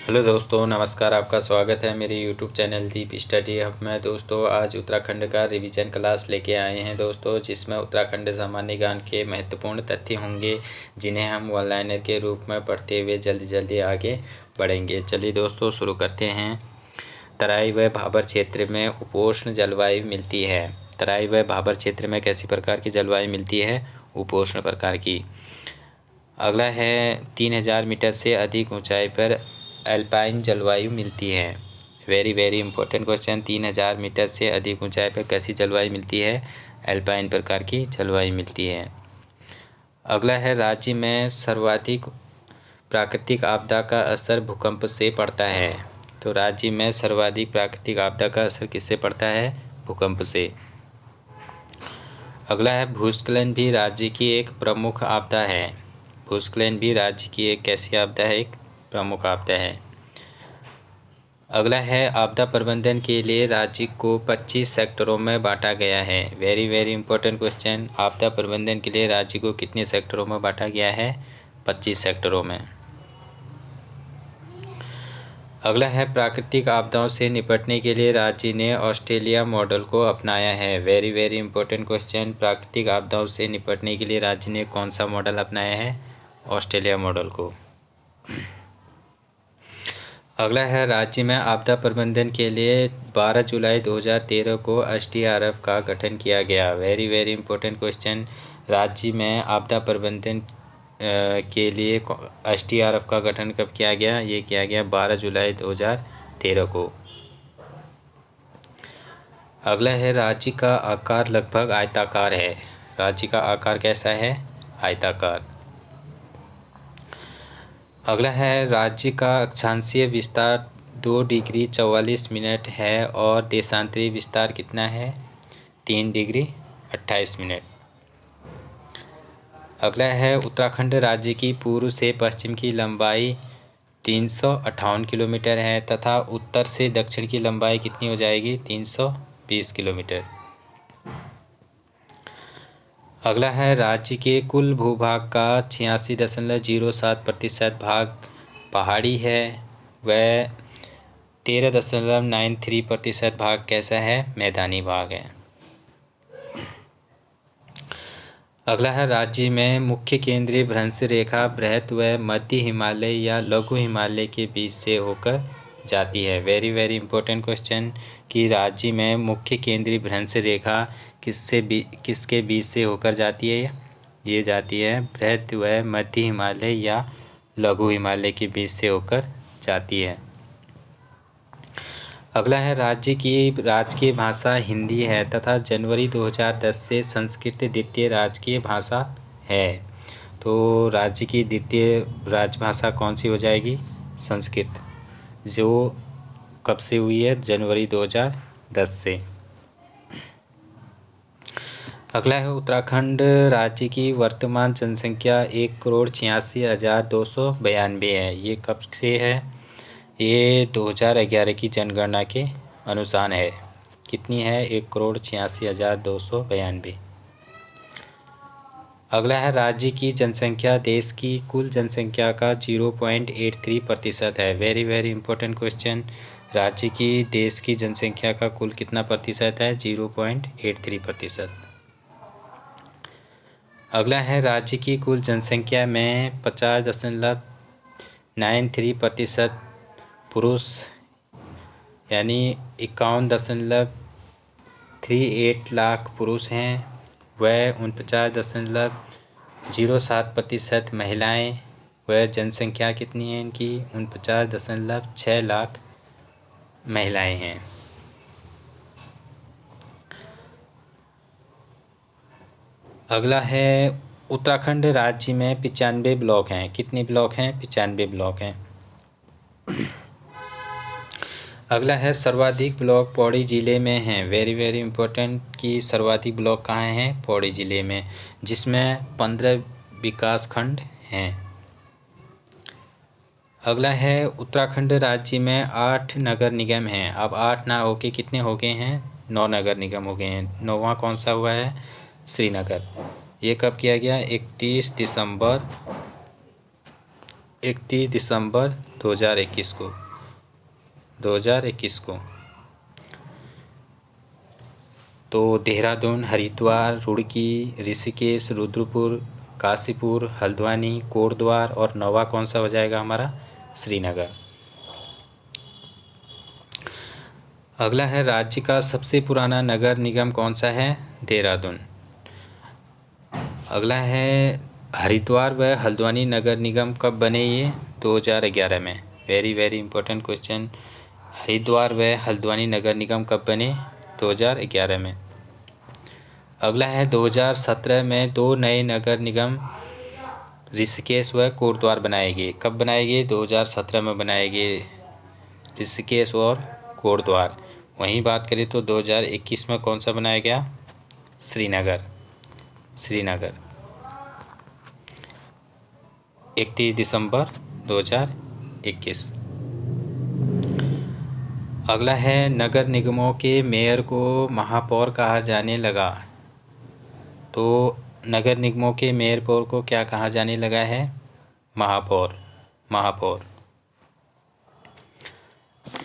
Hello दोस्तों, नमस्कार। आपका स्वागत है मेरे यूट्यूब चैनल दीप स्टडी हब में। दोस्तों, आज उत्तराखंड का रिवीजन क्लास लेके आए हैं दोस्तों, जिसमें उत्तराखंड सामान्य ज्ञान के महत्वपूर्ण तथ्य होंगे, जिन्हें हम वन लाइनर के रूप में पढ़ते हुए जल्दी जल्दी आगे बढ़ेंगे। चलिए दोस्तों, शुरू करते हैं। तराई व भाबर क्षेत्र में उपोष्ण जलवायु मिलती है। तराई व भाबर क्षेत्र में कैसी प्रकार की जलवायु मिलती है? उपोष्ण प्रकार की। अगला है 3000 मीटर से अधिक ऊंचाई पर अल्पाइन जलवायु मिलती है। Very very important question. 3000 metre से अधिक ऊंचाई पर कैसी जलवायु मिलती है? अल्पाइन प्रकार की जलवायु मिलती है। अगला है राज्य में सर्वाधिक प्राकृतिक आपदा का असर भूकंप से पड़ता है। तो राज्य में सर्वाधिक प्राकृतिक आपदा का असर किससे पड़ता है? भूकंप से। अगला है भूस्खलन भी राज्य की एक प्रमुख आपदा है। भूस्खलन भी राज्य की एक कैसी आपदा है? एक प्रमुख आपदा है। अगला है आपदा प्रबंधन के लिए राज्य को 25 सेक्टरों में बांटा गया है। Very very important question. आपदा प्रबंधन के लिए राज्य को कितने सेक्टरों में बांटा गया है? 25 सेक्टरों में। अगला है प्राकृतिक आपदाओं से निपटने के लिए राज्य ने ऑस्ट्रेलिया मॉडल को अपनाया है। Very very important question. प्राकृतिक आपदाओं से निपटने के लिए राज्य ने कौन सा मॉडल अपनाया है? ऑस्ट्रेलिया मॉडल को। अगला है राज्य में आपदा प्रबंधन के लिए 12 जुलाई 2013 को एसडीआरएफ का गठन किया गया। Very very important question. राज्य में आपदा प्रबंधन के लिए एसडीआरएफ का गठन कब किया गया? ये किया गया 12 जुलाई 2013 को। अगला है राज्य का आकार लगभग आयताकार है। राज्य का आकार कैसा है? आयताकार। अगला है राज्य का अक्षांशीय विस्तार 2 डिग्री 44 मिनट है और देशांतरी विस्तार कितना है? 3 डिग्री 28 मिनट। अगला है उत्तराखंड राज्य की पूर्व से पश्चिम की लंबाई 358 किलोमीटर है तथा उत्तर से दक्षिण की लंबाई कितनी हो जाएगी? 320 किलोमीटर। अगला है राज्य के कुल भूभाग का 86.07% भाग पहाड़ी है व 13.93% भाग कैसा है? मैदानी भाग है। अगला है राज्य में मुख्य केंद्रीय भ्रंश रेखा बृहत व मध्य हिमालय या लघु हिमालय के बीच से होकर जाती है। वेरी वेरी इंपॉर्टेंट क्वेश्चन कि राज्य में मुख्य केंद्रीय भ्रंश रेखा किसके बीच से होकर जाती है? ये जाती है बृहत व मध्य हिमालय या लघु हिमालय के बीच से होकर जाती है। अगला है राज्य की राजकीय भाषा हिंदी है तथा जनवरी 2010 से संस्कृत द्वितीय राजकीय भाषा है। तो राज्य की द्वितीय राजभाषा कौन सी हो जाएगी? संस्कृत, जो कब से हुई है? जनवरी 2010 से। अगला है उत्तराखंड राज्य की वर्तमान जनसंख्या 1,86,292 है। ये कब से है? ये 2011 की जनगणना के अनुसार है। कितनी है? 1,86,292। अगला है राज्य की जनसंख्या देश की कुल जनसंख्या का 0.83% है। Very very important question. राज्य की देश की जनसंख्या का कुल कितना प्रतिशत है? 0.83%। अगला है राज्य की कुल जनसंख्या में 50.93% पुरुष यानी 51.38 लाख पुरुष हैं व 49.07% महिलाएं व जनसंख्या कितनी है इनकी? 49.6 लाख महिलाएं हैं। अगला है उत्तराखंड राज्य में 95 ब्लॉक हैं। कितने ब्लॉक हैं? 95 ब्लॉक हैं। अगला है सर्वाधिक ब्लॉक पौड़ी ज़िले में हैं। वेरी वेरी इंपॉर्टेंट कि सर्वाधिक ब्लॉक कहाँ हैं? पौड़ी ज़िले में, जिसमें 15 विकास खंड हैं। अगला है उत्तराखंड राज्य में 8 नगर निगम हैं। अब 8 ना होके कितने हो गए हैं? 9 नगर निगम हो गए हैं। 9वां कौन सा हुआ है? श्रीनगर। ये कब किया गया? 31 दिसंबर 31 दिसंबर 2021 को 2021 को। तो देहरादून, हरिद्वार, रुड़की, ऋषिकेश, रुद्रपुर, काशीपुर, हल्द्वानी, कोटद्वार और नौवा कौन सा हो जाएगा हमारा? श्रीनगर। अगला है राज्य का सबसे पुराना नगर निगम कौन सा है? देहरादून। अगला है हरिद्वार व हल्द्वानी नगर निगम कब बने? ये 2011 में। Very very important question. Haridwar व हल्द्वानी नगर निगम कब बने? 2011 में। अगला है 2017 में 2 नए नगर निगम ऋषिकेश व कोटद्वार बनाए गए। कब बनाए गए? 2017 में बनाए गए ऋषिकेश और कोटद्वार। वहीं बात करें तो 2021 में कौन सा बनाया गया? श्रीनगर। 31 दिसंबर 2021। अगला है नगर निगमों के मेयर को महापौर कहा जाने लगा। तो नगर निगमों के मेयर पौर को क्या कहा जाने लगा है? महापौर।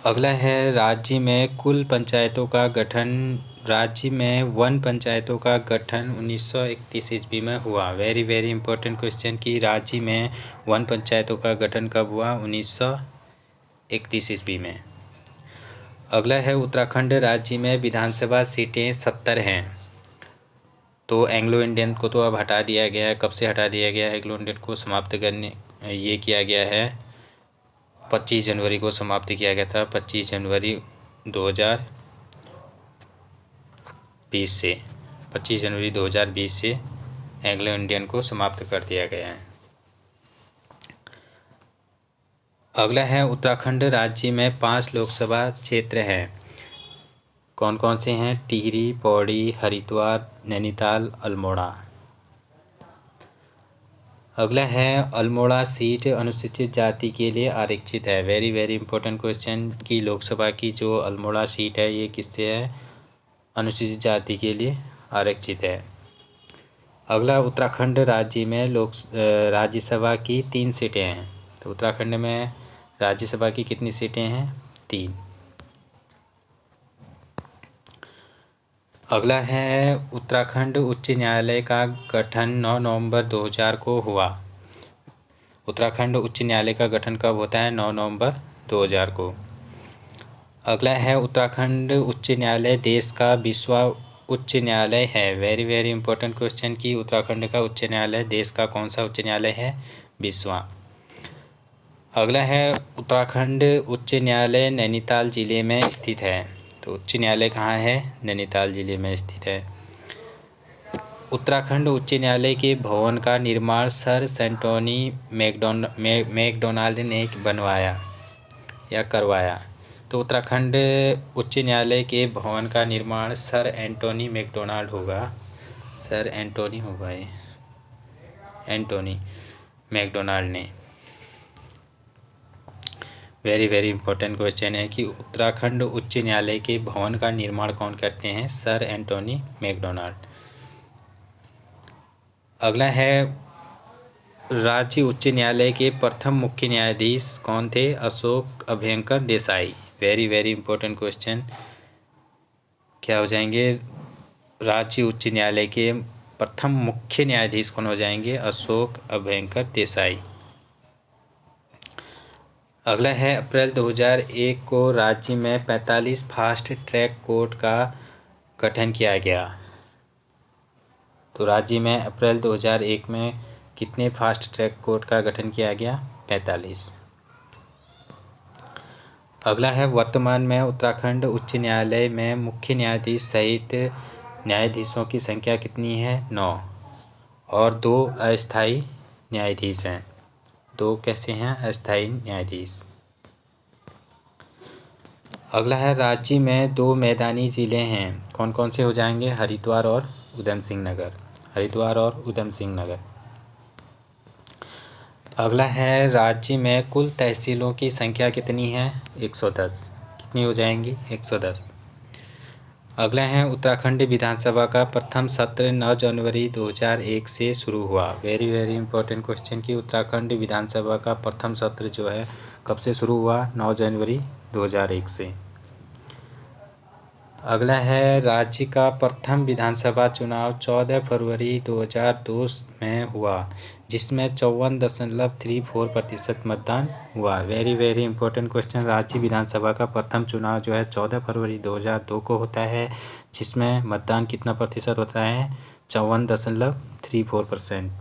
अगला है राज्य में कुल पंचायतों का गठन। राज्य में वन पंचायतों का गठन 1931 ईस्वी में हुआ। वेरी वेरी इंपॉर्टेंट क्वेश्चन कि राज्य में वन पंचायतों का गठन कब हुआ? 1931 ईस्वी में। अगला है उत्तराखंड राज्य में विधानसभा सीटें 70 हैं। तो एंग्लो इंडियन को तो अब हटा दिया गया है। कब से हटा दिया गया है? एंग्लो इंडियन को समाप्त करने ये किया गया है 25 जनवरी को समाप्त किया गया था। 25 जनवरी 2020 से 25 जनवरी 2020 से एंग्लो इंडियन को समाप्त कर दिया गया है। अगला है उत्तराखंड राज्य में 5 लोकसभा क्षेत्र हैं। कौन कौन से हैं? टिहरी, पौड़ी, हरिद्वार, नैनीताल, अल्मोड़ा। अगला है अल्मोड़ा सीट अनुसूचित जाति के लिए आरक्षित है। वेरी वेरी इंपॉर्टेंट क्वेश्चन कि लोकसभा की जो अल्मोड़ा सीट है ये किससे है? अनुसूचित जाति के लिए आरक्षित है। अगला उत्तराखंड राज्य में राज्यसभा की 3 सीटें हैं। तो उत्तराखंड में राज्यसभा की कितनी सीटें हैं? 3। अगला है उत्तराखंड उच्च न्यायालय का गठन 9 नवंबर 2000 को हुआ। उत्तराखंड उच्च न्यायालय का गठन कब होता है? 9 नवंबर 2000 को। अगला है उत्तराखंड उच्च न्यायालय देश का 20वां उच्च न्यायालय है। वेरी वेरी इंपॉर्टेंट क्वेश्चन कि उत्तराखंड का उच्च न्यायालय देश का कौन सा उच्च न्यायालय है? 20वां। अगला है उत्तराखंड उच्च न्यायालय नैनीताल जिले में स्थित है। तो उच्च न्यायालय कहाँ है? नैनीताल जिले में स्थित है। उत्तराखंड उच्च न्यायालय के भवन का निर्माण सर एंटोनी मैकडोनाल्ड ने बनवाया या करवाया। तो उत्तराखंड उच्च न्यायालय के भवन का निर्माण सर एंटोनी मैकडोनाल्ड होगा। सर एंटोनी होगा ये, एंटोनी मैकडोनाल्ड ने। वेरी वेरी इंपॉर्टेंट क्वेश्चन है कि उत्तराखंड उच्च न्यायालय के भवन का निर्माण कौन करते हैं? Sir Antony MacDonnell. अगला है राज्य उच्च न्यायालय के प्रथम मुख्य न्यायाधीश कौन थे? Ashok Abhyankar Desai. Very very important question क्या हो जाएंगे? राज्य उच्च न्यायालय के प्रथम मुख्य न्यायाधीश कौन हो जाएंगे? अशोक अभ्यंकर देसाई। अगला है अप्रैल 2001 को राज्य में 45 फास्ट ट्रैक कोर्ट का गठन किया गया। तो राज्य में अप्रैल 2001 में कितने फास्ट ट्रैक कोर्ट का गठन किया गया? 45। अगला है वर्तमान में उत्तराखंड उच्च न्यायालय में मुख्य न्यायाधीश सहित न्यायाधीशों की संख्या कितनी है? 9 और 2 अस्थायी न्यायाधीश हैं। 2 कैसे हैं? अस्थायी न्यायाधीश। अगला है राज्य में 2 मैदानी ज़िले हैं। कौन कौन से हो जाएंगे? हरिद्वार और उधम सिंह नगर। हरिद्वार और उधम सिंह नगर। अगला है राज्य में कुल तहसीलों की संख्या कितनी है? 110। कितनी हो जाएंगी? 110। अगला है उत्तराखंड विधानसभा का प्रथम सत्र 9 जनवरी 2001 से शुरू हुआ। वेरी वेरी इंपॉर्टेंट क्वेश्चन कि उत्तराखंड विधानसभा का प्रथम सत्र जो है कब से शुरू हुआ? 9 जनवरी 2001 से। अगला है राज्य का प्रथम विधानसभा चुनाव 14 फरवरी 2002 में हुआ, जिसमें 54.34% मतदान हुआ। Very very important question. राज्य विधानसभा का प्रथम चुनाव जो है 14 फरवरी 2002 को होता है, जिसमें मतदान कितना प्रतिशत होता है? 54.34%।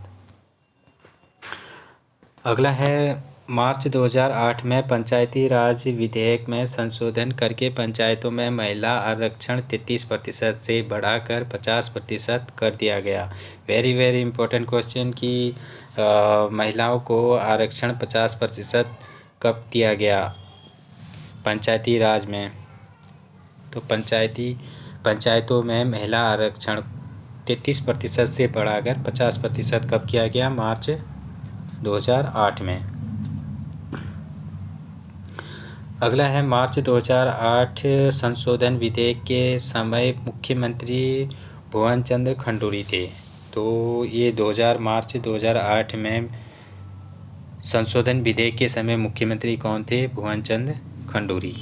अगला है मार्च 2008 में पंचायती राज विधेयक में संशोधन करके पंचायतों में महिला आरक्षण 33% से बढ़ाकर 50% कर दिया गया। वेरी वेरी इंपॉर्टेंट क्वेश्चन कि महिलाओं को आरक्षण 50% कब दिया गया पंचायती राज में? तो पंचायतों में महिला आरक्षण 33% से बढ़ाकर 50% कब किया गया? मार्च 2008 में। अगला है मार्च 2008 संशोधन विधेयक के समय मुख्यमंत्री भुवन चंद्र खंडूरी थे। तो ये मार्च 2008 में संशोधन विधेयक के समय मुख्यमंत्री कौन थे? भुवन चंद्र खंडूरी।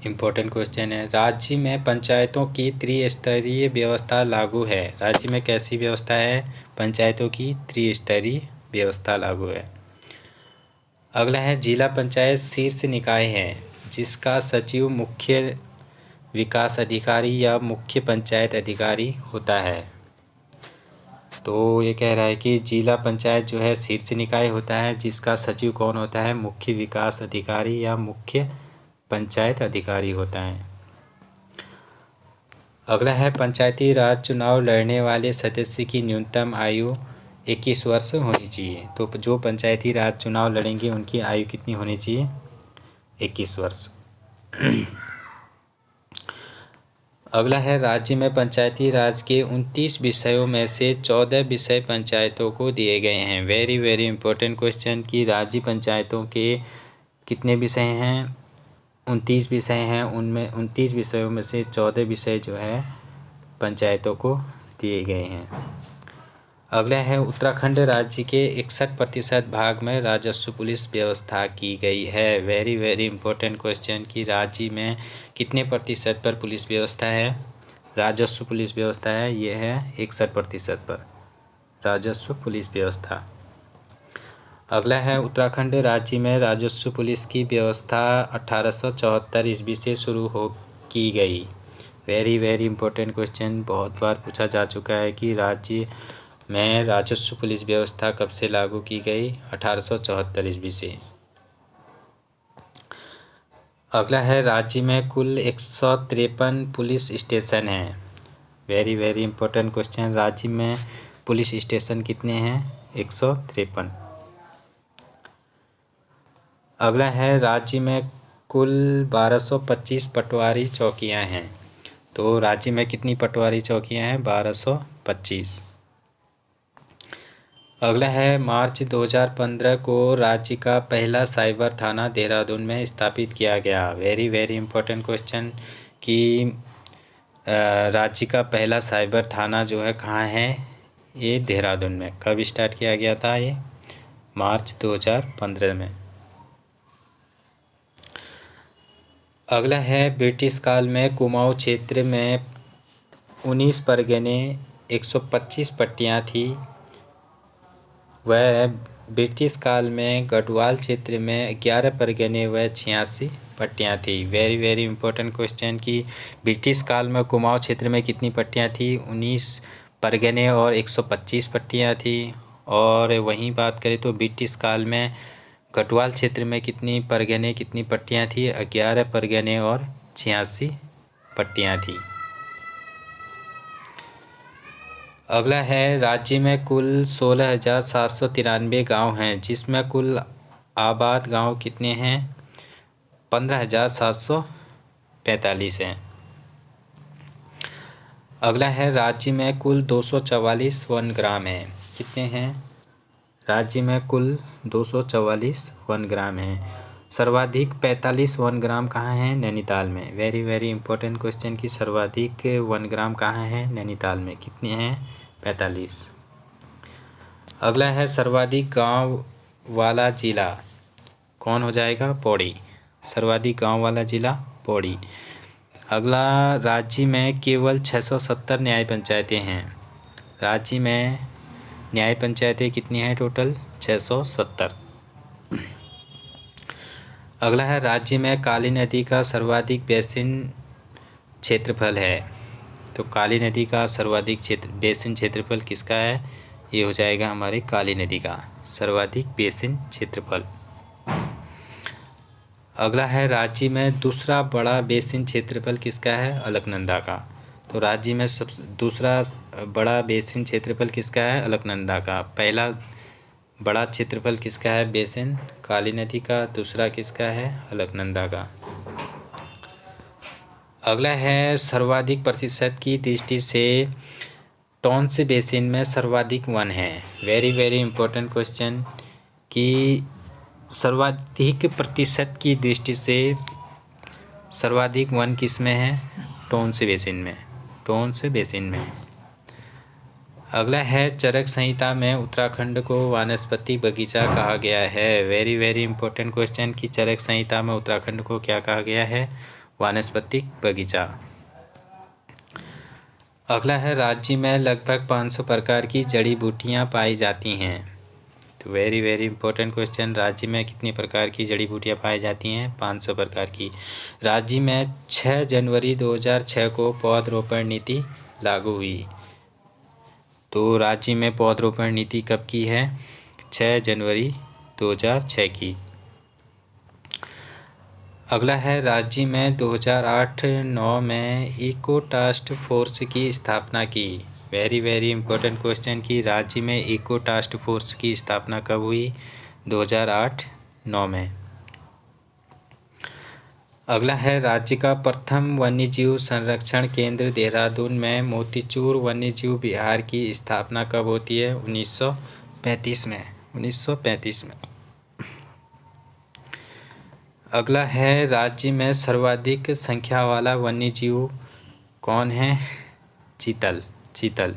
इम्पोर्टेंट क्वेश्चन है। राज्य में पंचायतों की त्रिस्तरीय व्यवस्था लागू है। राज्य में कैसी व्यवस्था है? पंचायतों की त्रिस्तरीय व्यवस्था लागू है। अगला है जिला पंचायत शीर्ष निकाय है जिसका सचिव मुख्य विकास अधिकारी या मुख्य पंचायत अधिकारी होता है। तो ये कह रहा है कि जिला पंचायत जो है शीर्ष निकाय होता है, जिसका सचिव कौन होता है? मुख्य विकास अधिकारी या मुख्य पंचायत अधिकारी होता है। अगला है पंचायती राज चुनाव लड़ने वाले सदस्य की न्यूनतम आयु 21 वर्ष होनी चाहिए। तो जो पंचायती राज चुनाव लड़ेंगे उनकी आयु कितनी होनी चाहिए? 21 वर्ष। अगला है राज्य में पंचायती राज के 29 विषयों में से 14 विषय पंचायतों को दिए गए हैं। वेरी वेरी इंपॉर्टेंट क्वेश्चन कि राज्य पंचायतों के कितने विषय हैं? 29 विषय हैं। उनमें 29 विषयों में से 14 विषय जो है पंचायतों को दिए गए हैं। अगला है उत्तराखंड राज्य के 61% भाग में राजस्व पुलिस व्यवस्था की गई है। वेरी वेरी इंपॉर्टेंट क्वेश्चन कि राज्य में कितने प्रतिशत पर पुलिस व्यवस्था है? राजस्व पुलिस व्यवस्था है, ये है 61% पर राजस्व पुलिस व्यवस्था। अगला है उत्तराखंड राज्य में राजस्व पुलिस की व्यवस्था 1874 ईस्वी से शुरू की गई। वेरी वेरी इंपॉर्टेंट क्वेश्चन, बहुत बार पूछा जा चुका है कि राज्य में राजस्व पुलिस व्यवस्था कब से लागू की गई? 1874 ईस्वी से। अगला है राज्य में कुल 153 पुलिस स्टेशन हैं। वेरी वेरी इंपॉर्टेंट क्वेश्चन, राज्य में पुलिस स्टेशन कितने हैं? 153। अगला है राज्य में कुल 1225 पटवारी चौकियां हैं। तो राज्य में कितनी पटवारी चौकियां हैं? 1225। अगला है मार्च 2015 को राज्य का पहला साइबर थाना देहरादून में स्थापित किया गया। वेरी वेरी इंपॉर्टेंट क्वेश्चन कि राज्य का पहला साइबर थाना जो है कहाँ है? ये देहरादून में। कब स्टार्ट किया गया था? ये मार्च 2015 में। अगला है ब्रिटिश काल में कुमाऊं क्षेत्र में 19 परगने 125 पट्टियाँ थी। वह ब्रिटिश काल में गढ़वाल क्षेत्र में 11 परगने व 86 पट्टियाँ थी। वेरी वेरी इंपॉर्टेंट क्वेश्चन कि ब्रिटिश काल में कुमाऊं क्षेत्र में कितनी पट्टियाँ थी? 19 परगने और 125 पट्टियाँ थी। और वहीं बात करें तो ब्रिटिश काल में गढ़वाल क्षेत्र में कितनी परगने कितनी पट्टियाँ थी? 11 परगने और 86 पट्टियाँ थी। अगला है राज्य में कुल 16,793 गाँव हैं, जिसमें कुल आबाद गाँव कितने हैं? 15,745 हैं। अगला है राज्य में कुल 244 वन ग्राम हैं। कितने हैं? राज्य में कुल 244 वन ग्राम हैं। सर्वाधिक 45 वनग्राम कहाँ है? नैनीताल में। वेरी वेरी इंपॉर्टेंट क्वेश्चन कि सर्वाधिक वनग्राम कहाँ है? नैनीताल में। कितने हैं? 45। अगला है सर्वाधिक गांव वाला जिला कौन हो जाएगा? पौड़ी। सर्वाधिक गांव वाला जिला पौड़ी। अगला, राज्य में केवल 670 न्याय पंचायतें हैं। राज्य में न्याय पंचायतें कितनी हैं टोटल? 670। अगला है, राज्य में काली नदी का सर्वाधिक बेसिन क्षेत्रफल है। तो काली नदी का सर्वाधिक बेसिन क्षेत्रफल किसका है? ये हो जाएगा हमारे काली नदी का सर्वाधिक बेसिन क्षेत्रफल। अगला है, राज्य में दूसरा बड़ा बेसिन क्षेत्रफल किसका है? अलकनंदा का। तो राज्य में दूसरा बड़ा बेसिन क्षेत्रफल किसका है? अलकनंदा का। पहला बड़ा क्षेत्रफल किसका है? बेसिन काली नदी का। दूसरा किसका है? अलकनंदा का। अगला है, सर्वाधिक प्रतिशत की दृष्टि से टॉन्स बेसिन में सर्वाधिक वन है। वेरी वेरी इंपॉर्टेंट क्वेश्चन कि सर्वाधिक प्रतिशत की दृष्टि से सर्वाधिक वन किस में है? टॉन्स बेसिन में। टॉन्स बेसिन में। अगला है, चरक संहिता में उत्तराखंड को वानस्पतिक बगीचा कहा गया है। वेरी वेरी इंपॉर्टेंट क्वेश्चन कि चरक संहिता में उत्तराखंड को क्या कहा गया है? वानस्पतिक बगीचा। अगला है, राज्य में लगभग 500 प्रकार की जड़ी बूटियां पाई जाती हैं। तो वेरी वेरी इंपॉर्टेंट क्वेश्चन, राज्य में कितनी प्रकार की जड़ी बूटियां पाई जाती हैं? 500 प्रकार की। राज्य में 6 जनवरी 2006 को पौधरोपण नीति लागू हुई। तो राज्य में पौधरोपण नीति कब की है? 6 जनवरी 2006 की। अगला है, राज्य में 2008-9 में इको टास्क फोर्स की स्थापना की। वेरी वेरी इंपॉर्टेंट क्वेश्चन कि राज्य में इको टास्क फोर्स की स्थापना कब हुई? 2008-9 में। अगला है, राज्य का प्रथम वन्यजीव संरक्षण केंद्र देहरादून में मोतीचूर वन्यजीव विहार की स्थापना कब होती है? 1935 में। 1935 में। अगला है, राज्य में सर्वाधिक संख्या वाला वन्यजीव कौन है? चीतल। चीतल।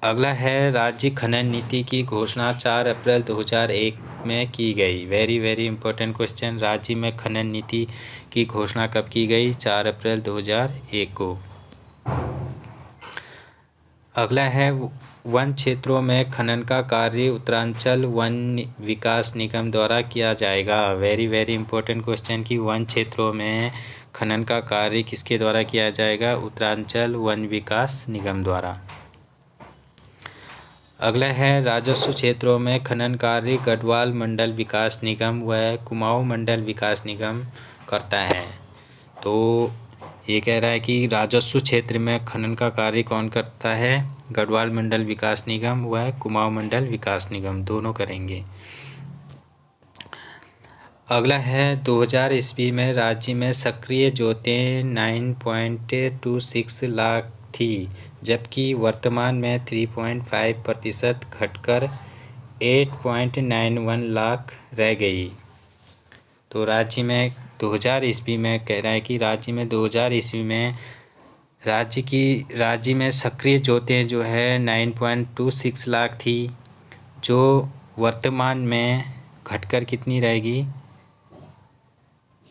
अगला है, राज्य खनन नीति की घोषणा 4 अप्रैल 2001 में की गई। वेरी वेरी इंपॉर्टेंट क्वेश्चन, राज्य में खनन नीति की घोषणा कब की गई? 4 अप्रैल 2001 को। अगला है, वन क्षेत्रों में खनन का कार्य उत्तरांचल वन विकास निगम द्वारा किया जाएगा। वेरी वेरी इंपॉर्टेंट क्वेश्चन कि वन क्षेत्रों में खनन का कार्य किसके द्वारा किया जाएगा? उत्तरांचल वन विकास निगम द्वारा। अगला है, राजस्व क्षेत्रों में खनन कार्य गढ़वाल मंडल विकास निगम व कुमाऊं मंडल विकास निगम करता है। तो ये कह रहा है कि राजस्व क्षेत्र में खनन का कार्य कौन करता है? गढ़वाल मंडल विकास निगम व कुमाऊं मंडल विकास निगम दोनों करेंगे। अगला है, 2000 ईस्वी में राज्य में सक्रिय जोतें 9.26 लाख थी, जबकि वर्तमान में 3.5% घटकर 8.91 लाख रह गई। तो राज्य में 2000 ईस्वी में कह रहा है कि राज्य में 2000 ईस्वी में राज्य में सक्रिय जोतें जो है 9.26 लाख थी, जो वर्तमान में घटकर कितनी रहेगी?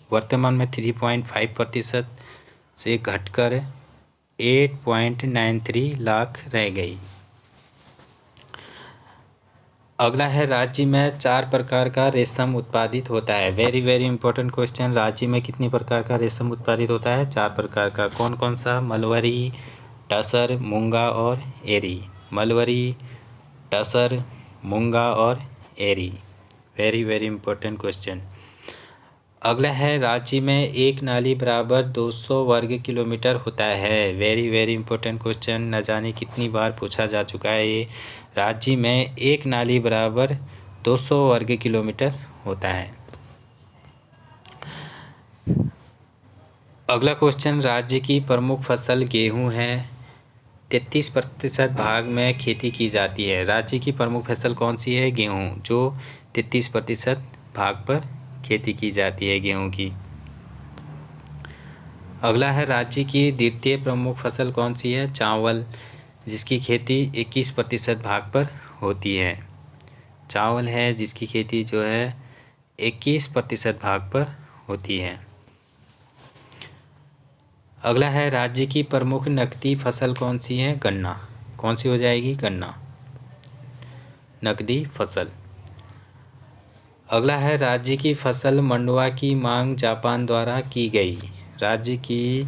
वर्तमान में 3.5% से घटकर 8.93 लाख रह गई। अगला है, राज्य में 4 प्रकार का रेशम उत्पादित होता है। वेरी वेरी इंपॉर्टेंट क्वेश्चन, राज्य में कितनी प्रकार का रेशम उत्पादित होता है? 4 प्रकार का। कौन कौन सा? मलवरी, टसर, मूंगा और एरी। मलवरी, टसर, मूंगा और eri. Very very important question. अगला है, राज्य में एक नाली बराबर 200 वर्ग किलोमीटर होता है। वेरी वेरी इंपॉर्टेंट क्वेश्चन, न जाने कितनी बार पूछा जा चुका है ये। राज्य में एक नाली बराबर 200 वर्ग किलोमीटर होता है। अगला क्वेश्चन, राज्य की प्रमुख फसल गेहूं है। 33% भाग में खेती की जाती है। राज्य की प्रमुख फसल कौन सी है? गेहूं, जो 33% भाग पर खेती की जाती है गेहूं की। अगला है राज्य की द्वितीय प्रमुख फसल कौन सी है? चावल, जिसकी खेती 21% भाग पर होती है। चावल है जिसकी खेती जो है 21% भाग पर होती है। अगला है राज्य की प्रमुख नकदी फसल कौन सी है? गन्ना। कौन सी हो जाएगी? गन्ना, नकदी फसल। अगला है राज्य की फसल मंडुआ की मांग जापान द्वारा की गई। राज्य की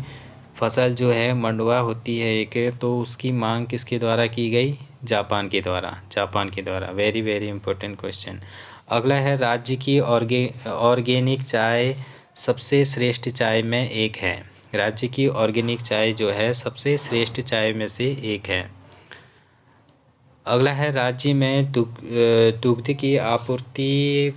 फसल जो है मंडुआ होती है एक, तो उसकी मांग किसके द्वारा की गई? जापान के द्वारा, जापान के द्वारा। Very very important question. अगला है राज्य की ऑर्गेनिक चाय सबसे श्रेष्ठ चाय में एक है। राज्य की ऑर्गेनिक चाय जो है सबसे श्रेष्ठ चाय में से एक है। अगला है राज्य में दुग्ध की आपूर्ति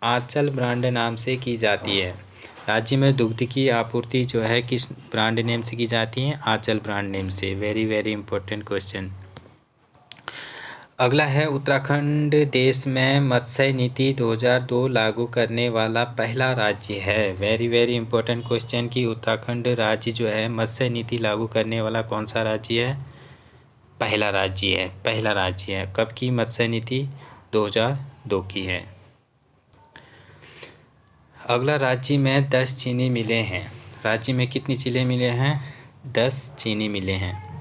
आंचल ब्रांड नाम से की जाती है। राज्य में दुग्ध की आपूर्ति जो है किस ब्रांड नेम से की जाती है? आंचल ब्रांड नेम से। Very very important question. अगला है उत्तराखंड देश में मत्स्य नीति 2002 लागू करने वाला पहला राज्य है। वेरी वेरी इंपॉर्टेंट क्वेश्चन कि उत्तराखंड राज्य जो है मत्स्य नीति लागू करने वाला कौन सा राज्य है? पहला राज्य है, पहला राज्य है। कब की मत्स्य नीति? 2002 की है। अगला राज्य में 10 चीनी मिलें हैं। राज्य में कितनी चीनी मिलें हैं? 10 चीनी मिलें हैं।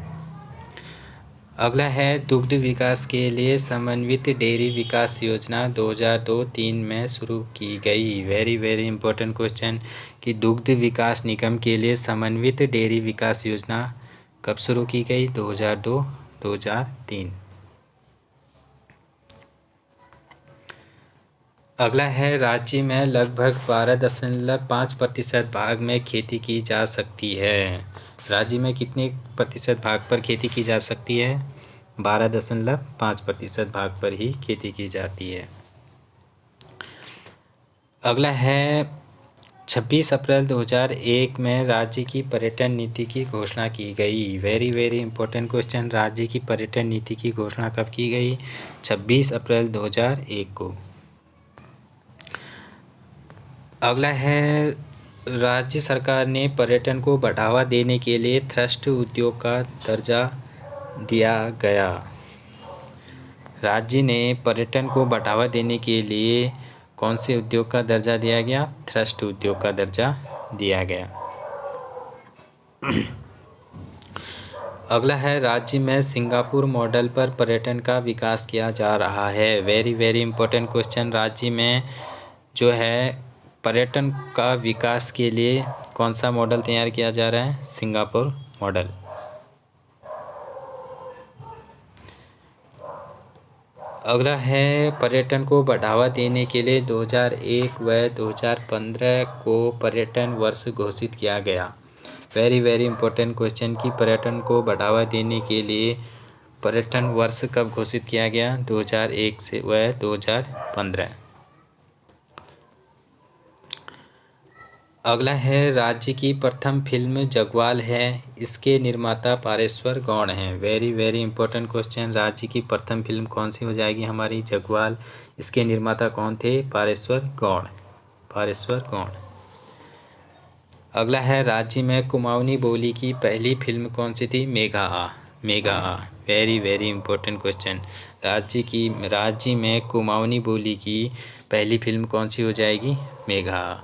अगला है दुग्ध विकास के लिए समन्वित डेयरी विकास योजना 2002-03 में शुरू की गई। वेरी वेरी इंपॉर्टेंट क्वेश्चन कि दुग्ध विकास निगम के लिए समन्वित डेयरी विकास योजना कब शुरू की गई? 2002-2003। अगला है राज्य में लगभग 12.5% भाग में खेती की जा सकती है। राज्य में कितने प्रतिशत भाग पर खेती की जा सकती है? 12.5% भाग पर ही खेती की जाती है। अगला है 26 अप्रैल 2001 में राज्य की पर्यटन नीति की घोषणा की गई। Very very important question. राज्य की पर्यटन नीति की घोषणा कब की गई? 26 अप्रैल 2001 को। अगला है राज्य सरकार ने पर्यटन को बढ़ावा देने के लिए थ्रस्ट उद्योग का दर्जा दिया गया। राज्य ने पर्यटन को बढ़ावा देने के लिए कौन से उद्योग का दर्जा दिया गया? थ्रस्ट उद्योग का दर्जा दिया गया। अगला है राज्य में सिंगापुर मॉडल पर पर्यटन का विकास किया जा रहा है। Very very important question. राज्य में जो है पर्यटन का विकास के लिए कौन सा मॉडल तैयार किया जा रहा है? Singapore model. अगला है पर्यटन को बढ़ावा देने के लिए 2001 व 2015 को पर्यटन वर्ष घोषित किया गया। वेरी वेरी इंपॉर्टेंट क्वेश्चन कि पर्यटन को बढ़ावा देने के लिए पर्यटन वर्ष कब घोषित किया गया? 2001 से व 2015। अगला है राज्य की प्रथम फिल्म जगवाल है। इसके निर्माता पारेश्वर गौड़ हैं। Very very important question. राज्य की प्रथम फिल्म कौन सी हो जाएगी हमारी? जगवाल। इसके निर्माता कौन थे? पारेश्वर गौड़, पारेश्वर गौड़। अगला है राज्य में कुमाऊनी बोली की पहली फिल्म कौन सी थी? Megha Aa, Megha Aa. Very very important question. राज्य में कुमाऊनी बोली की पहली फिल्म कौन सी हो जाएगी? मेघा आ।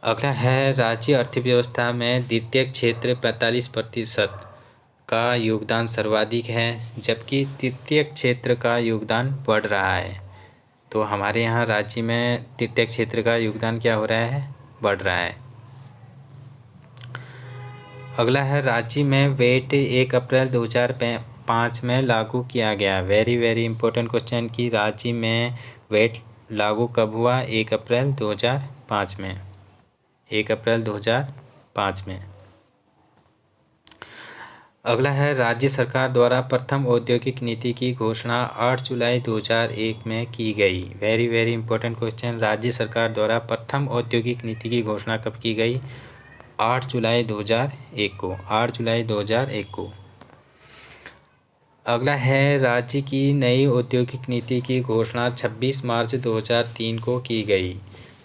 अगला है राज्य अर्थव्यवस्था में द्वितीय क्षेत्र 45% का योगदान सर्वाधिक है, जबकि तृतीय क्षेत्र का योगदान बढ़ रहा है। तो हमारे यहाँ राज्य में तृतीय क्षेत्र का योगदान क्या हो रहा है? बढ़ रहा है। अगला है राज्य में वेट 1 अप्रैल 2005 में लागू किया गया। वेरी वेरी इंपॉर्टेंट क्वेश्चन कि राज्य में वेट लागू कब हुआ? 1 अप्रैल 2005 में, 1 अप्रैल 2005 में। अगला है राज्य सरकार द्वारा प्रथम औद्योगिक नीति की घोषणा 8 जुलाई 2001 में की गई। Very very important question. राज्य सरकार द्वारा प्रथम औद्योगिक नीति की घोषणा कब की गई? 8 जुलाई 2001 को, 8 जुलाई 2001 को। अगला है राज्य की नई औद्योगिक नीति की घोषणा 26 मार्च 2003 को की गई।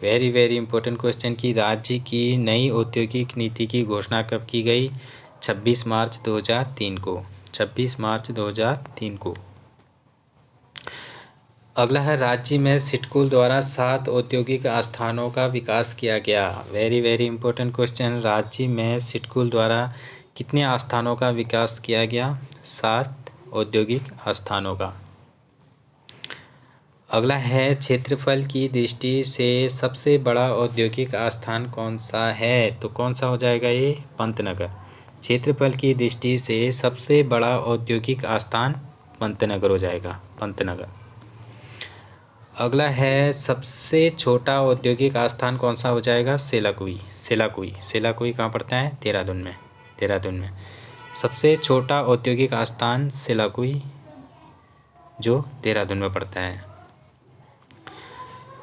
वेरी वेरी इंपॉर्टेंट क्वेश्चन की राज्य की नई औद्योगिक नीति की घोषणा कब की गई? 26 मार्च 2003 को। 26 मार्च 2003 को। अगला है राज्य में सिडकुल द्वारा 7 औद्योगिक आस्थानों का विकास किया गया। वेरी वेरी इंपॉर्टेंट क्वेश्चन, राज्य में सिडकुल द्वारा कितने आस्थानों का विकास किया गया? 7 औद्योगिक आस्थानों का। अगला है क्षेत्रफल की दृष्टि से सबसे बड़ा औद्योगिक आस्थान कौन सा है? तो कौन सा हो जाएगा ये? पंतनगर। क्षेत्रफल की दृष्टि से सबसे बड़ा औद्योगिक आस्थान पंतनगर हो जाएगा, पंतनगर। अगला है सबसे छोटा औद्योगिक आस्थान कौन सा हो जाएगा? सेलाकुई। सेलाकुई। सेलाकुई कहाँ पड़ता है? देहरादून में। देहरादून में सबसे छोटा औद्योगिक आस्थान सेलाकुई, जो देहरादून में पड़ता है।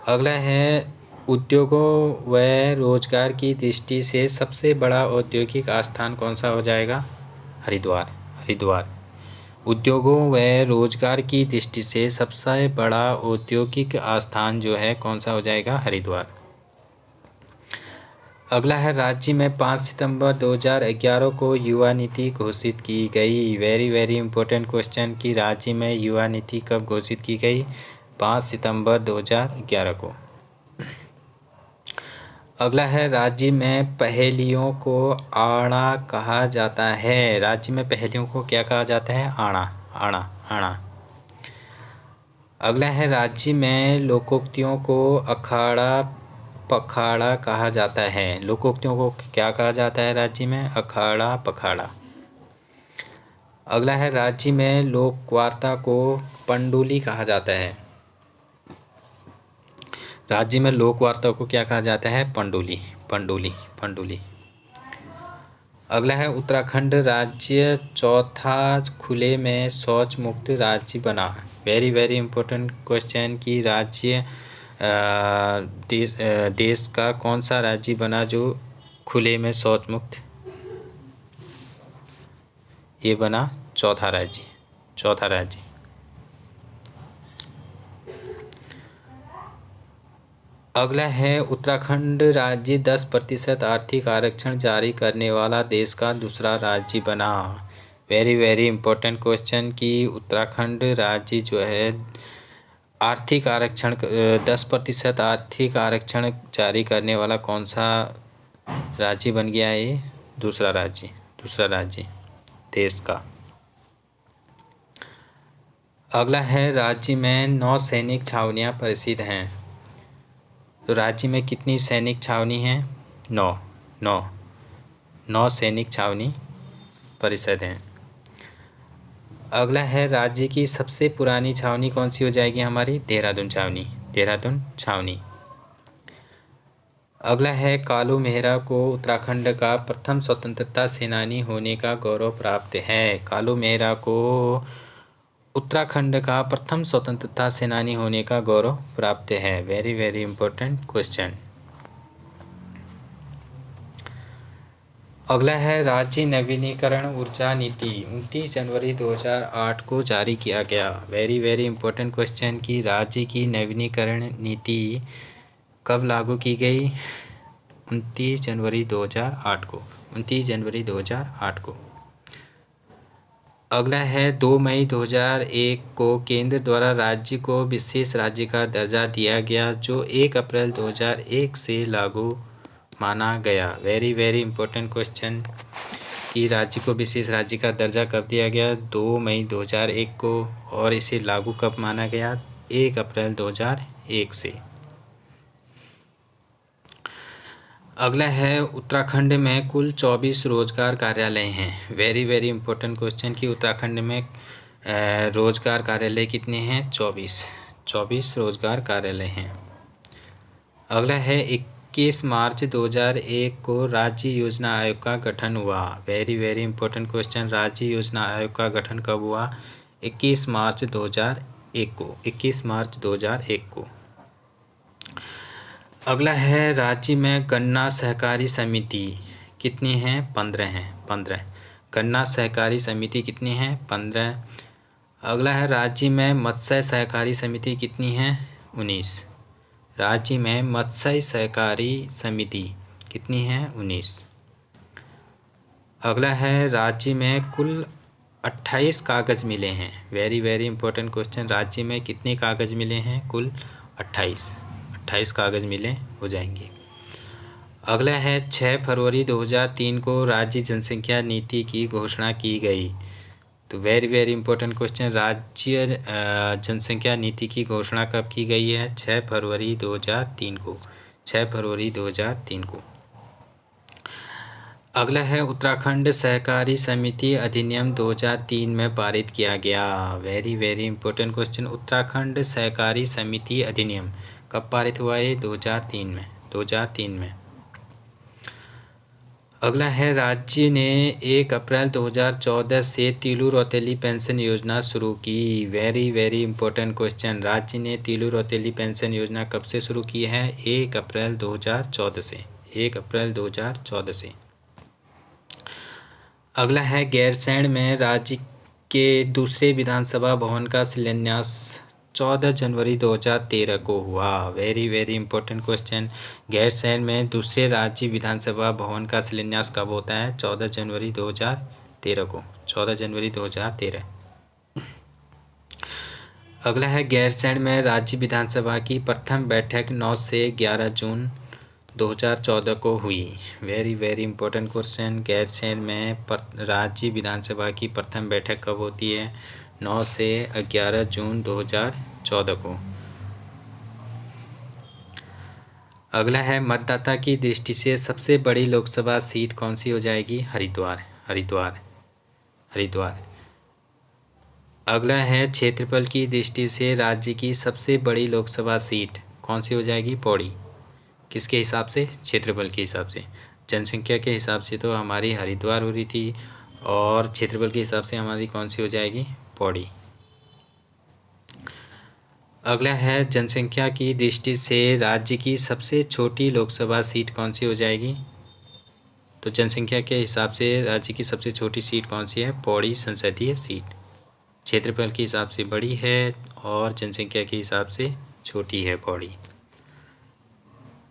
अगला है उद्योगों व रोजगार की दृष्टि से सबसे बड़ा औद्योगिक आस्थान कौन सा हो जाएगा? हरिद्वार। हरिद्वार। उद्योगों व रोजगार की दृष्टि से सबसे बड़ा औद्योगिक आस्थान जो है कौन सा हो जाएगा? हरिद्वार। अगला है राज्य में 5 सितंबर 2011 को युवा नीति घोषित की गई। वेरी वेरी इंपॉर्टेंट क्वेश्चन की राज्य में युवा नीति कब घोषित की गई? 5 सितंबर 2011 को। अगला है राज्य में पहेलियों को आड़ा कहा जाता है। राज्य में पहेलियों को क्या कहा जाता है? आड़ा। आड़ा। आड़ा। अगला है राज्य में लोकोक्तियों को अखाड़ा पखाड़ा कहा जाता है। लोकोक्तियों को क्या कहा जाता है राज्य में? अखाड़ा पखाड़ा। अगला है राज्य में लोकवार्ता को पंडुली कहा जाता है। राज्य में लोकवार्ता को क्या कहा जाता है? पंडुली। पंडुली। पंडुली। अगला है उत्तराखंड राज्य चौथा खुले में शौच मुक्त राज्य बना। वेरी वेरी इंपॉर्टेंट क्वेश्चन की राज्य देश का कौन सा राज्य बना जो खुले में शौच मुक्त? ये बना चौथा राज्य। चौथा राज्य। अगला है उत्तराखंड राज्य 10% आर्थिक आरक्षण जारी करने वाला देश का दूसरा राज्य बना। वेरी वेरी इंपॉर्टेंट क्वेश्चन की उत्तराखंड राज्य जो है आर्थिक आरक्षण 10% आर्थिक आरक्षण जारी करने वाला कौन सा राज्य बन गया है? दूसरा राज्य। दूसरा राज्य देश का। अगला है राज्य में 9 सैनिक छावनियाँ प्रसिद्ध हैं। तो राज्य में कितनी सैनिक छावनी हैं? 9। 9। 9 सैनिक छावनी परिषद हैं। अगला है राज्य की सबसे पुरानी छावनी कौन सी हो जाएगी हमारी? देहरादून छावनी। देहरादून छावनी। अगला है कालू मेहरा को उत्तराखंड का प्रथम स्वतंत्रता सेनानी होने का गौरव प्राप्त है। कालू मेहरा को उत्तराखंड का प्रथम स्वतंत्रता सेनानी होने का गौरव प्राप्त है। Very very important question. अगला है राज्य नवीनीकरण ऊर्जा नीति 29 जनवरी 2008 को जारी किया गया। वेरी वेरी इंपॉर्टेंट क्वेश्चन की राज्य की नवीनीकरण नीति कब लागू की गई? 29 जनवरी 2008 को। 29 जनवरी 2008 को। अगला है 2 मई 2001 को केंद्र द्वारा राज्य को विशेष राज्य का दर्जा दिया गया जो 1 अप्रैल 2001 से लागू माना गया। वेरी वेरी इंपॉर्टेंट क्वेश्चन कि राज्य को विशेष राज्य का दर्जा कब दिया गया? 2 मई 2001 को। और इसे लागू कब माना गया? 1 अप्रैल 2001 से। अगला है उत्तराखंड में कुल 24 रोजगार कार्यालय हैं। वेरी वेरी इंपॉर्टेंट क्वेश्चन कि उत्तराखंड में रोजगार कार्यालय कितने हैं? 24 रोजगार कार्यालय हैं। अगला है 21 मार्च 2001 को राज्य योजना आयोग का गठन हुआ। वेरी वेरी इंपॉर्टेंट क्वेश्चन, राज्य योजना आयोग का गठन कब हुआ? 21 मार्च 2001 को। 21 मार्च 2001 को। अगला है राज्य में गन्ना सहकारी समिति कितनी हैं? 15 हैं। 15 गन्ना सहकारी समिति कितनी हैं? 15। अगला है राज्य में मत्स्य सहकारी समिति कितनी है? 19। राज्य में मत्स्य सहकारी समिति कितनी है? 19। अगला है राज्य में कुल 28 कागज़ मिले हैं। Very very important question. राज्य में कितने कागज़ मिले हैं? कुल 28 कागज़ मिले हो जाएंगे। अगला है 6 फरवरी 2003 को राज्य जनसंख्या नीति की घोषणा की गई। तो वेरी वेरी इंपॉर्टेंट क्वेश्चन। राज्य जनसंख्या नीति की घोषणा कब की गई है? 6 फरवरी 2003 को। 6 फरवरी 2003 को। अगला है उत्तराखंड सहकारी समिति अधिनियम 2003 में पारित किया गया। Very very important question. Uttarakhand सहकारी समिति अधिनियम कब पारित हुआ है? 2003 में। अगला है राज्य ने 1 अप्रैल 2014 से तीलू रौतेली पेंशन योजना शुरू की। Very very important question. राज्य ने तीलू रौतेली पेंशन योजना कब से शुरू की है? 1 अप्रैल 2014 से। 1 अप्रैल 2014 से। अगला है गैरसैंण में राज्य के दूसरे विधानसभा भवन का शिलान्यास 14 जनवरी 2013 को हुआ। Very very important question. Gairsain में दूसरे राज्य विधानसभा भवन का शिलान्यास कब होता है? 14 जनवरी 2013 को। 14 जनवरी 2013। अगला है गैरसैंण में राज्य विधानसभा की प्रथम बैठक 9 से 11 जून 2014 को हुई। Very very important question. Gairsain में राज्य विधानसभा की प्रथम बैठक कब होती है? 9 से 11 जून 2014 को। अगला है मतदाता की दृष्टि से सबसे बड़ी लोकसभा सीट कौन सी हो जाएगी? हरिद्वार। अगला है क्षेत्रफल की दृष्टि से राज्य की सबसे बड़ी लोकसभा सीट कौन सी हो जाएगी? पौड़ी। किसके हिसाब से? क्षेत्रफल के हिसाब से। जनसंख्या के हिसाब से तो हमारी हरिद्वार हो रही थी, और क्षेत्रफल के हिसाब से हमारी कौन सी हो जाएगी? पौड़ी। अगला है जनसंख्या की दृष्टि से राज्य की सबसे छोटी लोकसभा सीट कौन सी हो जाएगी? तो जनसंख्या के हिसाब से राज्य की सबसे छोटी सीट कौन सी है? पौड़ी संसदीय सीट। क्षेत्रफल के हिसाब से बड़ी है और जनसंख्या के हिसाब से छोटी है पौड़ी।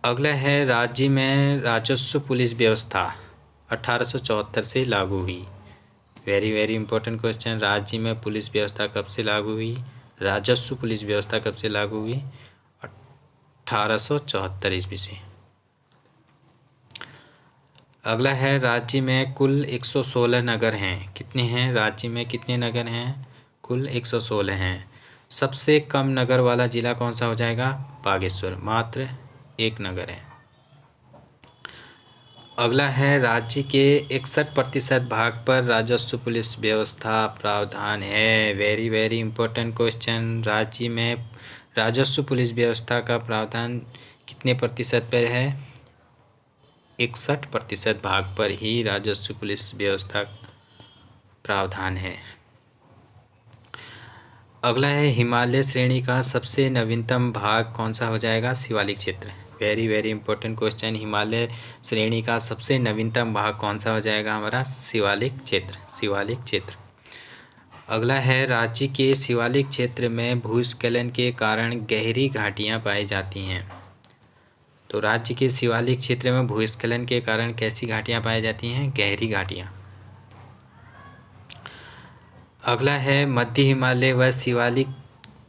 अगला है राज्य में राजस्व पुलिस व्यवस्था 1874 से लागू हुई। Very very important question. राज्य में पुलिस व्यवस्था कब से लागू हुई? राजस्व पुलिस व्यवस्था कब से लागू हुई? 1874 ईस्वी से। अगला है राज्य में कुल 116 नगर हैं। कितने हैं? राज्य में कितने नगर हैं? कुल 116 हैं। सबसे कम नगर वाला जिला कौन सा हो जाएगा? बागेश्वर। मात्र 1 नगर है। अगला है राज्य के 61% भाग पर राजस्व पुलिस व्यवस्था प्रावधान है। Very very important question. राज्य में राजस्व पुलिस व्यवस्था का प्रावधान कितने प्रतिशत पर है? 61% भाग पर ही राजस्व पुलिस व्यवस्था प्रावधान है। अगला है हिमालय श्रेणी का सबसे नवीनतम भाग कौन सा हो जाएगा? शिवालिक क्षेत्र। Very very important question. Himalaya श्रेणी का सबसे नवीनतम भाग कौन सा हो जाएगा? हमारा शिवालिक क्षेत्र। अगला है राज्य के शिवालिक क्षेत्र में भूस्खलन के कारण गहरी घाटियाँ पाई जाती हैं। तो राज्य के शिवालिक क्षेत्र में भूस्खलन के कारण कैसी घाटियाँ पाई जाती हैं? गहरी घाटियाँ। अगला है मध्य हिमालय व शिवालिक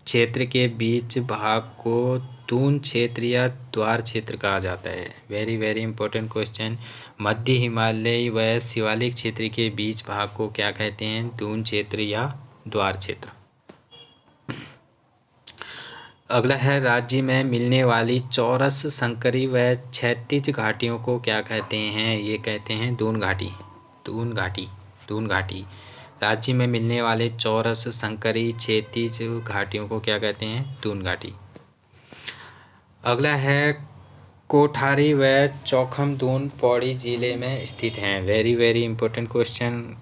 क्षेत्र के बीच भाग को दून क्षेत्र या द्वार क्षेत्र कहा जाता है। Very very important question. मध्य हिमालय व शिवालिक क्षेत्र के बीच भाग को क्या कहते हैं? दून क्षेत्र या द्वार क्षेत्र। अगला है राज्य में मिलने वाली चौरस, संकरी व क्षैतिज घाटियों को क्या कहते हैं? ये कहते हैं दून घाटी। राज्य में मिलने वाले चौरस, संकरी, क्षैतिज घाटियों को क्या कहते हैं? दून घाटी। अगला है कोठारी व चौखम दून पौड़ी जिले में स्थित हैं। Very very important question.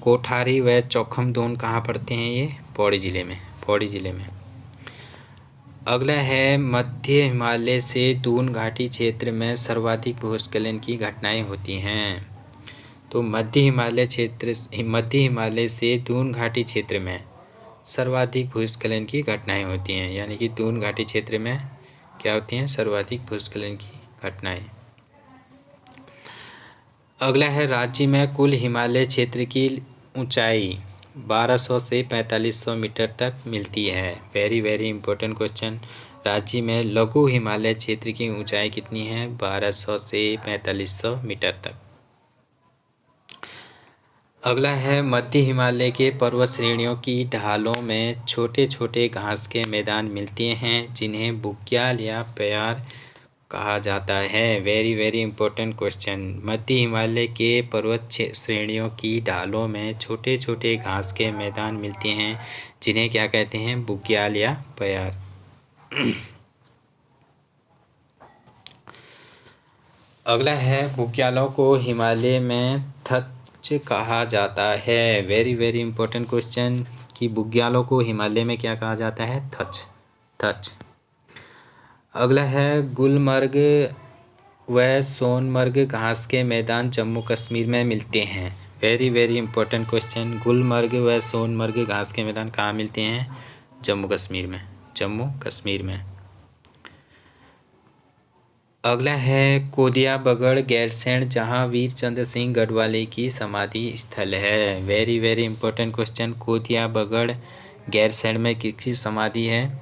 Kothari व चौखम दून कहाँ पड़ते हैं? ये पौड़ी जिले में। अगला है मध्य हिमालय से दून घाटी क्षेत्र में सर्वाधिक भूस्खलन की घटनाएं होती हैं। तो मध्य हिमालय से दून घाटी क्षेत्र में सर्वाधिक भूस्खलन की घटनाएं होती हैं, यानी कि दून घाटी क्षेत्र में क्या होती हैं, सर्वाधिक भूस्खलन की घटनाएं। अगला है, राज्य में कुल हिमालय क्षेत्र की ऊंचाई 1200 से 4500 मीटर तक मिलती है। Very very important question. राज्य में लघु हिमालय क्षेत्र की ऊंचाई कितनी है, 1200 से 4500 मीटर तक। अगला है, मध्य हिमालय के पर्वत श्रेणियों की ढालों में छोटे छोटे घास के मैदान मिलते हैं, जिन्हें बुग्याल या प्यार कहा जाता है। Very very important question. मध्य हिमालय के पर्वत श्रेणियों की ढालों में छोटे छोटे घास के मैदान मिलते हैं, जिन्हें क्या कहते हैं, बुग्याल या प्यार। अगला है, बुग्यालों को हिमालय में थच कहा जाता है। वेरी वेरी इंपॉर्टेंट क्वेश्चन कि बुग्यालों को हिमालय में क्या कहा जाता है, थच। अगला है, गुलमर्ग व सोनमर्ग घास के मैदान जम्मू कश्मीर में मिलते हैं। Very very important question. Gulmarg व सोनमर्ग घास के मैदान कहाँ मिलते हैं, जम्मू कश्मीर में। अगला है, कोदिया बगड़ गैरसैंण जहाँ वीर चंद्र सिंह गढ़वाली की समाधि स्थल है। Very very important question. Kodiya Bagad Gairsain में किसकी समाधि है,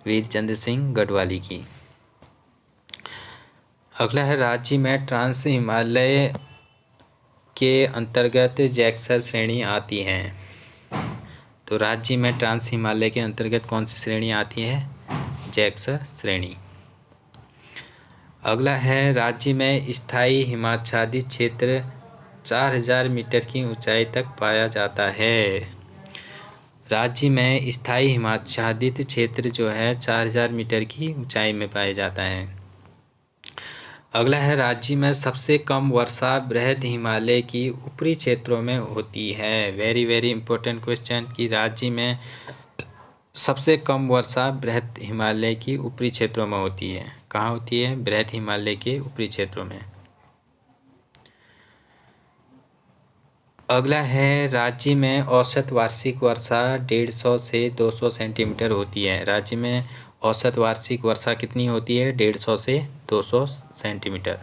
वीर चंद्र सिंह गढ़वाली की। अगला है, राज्य में ट्रांस हिमालय के अंतर्गत जैक्सर श्रेणी आती है। तो राज्य में ट्रांस हिमालय के अंतर्गत कौन सी श्रेणी आती है, जैक्सर श्रेणी। अगला है, राज्य में स्थायी हिमाच्छादित क्षेत्र 4000 मीटर की ऊंचाई तक पाया जाता है। राज्य में स्थायी हिमाच्छादित क्षेत्र जो है 4000 मीटर की ऊंचाई में पाया जाता है। अगला है, राज्य में सबसे कम वर्षा बृहद हिमालय की ऊपरी क्षेत्रों में होती है। वेरी वेरी इंपॉर्टेंट क्वेश्चन कि राज्य में सबसे कम वर्षा बृहद हिमालय की ऊपरी क्षेत्रों में होती है। कहाँ होती है, बृहद हिमालय के ऊपरी क्षेत्रों में। अगला है, राज्य में औसत वार्षिक वर्षा 150 से 200 सेंटीमीटर होती है। राज्य में औसत वार्षिक वर्षा कितनी होती है, 150 से 200 सेंटीमीटर।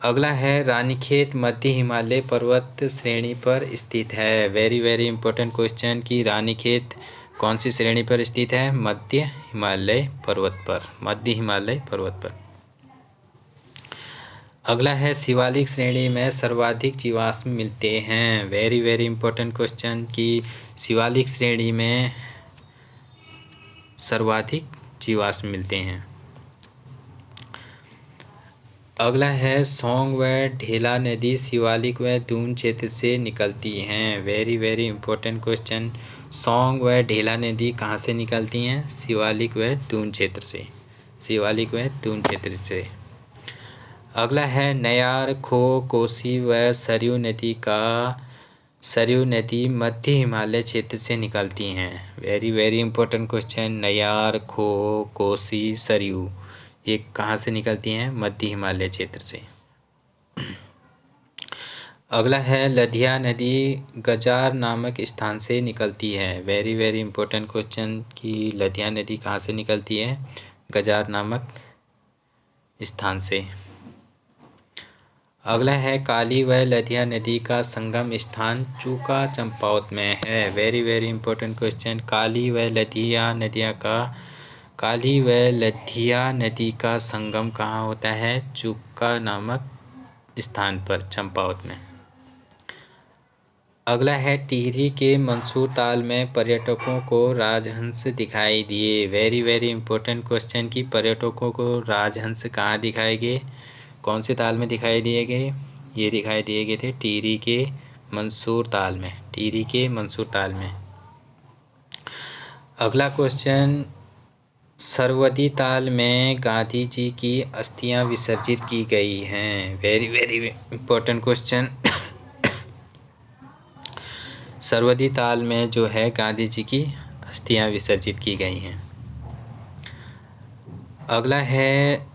अगला है, रानीखेत मध्य हिमालय पर्वत श्रेणी पर स्थित है। वेरी वेरी इंपॉर्टेंट क्वेश्चन कि रानीखेत कौन सी श्रेणी पर स्थित है, मध्य हिमालय पर्वत पर। अगला है, शिवालिक श्रेणी में सर्वाधिक जीवाश्म मिलते हैं। वेरी वेरी इंपॉर्टेंट क्वेश्चन कि शिवालिक श्रेणी में सर्वाधिक जीवाश्म मिलते हैं। अगला है, सौंग व ढेला नदी शिवालिक व दून क्षेत्र से निकलती हैं। Very very important question. Song व ढेला नदी कहाँ से निकलती हैं, शिवालिक व दून क्षेत्र से। अगला है, नयार, खो, कोसी व सरयू नदी मध्य हिमालय क्षेत्र से निकलती हैं। Very very important question. Nayar, खो, कोसी, सरयू ये कहाँ से निकलती हैं, मध्य हिमालय क्षेत्र से। अगला है, लधिया नदी गजार नामक स्थान से निकलती है। वेरी वेरी इंपॉर्टेंट क्वेश्चन कि लधिया नदी कहाँ से निकलती है, गजार नामक स्थान से। अगला है, काली व लधिया नदी का संगम स्थान चूका चंपावत में है। Very very important question. Kali व लधिया नदी का संगम कहाँ होता है, चूका नामक स्थान पर, चंपावत में। अगला है, टिहरी के मंसूर ताल में पर्यटकों को राजहंस दिखाई दिए। वेरी वेरी इंपॉर्टेंट क्वेश्चन कि पर्यटकों को राजहंस कहाँ दिखाए गए, कौन से ताल में दिखाई दिए गए, ये दिखाई दिए गए थे टिहरी के मंसूर ताल में। अगला क्वेश्चन, सरवदी ताल में गांधी जी की अस्थियां विसर्जित की गई हैं। Very very important question. Sarvadi ताल में जो है गांधी जी की अस्थियां विसर्जित की गई हैं। अगला है,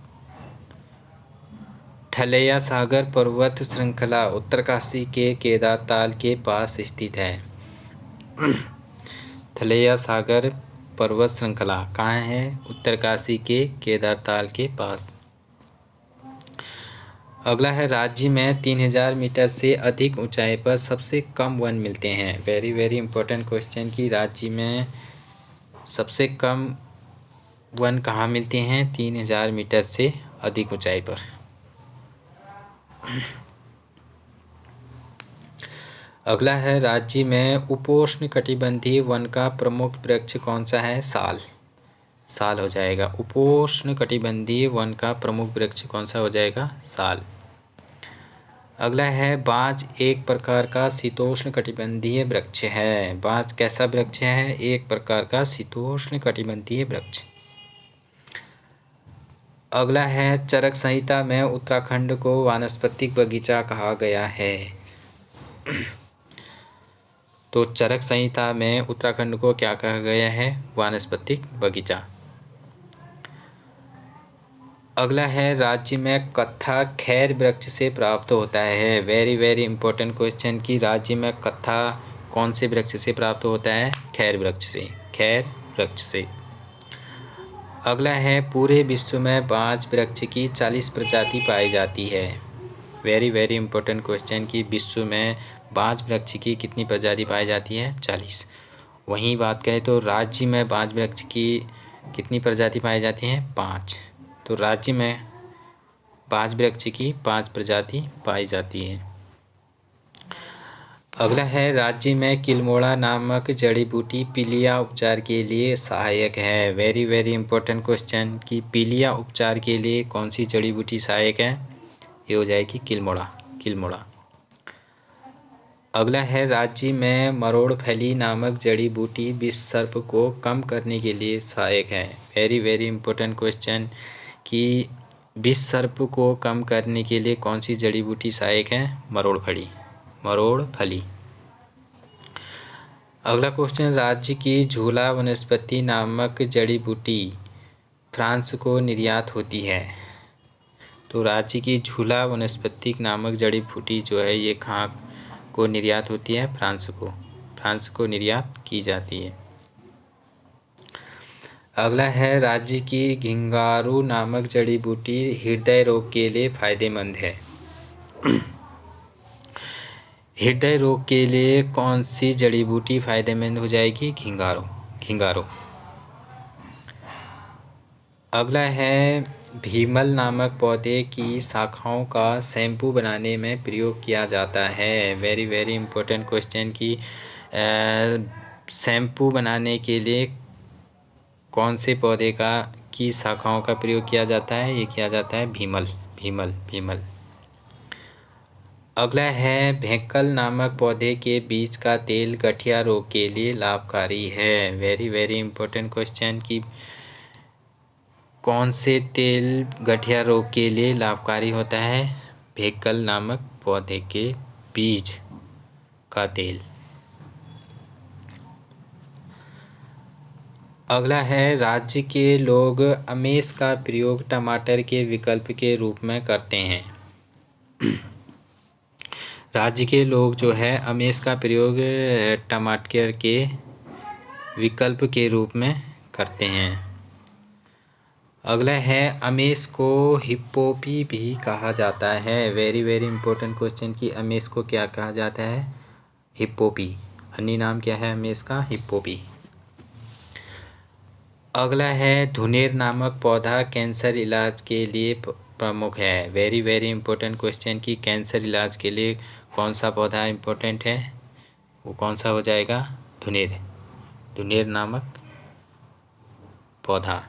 थलैया सागर पर्वत श्रृंखला उत्तरकाशी के केदार ताल के पास स्थित है। थलैया सागर पर्वत श्रृंखला कहाँ है? उत्तरकाशी के केदारताल के पास। अगला है, राज्य में 3000 मीटर से अधिक ऊंचाई पर सबसे कम वन मिलते हैं। वेरी वेरी इंपॉर्टेंट क्वेश्चन कि राज्य में सबसे कम वन कहाँ मिलते हैं? 3000 मीटर से अधिक ऊंचाई पर। अगला है, राज्य में उपोष्णकटिबंधीय वन का प्रमुख वृक्ष कौन सा है? साल। साल हो जाएगा। उपोष्णकटिबंधीय वन का प्रमुख वृक्ष कौन सा हो जाएगा? साल। अगला है, बांज एक प्रकार का शीतोष्णकटिबंधीय वृक्ष है। बांज कैसा वृक्ष है? एक प्रकार का शीतोष्णकटिबंधीय वृक्ष। अगला है, चरक संहिता में उत्तराखंड को वानस्पतिक बगीचा कहा गया है। तो चरक संहिता में उत्तराखंड को क्या कहा गया है? वानस्पतिक बगीचा। अगला है, राज्य में कत्था खैर वृक्ष से प्राप्त होता है। वेरी वेरी इंपॉर्टेंट क्वेश्चन कि राज्य में कत्था कौन से वृक्ष से प्राप्त होता है? खैर वृक्ष से। खैर वृक्ष से। अगला है, पूरे विश्व में बांज वृक्ष की 40 प्रजाति पाई जाती है। वेरी वेरी इंपॉर्टेंट क्वेश्चन कि विश्व में बांज वृक्ष की कितनी प्रजाति पाई जाती है? 40। वहीं बात करें तो राज्य में बांज वृक्ष की कितनी प्रजाति पाई जाती हैं? 5। तो राज्य में बांज वृक्ष की 5 प्रजाति पाई जाती है। अगला है, राज्य में किलमोड़ा नामक जड़ी बूटी पीलिया उपचार के लिए सहायक है। वेरी वेरी इंपॉर्टेंट क्वेश्चन कि पीलिया उपचार के लिए कौन सी जड़ी बूटी सहायक है? ये हो जाएगी किलमोड़ा। किलमोड़ा। अगला है, राज्य में मरोड़फली नामक जड़ी बूटी विष सर्प को कम करने के लिए सहायक है। वेरी वेरी इंपॉर्टेंट क्वेश्चन कि विष सर्प को कम करने के लिए कौन सी जड़ी बूटी सहायक है? मरोड़फली। मरोड़फली। अगला क्वेश्चन, राज्य की झूला वनस्पति नामक जड़ी बूटी फ्रांस को निर्यात होती है। तो राज्य की झूला वनस्पति नामक जड़ी बूटी जो है ये कहाँ को निर्यात होती है? फ्रांस को। फ्रांस को निर्यात की जाती है। अगला है, राज्य की घिंगारू नामक जड़ी बूटी हृदय रोग के लिए फायदेमंद है। हृदय रोग के लिए कौन सी जड़ी बूटी फायदेमंद हो जाएगी? घिंगारो। घिंगारो। अगला है, भीमल नामक पौधे की शाखाओं का शैम्पू बनाने में प्रयोग किया जाता है। वेरी वेरी इंपॉर्टेंट क्वेश्चन कि शैम्पू बनाने के लिए कौन से पौधे की शाखाओं का प्रयोग किया जाता है? ये किया जाता है भीमल। भीमल। भीमल। अगला है, भेंकल नामक पौधे के बीज का तेल गठिया रोग के लिए लाभकारी है। वेरी वेरी इंपॉर्टेंट क्वेश्चन कि कौन से तेल गठिया रोग के लिए लाभकारी होता है? भेंकल नामक पौधे के बीज का तेल। अगला है, राज्य के लोग अमेस का प्रयोग टमाटर के विकल्प के रूप में करते हैं। राज्य के लोग जो है अमेस का प्रयोग टमाटर के विकल्प के रूप में करते हैं। अगला है, अमेस को हिप्पोपी भी कहा जाता है। वेरी वेरी इंपॉर्टेंट क्वेश्चन कि अमेस को क्या कहा जाता है? हिप्पोपी। अन्य नाम क्या है अमेस का? हिप्पोपी। अगला है, धुनेर नामक पौधा कैंसर इलाज के लिए प्रमुख है। वेरी वेरी इंपॉर्टेंट क्वेश्चन कि कैंसर इलाज के लिए कौन सा पौधा इम्पोर्टेंट है? वो कौन सा हो जाएगा? धुनेर। धुनेर नामक पौधा।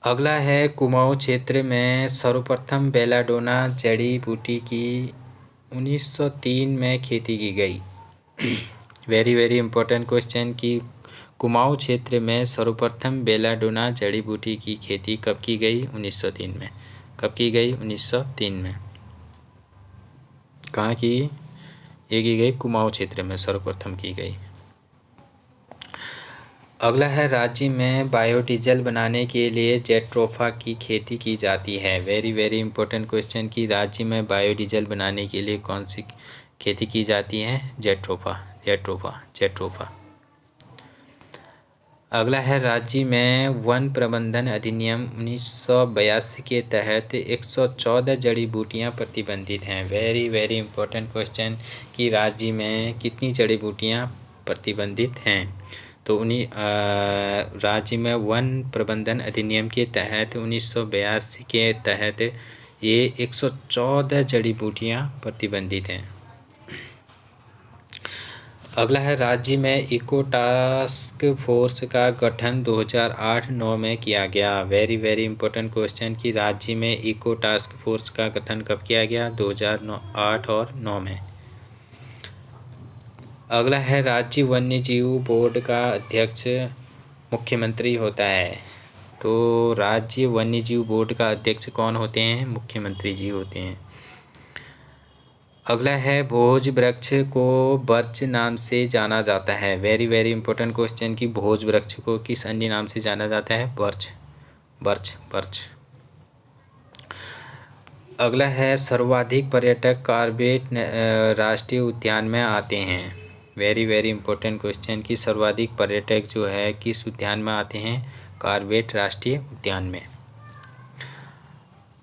अगला है, कुमाऊं क्षेत्र में सर्वप्रथम बेलाडोना जड़ी बूटी की 1903 में खेती की गई। वेरी वेरी इंपॉर्टेंट क्वेश्चन कि कुमाऊं क्षेत्र में सर्वप्रथम बेलाडोना जड़ी बूटी की खेती कब की गई? 1903 में। कब की गई? 1903 में। कहाँ की? ये की गई कुमाऊं क्षेत्र में सर्वप्रथम की गई। अगला है, राज्य में बायोडीजल बनाने के लिए जेट्रोफा की खेती की जाती है। वेरी वेरी इंपॉर्टेंट क्वेश्चन कि राज्य में बायोडीजल बनाने के लिए कौन सी खेती की जाती है? जेट्रोफा। जैट्रोफा। अगला है, राज्य में वन प्रबंधन अधिनियम 1982 के तहत 114 जड़ी बूटियाँ प्रतिबंधित हैं। वेरी वेरी इंपॉर्टेंट क्वेश्चन कि राज्य में कितनी जड़ी बूटियाँ प्रतिबंधित हैं। तो राज्य में वन प्रबंधन अधिनियम के तहत 1982 के तहत ये 114 जड़ी बूटियाँ प्रतिबंधित हैं। अगला है, राज्य में इको टास्क फोर्स का गठन 2008-9 में किया गया। वेरी वेरी इंपॉर्टेंट क्वेश्चन कि राज्य में इको टास्क फोर्स का गठन कब किया गया? 2008 और 9 में। अगला है, राज्य वन्य जीव बोर्ड का अध्यक्ष मुख्यमंत्री होता है। तो राज्य वन्य जीव बोर्ड का अध्यक्ष कौन होते हैं? मुख्यमंत्री जी होते हैं। अगला है, भोज वृक्ष को बर्च नाम से जाना जाता है। वेरी वेरी इंपॉर्टेंट क्वेश्चन कि भोज वृक्ष को किस अन्य नाम से जाना जाता है? बर्च। अगला है, सर्वाधिक पर्यटक कॉर्बेट राष्ट्रीय उद्यान में आते हैं। वेरी वेरी इंपॉर्टेंट क्वेश्चन कि सर्वाधिक पर्यटक जो है किस उद्यान में आते हैं? कॉर्बेट राष्ट्रीय उद्यान में।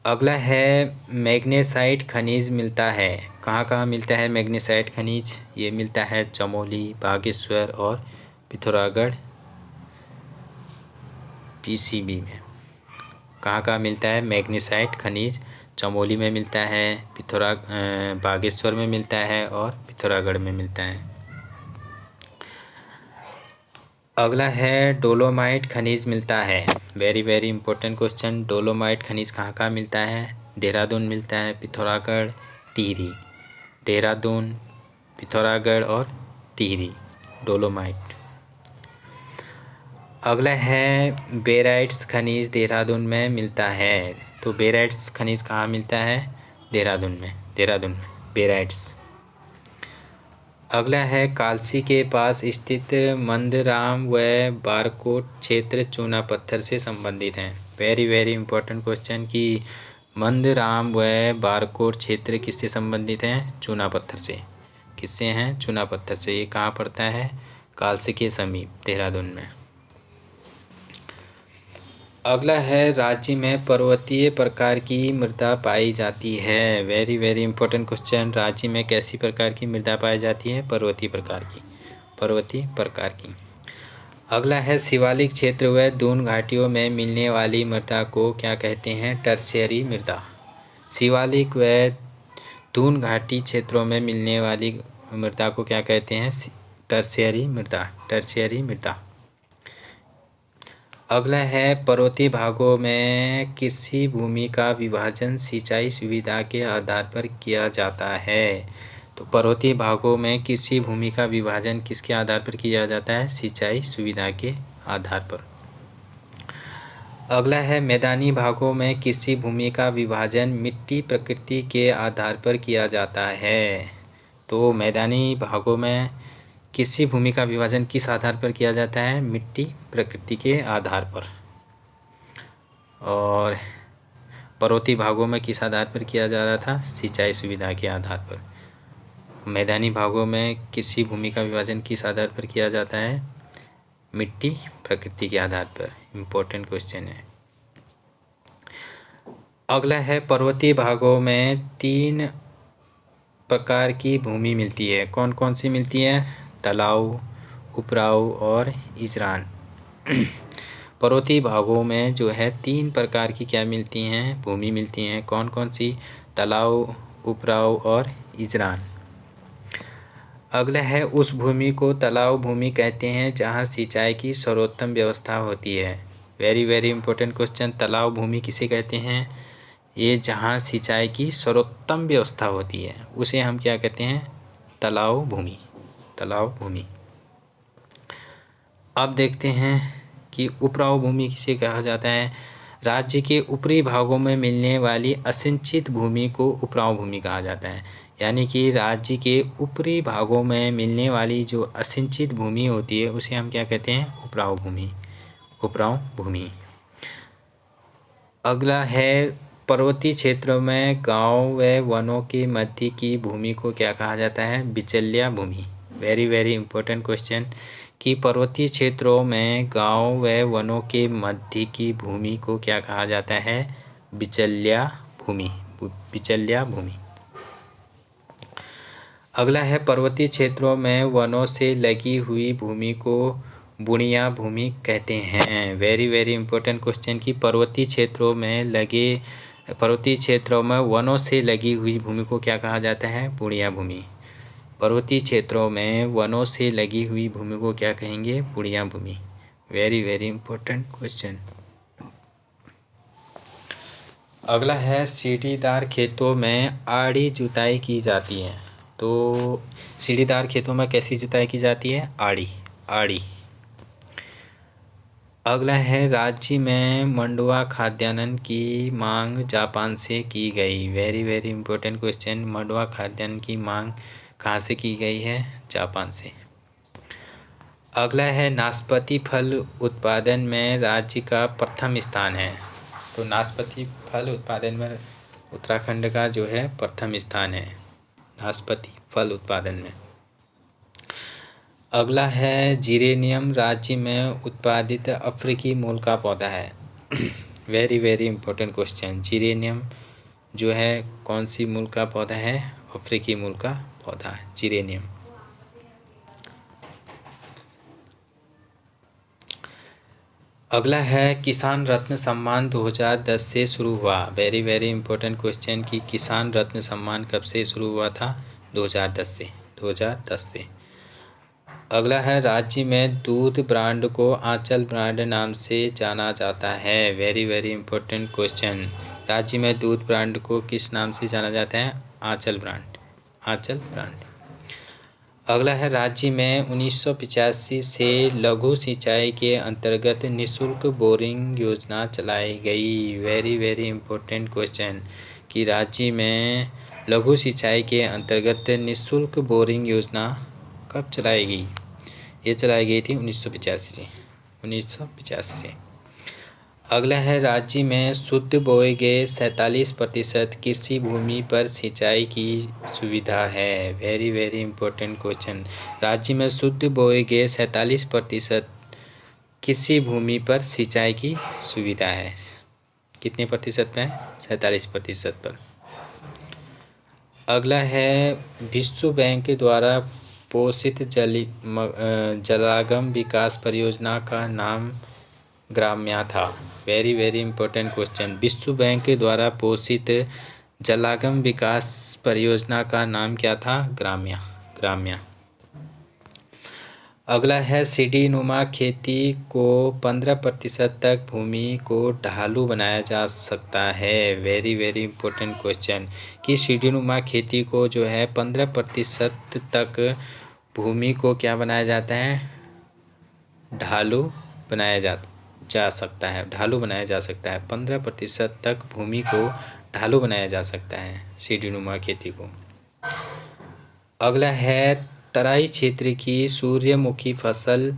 अगला है, मैग्नेसाइट खनिज मिलता है। कहाँ कहाँ मिलता है मैग्नेसाइट खनिज? ये मिलता है चमोली, बागेश्वर और पिथौरागढ़ पीसीबी में। कहाँ कहाँ मिलता है मैग्नेसाइट खनिज? चमोली में मिलता है, बागेश्वर में मिलता है और पिथौरागढ़ में मिलता है। अगला है, डोलोमाइट खनिज मिलता है। Very very important question, dolomite खनिज कहाँ कहाँ मिलता है? देहरादून मिलता है, पिथौरागढ़, टिहरी। देहरादून, पिथौरागढ़ और टिहरी डोलोमाइट। अगला है, बेराइट्स खनिज देहरादून में मिलता है। तो बेराइट्स खनिज कहाँ मिलता है? देहरादून में बेराइट्स। अगला है, कालसी के पास स्थित मंदराम व बारकोट क्षेत्र चूना पत्थर से संबंधित हैं। वेरी वेरी इंपॉर्टेंट क्वेश्चन कि मंदराम व बारकोट क्षेत्र किससे संबंधित हैं? चूना पत्थर से। किससे हैं? चूना पत्थर से। ये कहाँ पड़ता है? कालसी के समीप, देहरादून में। अगला है, राज्य में पर्वतीय प्रकार की मृदा पाई जाती है। वेरी वेरी इंपॉर्टेंट क्वेश्चन, राज्य में कैसी प्रकार की मृदा पाई जाती है? पर्वतीय प्रकार की। अगला है, शिवालिक क्षेत्र व दून घाटियों में मिलने वाली मृदा को क्या कहते हैं? टर्शियरी मृदा। शिवालिक व दून घाटी क्षेत्रों में मिलने वाली मृदा को क्या कहते हैं? टर्शियरी मृदा। अगला है, पर्वतीय भागों में कृषि भूमि का विभाजन सिंचाई सुविधा के आधार पर किया जाता है। तो पर्वतीय भागों में कृषि भूमि का विभाजन किसके आधार पर किया जाता है? सिंचाई सुविधा के आधार पर। अगला है, मैदानी भागों में कृषि भूमि का विभाजन मिट्टी प्रकृति के आधार पर किया जाता है। तो मैदानी भागों में कृषि भूमि का विभाजन किस आधार पर किया जाता है? मिट्टी प्रकृति के आधार पर। और पर्वतीय भागों में किस आधार पर किया जा रहा था? सिंचाई सुविधा के आधार पर। मैदानी भागों में कृषि भूमि का विभाजन किस आधार पर किया जाता है? मिट्टी प्रकृति के आधार पर। इम्पोर्टेंट क्वेश्चन है। अगला है, पर्वतीय भागों में 3 प्रकार की भूमि मिलती है। कौन कौन सी मिलती है? तलाव, उपराऊ और इजरान। पर्वतीय भागों में जो है 3 प्रकार की क्या मिलती हैं? भूमि मिलती हैं। कौन कौन सी? तलाव, उपराऊ और इजरान। अगला है, उस भूमि को तलाव भूमि कहते हैं जहां सिंचाई की सर्वोत्तम व्यवस्था होती है। वेरी वेरी इंपॉर्टेंट क्वेश्चन, तलाव भूमि किसे कहते हैं? ये जहां सिंचाई की सर्वोत्तम व्यवस्था होती है उसे हम क्या कहते हैं? तलाव भूमि। अब देखते हैं कि उपराऊ भूमि किसे कहा जाता है। राज्य के ऊपरी भागों में मिलने वाली असिंचित भूमि को उपराऊ भूमि कहा जाता है। यानी कि राज्य के ऊपरी भागों में मिलने वाली जो असिंचित भूमि होती है उसे हम क्या कहते हैं? उपराऊ भूमि। अगला है, पर्वतीय क्षेत्रों में गांव व वनों के मध्य की भूमि को क्या कहा जाता है? बिचौलिया भूमि। वेरी वेरी इंपॉर्टेंट क्वेश्चन कि पर्वतीय क्षेत्रों में गांव व वनों के मध्य की भूमि को क्या कहा जाता है? बिचल्या भूमि। बिचल्या भूमि। अगला है पर्वतीय क्षेत्रों में वनों से लगी हुई भूमि को बुनिया भूमि कहते हैं। वेरी वेरी इंपॉर्टेंट क्वेश्चन कि पर्वतीय क्षेत्रों में वनों से लगी हुई भूमि को क्या कहा जाता है? बुनिया भूमि। पर्वतीय क्षेत्रों में वनों से लगी हुई भूमि को क्या कहेंगे? बुनिया भूमि। Very very important question. अगला है सीढ़ीदार खेतों में आड़ी जुताई की जाती है। तो सीढ़ीदार खेतों में कैसी जुताई की जाती है? आड़ी। अगला है राज्य में मंडुआ खाद्यान्न की मांग जापान से की गई। Very very important question. मंडुआ खाद्यान्न की मांग कहाँ से की गई है? जापान से। अगला है नाशपाती फल उत्पादन में राज्य का प्रथम स्थान है। तो नाशपाती फल उत्पादन में उत्तराखंड का जो है प्रथम स्थान है, नाशपाती फल उत्पादन में। अगला है जीरेनियम राज्य में उत्पादित अफ्रीकी मूल का पौधा है। Very very important question. Geranium जो है कौन सी मूल का पौधा है? अफ्रीकी मूल का पौधा है जीरेनियम। अगला है किसान रत्न सम्मान 2010 से शुरू हुआ। वेरी वेरी इंपॉर्टेंट क्वेश्चन कि किसान रत्न सम्मान कब से शुरू हुआ था? 2010 से। अगला है राज्य में दूध ब्रांड को आंचल ब्रांड नाम से जाना जाता है। Very very important question. राज्य में दूध ब्रांड को किस नाम से जाना जाता है? आंचल ब्रांड। अगला है राज्य में 1985 से लघु सिंचाई के अंतर्गत निःशुल्क बोरिंग योजना चलाई गई। वेरी वेरी इंपॉर्टेंट क्वेश्चन कि राज्य में लघु सिंचाई के अंतर्गत निःशुल्क बोरिंग योजना कब चलाई गई? ये चलाई गई थी 1985 से। अगला है राज्य में शुद्ध बोए गए 47% कृषि भूमि पर सिंचाई की सुविधा है। Very very important question. राज्य में शुद्ध बोए गए 47% कृषि भूमि पर सिंचाई की सुविधा है। कितने प्रतिशत में? 47% पर। अगला है विश्व बैंक द्वारा पोषित जलागम विकास परियोजना का नाम ग्राम्या था। Very very important question. विश्व बैंक द्वारा पोषित जलागम विकास परियोजना का नाम क्या था? ग्राम्या। अगला है सीढ़ीनुमा खेती को 15% तक भूमि को ढालू बनाया जा सकता है। वेरी वेरी इंपॉर्टेंट क्वेश्चन कि सीढ़ीनुमा खेती को जो है 15% तक भूमि को क्या बनाया जाता है? ढालू बनाया जा सकता है। 15% तक भूमि को ढालू बनाया जा सकता है सीढ़ीनुमा खेती को। अगला है तराई क्षेत्र की सूर्यमुखी फसल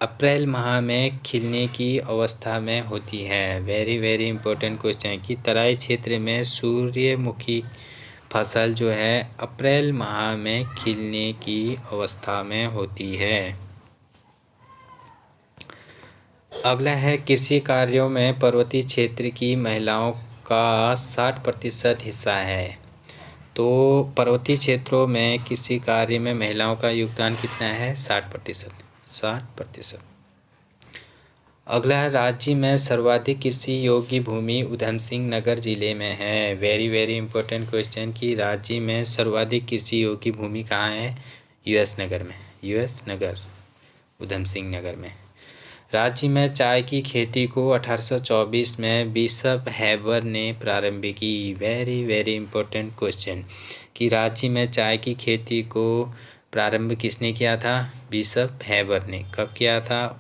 अप्रैल माह में खिलने की अवस्था में होती है। वेरी वेरी इंपॉर्टेंट क्वेश्चन कि तराई क्षेत्र में सूर्यमुखी फसल जो है अप्रैल माह में खिलने की अवस्था में होती है। अगला है कृषि कार्यों में पर्वतीय क्षेत्र की महिलाओं का 60% हिस्सा है। तो पर्वतीय क्षेत्रों में कृषि कार्य में महिलाओं का योगदान कितना है? 60%। अगला है राज्य में सर्वाधिक कृषि योग्य भूमि उधम सिंह नगर जिले में है। वेरी वेरी इंपॉर्टेंट क्वेश्चन कि राज्य में सर्वाधिक कृषि योग्य भूमि कहाँ है? यूएस नगर उधम सिंह नगर में। राज्य में चाय की खेती को 1824 में बिशप हैबर ने प्रारंभ की। वेरी वेरी इंपॉर्टेंट क्वेश्चन कि राज्य में चाय की खेती को प्रारंभ किसने किया था? बिशप हैबर ने। कब किया था?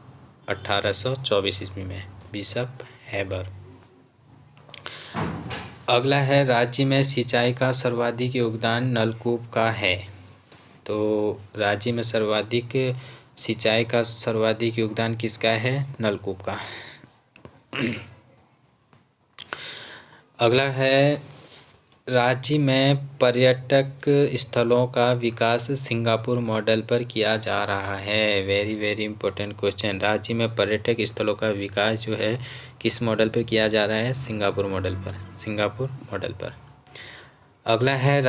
1824 ईस्वी में, बिशप हैबर। अगला है राज्य में सिंचाई का सर्वाधिक योगदान नलकूप का है। तो राज्य में सिंचाई का सर्वाधिक योगदान किसका है? नलकूप का। अगला है राज्य में पर्यटक स्थलों का विकास सिंगापुर मॉडल पर किया जा रहा है। Very very important question. राज्य में पर्यटक स्थलों का विकास जो है किस मॉडल पर किया जा रहा है? सिंगापुर मॉडल पर। सिंगापुर मॉडल पर। अगला है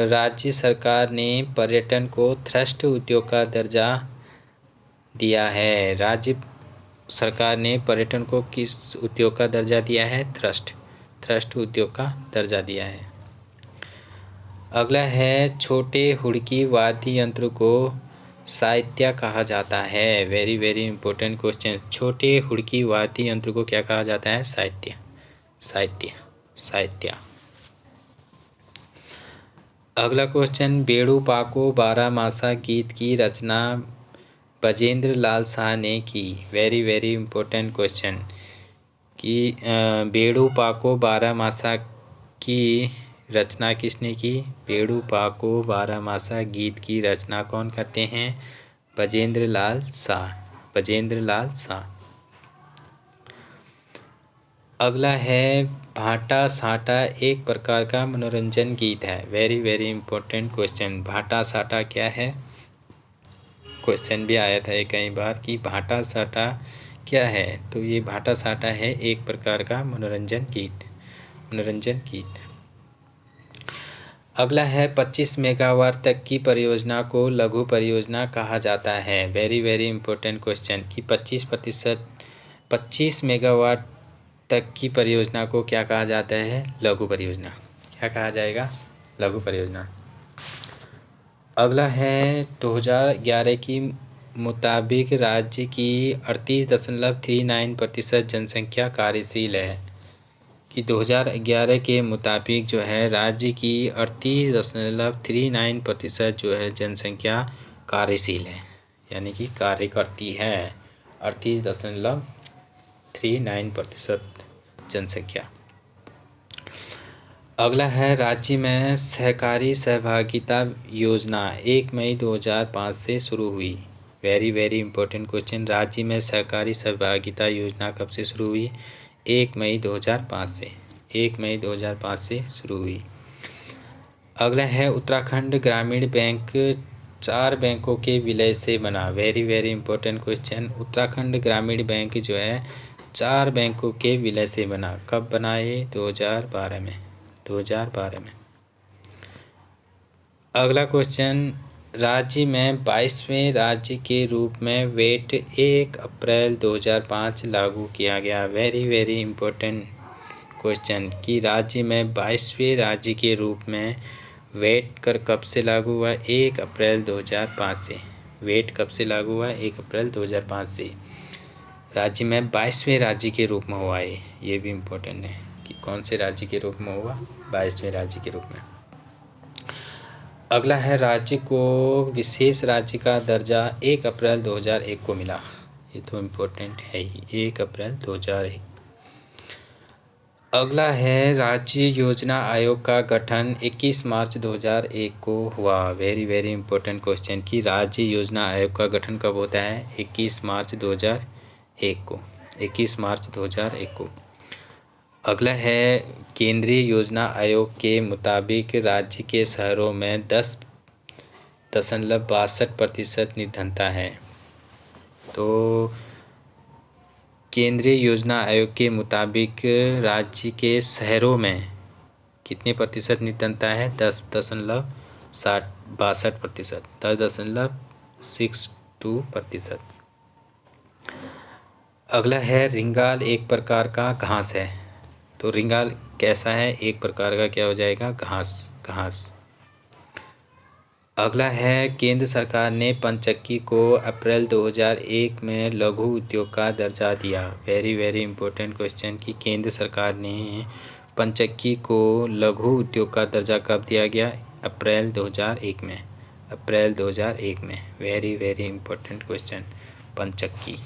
राज्य सरकार ने पर्यटन को थ्रस्ट उद्योग का दर्जा दिया है। राज्य सरकार ने पर्यटन को किस उद्योग का दर्जा दिया है? थ्रस्ट उद्योग का दर्जा दिया है। अगला है छोटे हुड़की वाद्य यंत्र को साहित्य कहा जाता है। Very very important question. छोटे हुड़की वाद्य यंत्र को क्या कहा जाता है? साहित्य। अगला क्वेश्चन, बेड़ू पाको बारामासा गीत की रचना बजेंद्र लाल शाह ने की। वेरी वेरी इंपॉर्टेंट क्वेश्चन कि बेड़ू पाको बारामासा की रचना किसने की? बेड़ू पाको बारामासा गीत की रचना कौन करते हैं? बजेंद्र लाल शाह। अगला है भाटा साटा एक प्रकार का मनोरंजन गीत है। Very very important question. भाटा साटा क्या है? क्वेश्चन भी आया था कई बार कि भाटा साटा क्या है? तो ये भाटा साटा है एक प्रकार का मनोरंजन गीत। अगला है 25 मेगावाट तक की परियोजना को लघु परियोजना कहा जाता है। वेरी वेरी इंपॉर्टेंट क्वेश्चन कि 25 मेगावाट तक की परियोजना को क्या कहा जाता है? लघु परियोजना। क्या कहा जाएगा? लघु परियोजना। अगला है 2011 की मुताबिक राज्य की 38.39% जनसंख्या कार्यशील है। कि 2011 के मुताबिक जो है राज्य की 38.39% जो है जनसंख्या कार्यशील है, यानी कि कार्य करती है। 38.39% जनसंख्या। अगला है राज्य में सहकारी सहभागिता योजना 1 मई 2005 से शुरू हुई। Very very important question. राज्य में सहकारी सहभागिता योजना कब से शुरू हुई? 1 मई 2005 से शुरू हुई। अगला है उत्तराखंड ग्रामीण बैंक 4 बैंकों के विलय से बना। Very very important question. Uttarakhand ग्रामीण बैंक जो है 4 बैंकों के विलय से बना। कब बना ये? 2012 में। अगला क्वेश्चन, राज्य में 22वें राज्य के रूप में वेट 1 अप्रैल 2005 लागू किया गया। वेरी वेरी इंपॉर्टेंट क्वेश्चन कि राज्य में 22वें राज्य के रूप में वेट कर कब से लागू हुआ? 1 अप्रैल 2005 से। वेट कब से लागू हुआ? 1 अप्रैल 2005 से। राज्य में 22वें राज्य के रूप में हुआ ये भी इम्पोर्टेंट है कि कौन से राज्य के रूप में हुआ? 22वें राज्य के रूप में। अगला है राज्य को विशेष राज्य का दर्जा 1 अप्रैल 2001 को मिला। ये तो इम्पोर्टेंट है ही, 1 अप्रैल 2001। अगला है राज्य योजना आयोग का गठन 21 मार्च 2001 को हुआ। वेरी वेरी इंपॉर्टेंट क्वेश्चन कि राज्य योजना आयोग का गठन कब होता है? 21 मार्च 2001 को। अगला है केंद्रीय योजना आयोग के मुताबिक राज्य के शहरों में 10.62% निर्धनता है। तो केंद्रीय योजना आयोग के मुताबिक राज्य के शहरों में कितने प्रतिशत निर्धनता है? 10.62%। 10.62%। अगला है रिंगाल एक प्रकार का घास है। तो रिंगाल कैसा है? एक प्रकार का क्या हो जाएगा? घास। अगला है केंद्र सरकार ने पंचक्की को अप्रैल 2001 में लघु उद्योग का दर्जा दिया। वेरी वेरी इंपॉर्टेंट क्वेश्चन कि केंद्र सरकार ने पंचक्की को लघु उद्योग का दर्जा कब दिया गया? अप्रैल 2001 में। वेरी वेरी इंपॉर्टेंट क्वेश्चन, पंचक्की।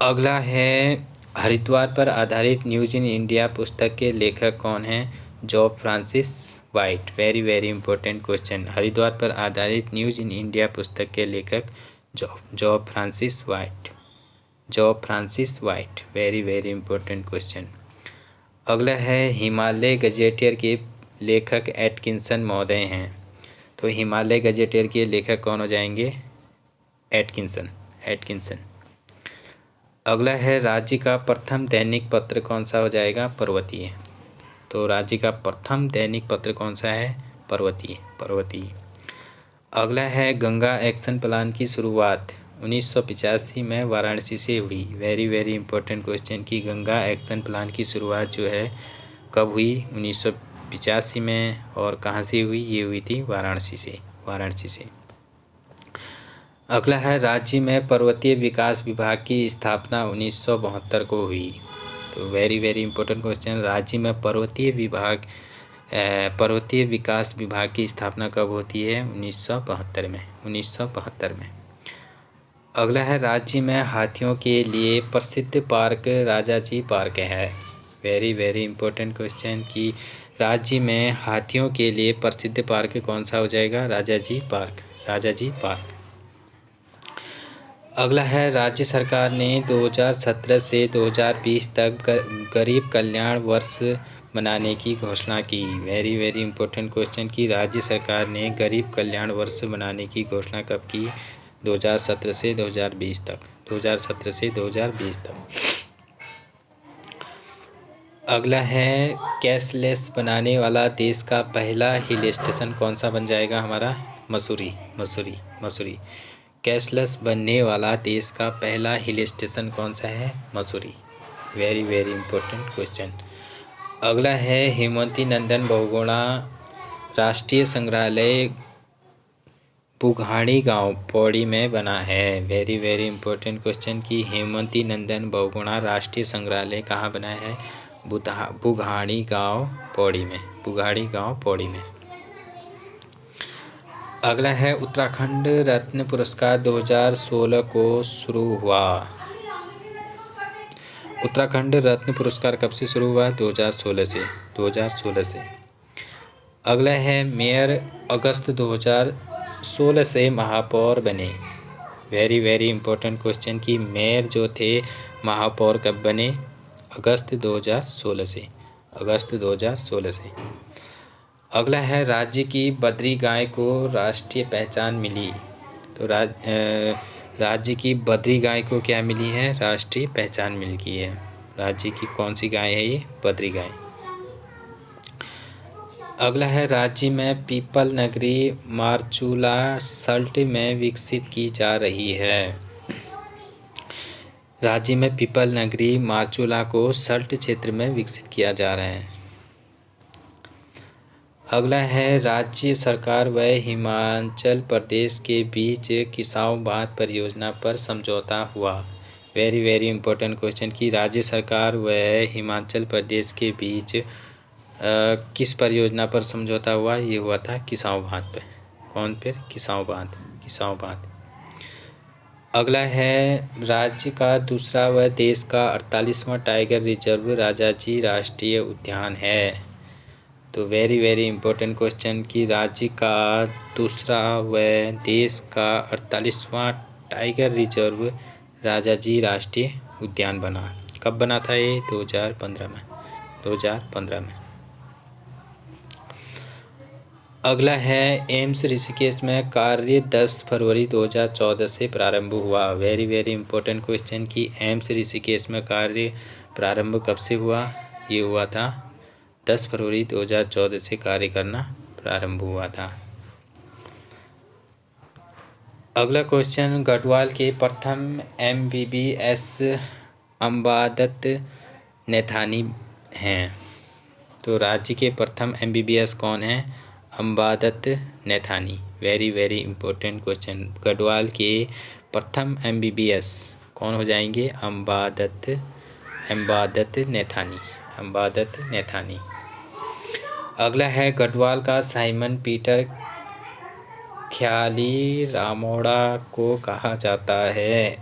अगला है हरिद्वार पर आधारित न्यूज इन इंडिया पुस्तक के लेखक कौन हैं? Job Francis white. Very very important question. Haridwar पर आधारित न्यूज इन इंडिया पुस्तक के लेखक job Francis white. Job Francis white. Very very important question. अगला है हिमालय गजेटियर के लेखक एटकिंसन महोदय हैं। तो हिमालय गजेटियर के लेखक कौन हो जाएंगे? एटकिंसन। अगला है राज्य का प्रथम दैनिक पत्र कौन सा हो जाएगा? पर्वतीय। तो राज्य का प्रथम दैनिक पत्र कौन सा है? पर्वतीय। अगला है गंगा एक्शन प्लान की शुरुआत 1985 में वाराणसी से हुई। वेरी वेरी इंपॉर्टेंट क्वेश्चन कि गंगा एक्शन प्लान की शुरुआत जो है कब हुई? 1985 में। और कहाँ से हुई? ये हुई थी वाराणसी से। अगला है राज्य में पर्वतीय विकास विभाग की स्थापना 1972 को हुई। तो वेरी वेरी इंपॉर्टेंट क्वेश्चन, राज्य में पर्वतीय विकास विभाग की स्थापना कब होती है? 1972 में। अगला है राज्य में हाथियों के लिए प्रसिद्ध पार्क राजाजी पार्क है। वेरी वेरी इंपॉर्टेंट क्वेश्चन कि राज्य में हाथियों के लिए प्रसिद्ध पार्क कौन सा हो जाएगा? राजाजी पार्क। अगला है राज्य सरकार ने 2017 से 2020 तक गरीब कल्याण वर्ष मनाने की घोषणा की। वेरी वेरी इंपॉर्टेंट क्वेश्चन कि राज्य सरकार ने गरीब कल्याण वर्ष मनाने की घोषणा कब की? 2017 से 2020 तक। अगला है कैशलेस बनाने वाला देश का पहला हिल स्टेशन कौन सा बन जाएगा हमारा? मसूरी। कैशलेस बनने वाला देश का पहला हिल स्टेशन कौन सा है? Mussoorie. Very very important question. अगला है हेमवती नंदन बहुगुणा राष्ट्रीय संग्रहालय बुघाड़ी गांव पौड़ी में बना है। वेरी वेरी इंपॉर्टेंट क्वेश्चन कि हेमवती नंदन बहुगुणा राष्ट्रीय संग्रहालय कहाँ बना है? बुघाड़ी गांव पौड़ी में। अगला है उत्तराखंड रत्न पुरस्कार 2016 को शुरू हुआ। उत्तराखंड रत्न पुरस्कार कब से शुरू हुआ? 2016 से। अगला है मेयर अगस्त 2016 से महापौर बने। वेरी वेरी इंपॉर्टेंट क्वेश्चन कि मेयर जो थे महापौर कब बने? अगस्त 2016 से। अगला है राज्य की बद्री गाय को राष्ट्रीय पहचान मिली। तो राज्य की बद्री गाय को क्या मिली है? राष्ट्रीय पहचान मिल गई है। राज्य की कौन सी गाय है ये? बद्री गाय। अगला है राज्य में पीपल नगरी मार्चूला सल्ट में विकसित की जा रही है। राज्य में पीपल नगरी मार्चूला को सल्ट क्षेत्र में विकसित किया जा रहा है। अगला है राज्य सरकार व हिमाचल प्रदेश के बीच किसाऊ बांध परियोजना पर समझौता हुआ। वेरी वेरी इंपॉर्टेंट क्वेश्चन कि राज्य सरकार व हिमाचल प्रदेश के बीच किस परियोजना पर समझौता हुआ? ये हुआ था किसाऊ बांध पर। कौन पर? किसाऊ बांध। अगला है राज्य का दूसरा व देश का 48वां टाइगर रिजर्व राजाजी राष्ट्रीय उद्यान है। तो वेरी वेरी इंपॉर्टेंट क्वेश्चन कि राज्य का दूसरा व देश का 48वां टाइगर रिजर्व राजाजी राष्ट्रीय उद्यान बना। कब बना था ये? 2015 में। अगला है एम्स ऋषिकेश में कार्य 10 फरवरी 2014 से प्रारंभ हुआ। वेरी वेरी इंपॉर्टेंट क्वेश्चन कि एम्स ऋषिकेश में कार्य प्रारंभ कब से हुआ? ये हुआ था 10 फरवरी 2014 से कार्य करना प्रारंभ हुआ था। अगला क्वेश्चन गढ़वाल के प्रथम MBBS अम्बादत्त नैथानी हैं। तो राज्य के प्रथम MBBS कौन हैं? Ambadatt Naithani. Very very important question. Garhwal के प्रथम MBBS कौन हो जाएंगे? अम्बादत्त नैथानी। अगला है गढ़वाल का साइमन पीटर ख्याली रामोड़ा को कहा जाता है।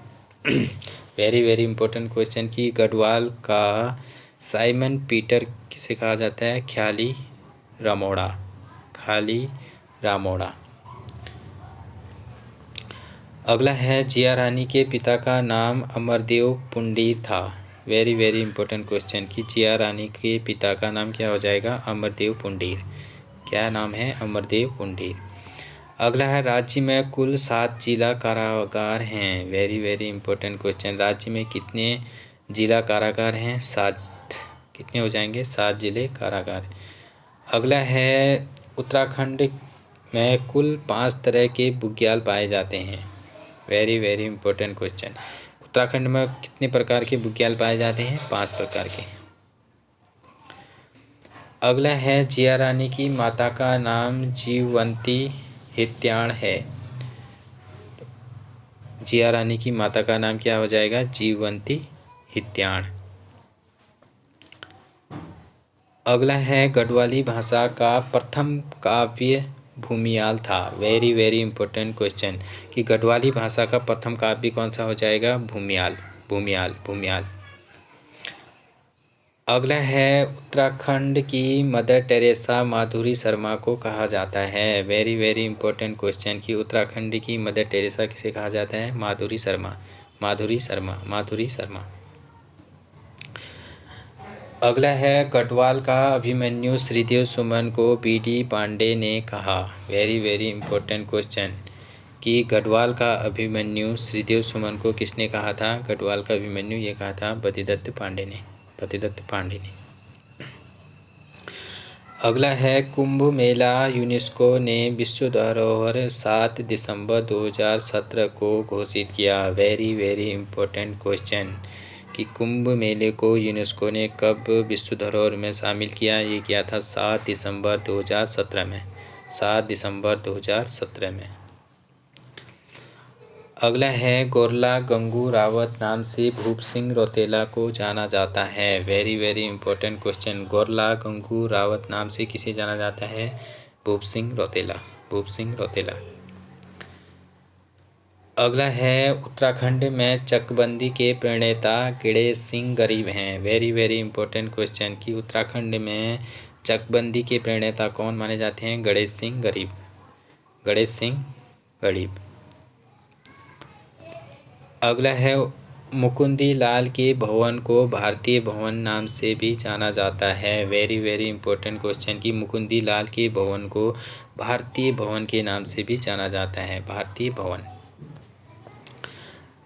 वेरी वेरी इंपॉर्टेंट क्वेश्चन कि गढ़वाल का साइमन पीटर किसे कहा जाता है? ख्याली रामोड़ा। अगला है जिया रानी के पिता का नाम अमरदेव पुंडीर था। वेरी वेरी इंपॉर्टेंट क्वेश्चन कि जिया रानी के पिता का नाम क्या हो जाएगा? अमरदेव पुंडीर। क्या नाम है? अमरदेव पुंडीर। अगला है राज्य में कुल 7 जिला कारागार हैं। Very very important question. राज्य में कितने जिला कारागार हैं? 7। कितने हो जाएंगे? 7 जिले कारागार। अगला है उत्तराखंड में कुल 5 तरह के बुग्याल पाए जाते हैं। Very very important question. Uttarakhand में कितने प्रकार के बुग्याल पाए जाते हैं? 5 प्रकार के। अगला है जिया रानी की माता का नाम जीवंती हित्याण है। जिया रानी की माता का नाम क्या हो जाएगा? जीवंती हित्याण। अगला है गढ़वाली भाषा का प्रथम काव्य भूमियाल था। वेरी वेरी इंपॉर्टेंट क्वेश्चन कि गढ़वाली भाषा का प्रथम काव्य कौन सा हो जाएगा? भूमियाल भूमियाल भूमियाल। अगला है उत्तराखंड की मदर टेरेसा माधुरी शर्मा को कहा जाता है। वेरी वेरी इंपॉर्टेंट क्वेश्चन कि उत्तराखंड की मदर टेरेसा किसे कहा जाता है? माधुरी शर्मा माधुरी शर्मा माधुरी शर्मा। अगला है गढ़वाल का अभिमन्यु श्रीदेव सुमन को बीडी पांडे ने कहा। वेरी वेरी इंपॉर्टेंट क्वेश्चन कि गढ़वाल का अभिमन्यु श्रीदेव सुमन को किसने कहा था? गढ़वाल का अभिमन्यु ये कहा था बद्रीदत्त पांडे ने। बद्रीदत्त पांडे ने। अगला है कुंभ मेला यूनेस्को ने विश्व धरोहर 7 दिसंबर 2017 को घोषित किया। वेरी वेरी इंपॉर्टेंट क्वेश्चन कि कुंभ मेले को यूनेस्को ने कब विश्व धरोहर में शामिल किया? ये किया था 7 दिसंबर 2017 में। 7 दिसंबर 2017 में। अगला है गोरला गंगू रावत नाम से भूप सिंह रौतेला को जाना जाता है। Very very important question. Gorla Gangu Rawat नाम से किसे जाना जाता है? भूप सिंह रौतेला भूप सिंह रौतेला। अगला है उत्तराखंड में चकबंदी के प्रणेता गणेश सिंह गरीब हैं। वेरी वेरी इंपॉर्टेंट क्वेश्चन कि उत्तराखंड में चकबंदी के प्रणेता कौन माने जाते हैं? गणेश सिंह गरीब गणेश सिंह गरीब। अगला है मुकुंदी लाल के भवन को भारतीय भवन नाम से भी जाना जाता है। वेरी वेरी इंपॉर्टेंट क्वेश्चन कि मुकुंदी लाल के भवन को भारतीय भवन के नाम से भी जाना जाता है। भारतीय भवन।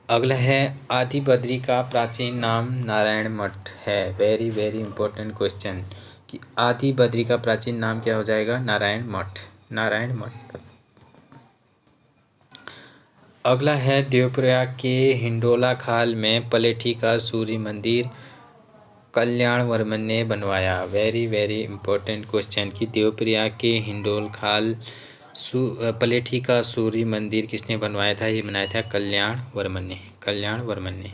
अगला है आदि बद्री का प्राचीन नाम नारायण मठ है। वेरी वेरी इंपॉर्टेंट क्वेश्चन कि आदि बद्री का प्राचीन नाम क्या हो जाएगा? नारायण मठ नारायण मठ। अगला है देवप्रयाग के हिंडोला खाल में पलेठी का सूर्य मंदिर कल्याण वर्मन ने बनवाया। वेरी वेरी इंपॉर्टेंट क्वेश्चन कि देवप्रयाग के हिंडोल खाल पलेठी का सूर्य मंदिर किसने बनवाया था? ये बनाया था कल्याण वर्मन ने। कल्याण वर्मन ने।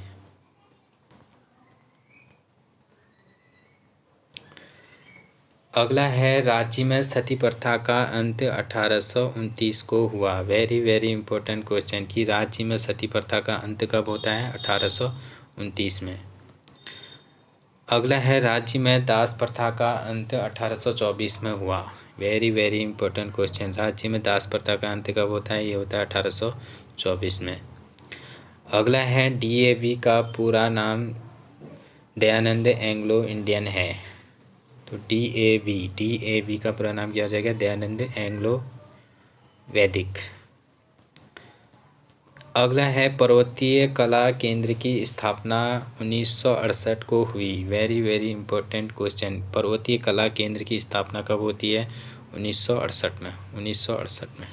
अगला है राज्य में सती प्रथा का अंत 1829 को हुआ। वेरी वेरी इंपॉर्टेंट क्वेश्चन कि राज्य में सती प्रथा का अंत कब होता है? 1829 में। अगला है राज्य में दास प्रथा का अंत 1824 में हुआ। Very very important question. राज्य में दास प्रथा का अंत कब होता है? ये होता है 1824 में। अगला है डीएवी का पूरा नाम दयानंद एंग्लो इंडियन है। तो डीएवी का पूरा नाम क्या हो जाएगा? दयानंद एंग्लो वैदिक। अगला है पर्वतीय कला केंद्र की स्थापना 1968 को हुई। Very very important question. पर्वतीय कला केंद्र की स्थापना कब होती है? 1968 में। 1968 में।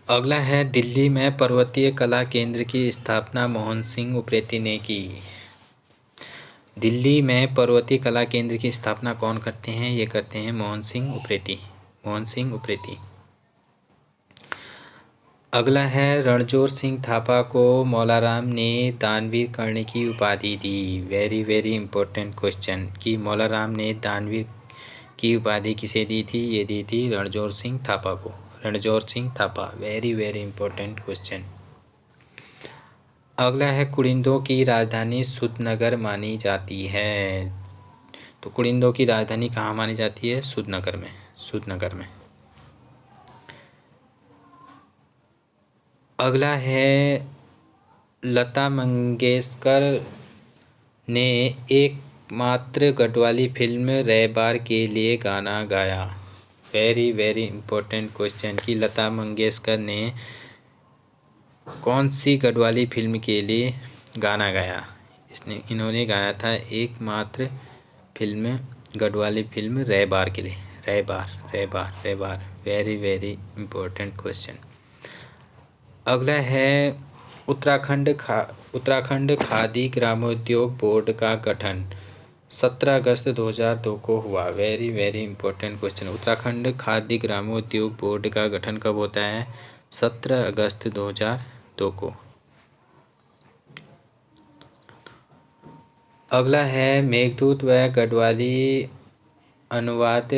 अगला है दिल्ली में पर्वतीय कला केंद्र की स्थापना मोहन सिंह उप्रेती ने की। दिल्ली में पर्वतीय कला केंद्र की स्थापना कौन करते हैं? ये करते हैं मोहन सिंह उप्रेती। मोहन सिंह उप्रेती। अगला है रणजोर सिंह थापा को मौलाराम ने दानवीर कर्ण की उपाधि दी। वेरी वेरी इंपॉर्टेंट क्वेश्चन कि मौलाराम ने दानवीर की उपाधि किसे दी थी? ये दी थी रणजोर सिंह थापा को। Ranjor Singh Thapa. Very very important question. अगला है कुड़िंदों की राजधानी सूदनगर मानी जाती है। तो कुड़िंदों की राजधानी कहाँ मानी जाती है? सूदनगर में। सूदनगर में। अगला है लता मंगेशकर ने एकमात्र गढ़वाली फिल्म रहबार के लिए गाना गाया। वेरी वेरी इम्पोर्टेंट क्वेश्चन कि लता मंगेशकर ने कौन सी गढ़वाली फिल्म के लिए गाना गाया। इन्होंने गाया था एकमात्र फिल्म गढ़वाली फिल्म रहबार के लिए। रहबार रहबार रहबार वेरी वेरी इम्पोर्टेंट क्वेश्चन। अगला है उत्तराखंड खादी ग्रामोद्योग बोर्ड का गठन 17 अगस्त 2002 को हुआ। Very very important question. Uttarakhand khadi ग्रामोद्योग बोर्ड का गठन कब होता है? 17 अगस्त 2002 को। अगला है मेघदूत व गढ़वाली अनुवाद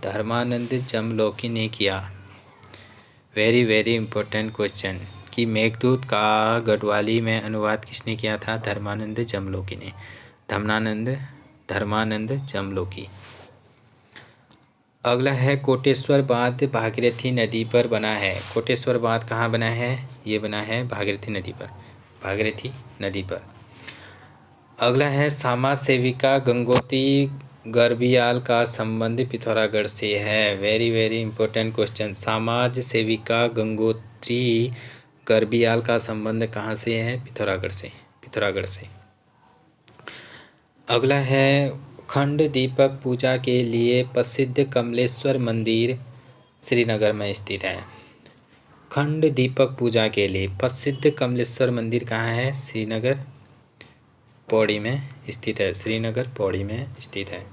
धर्मानंद जमलोकी ने किया। वेरी वेरी इंपॉर्टेंट क्वेश्चन कि मेघदूत का गढ़वाली में अनुवाद किसने किया था? धर्मानंद जमलोकी ने। धर्मानंद जमलोकी। अगला है कोटेश्वर बांध भागीरथी नदी पर बना है। कोटेश्वर बांध कहाँ बना है? ये बना है भागीरथी नदी पर। भागीरथी नदी पर। अगला है समाज सेविका गंगोत्री गर्बियाल का संबंध पिथौरागढ़ से है। Very very important question. समाज सेविका गंगोत्री गर्बियाल का संबंध कहाँ से है? पिथौरागढ़ से। पिथौरागढ़ से। अगला है खंड दीपक पूजा के लिए प्रसिद्ध कमलेश्वर मंदिर श्रीनगर में स्थित है। खंड दीपक पूजा के लिए प्रसिद्ध कमलेश्वर मंदिर कहाँ है? श्रीनगर पौड़ी में स्थित है। श्रीनगर पौड़ी में स्थित है।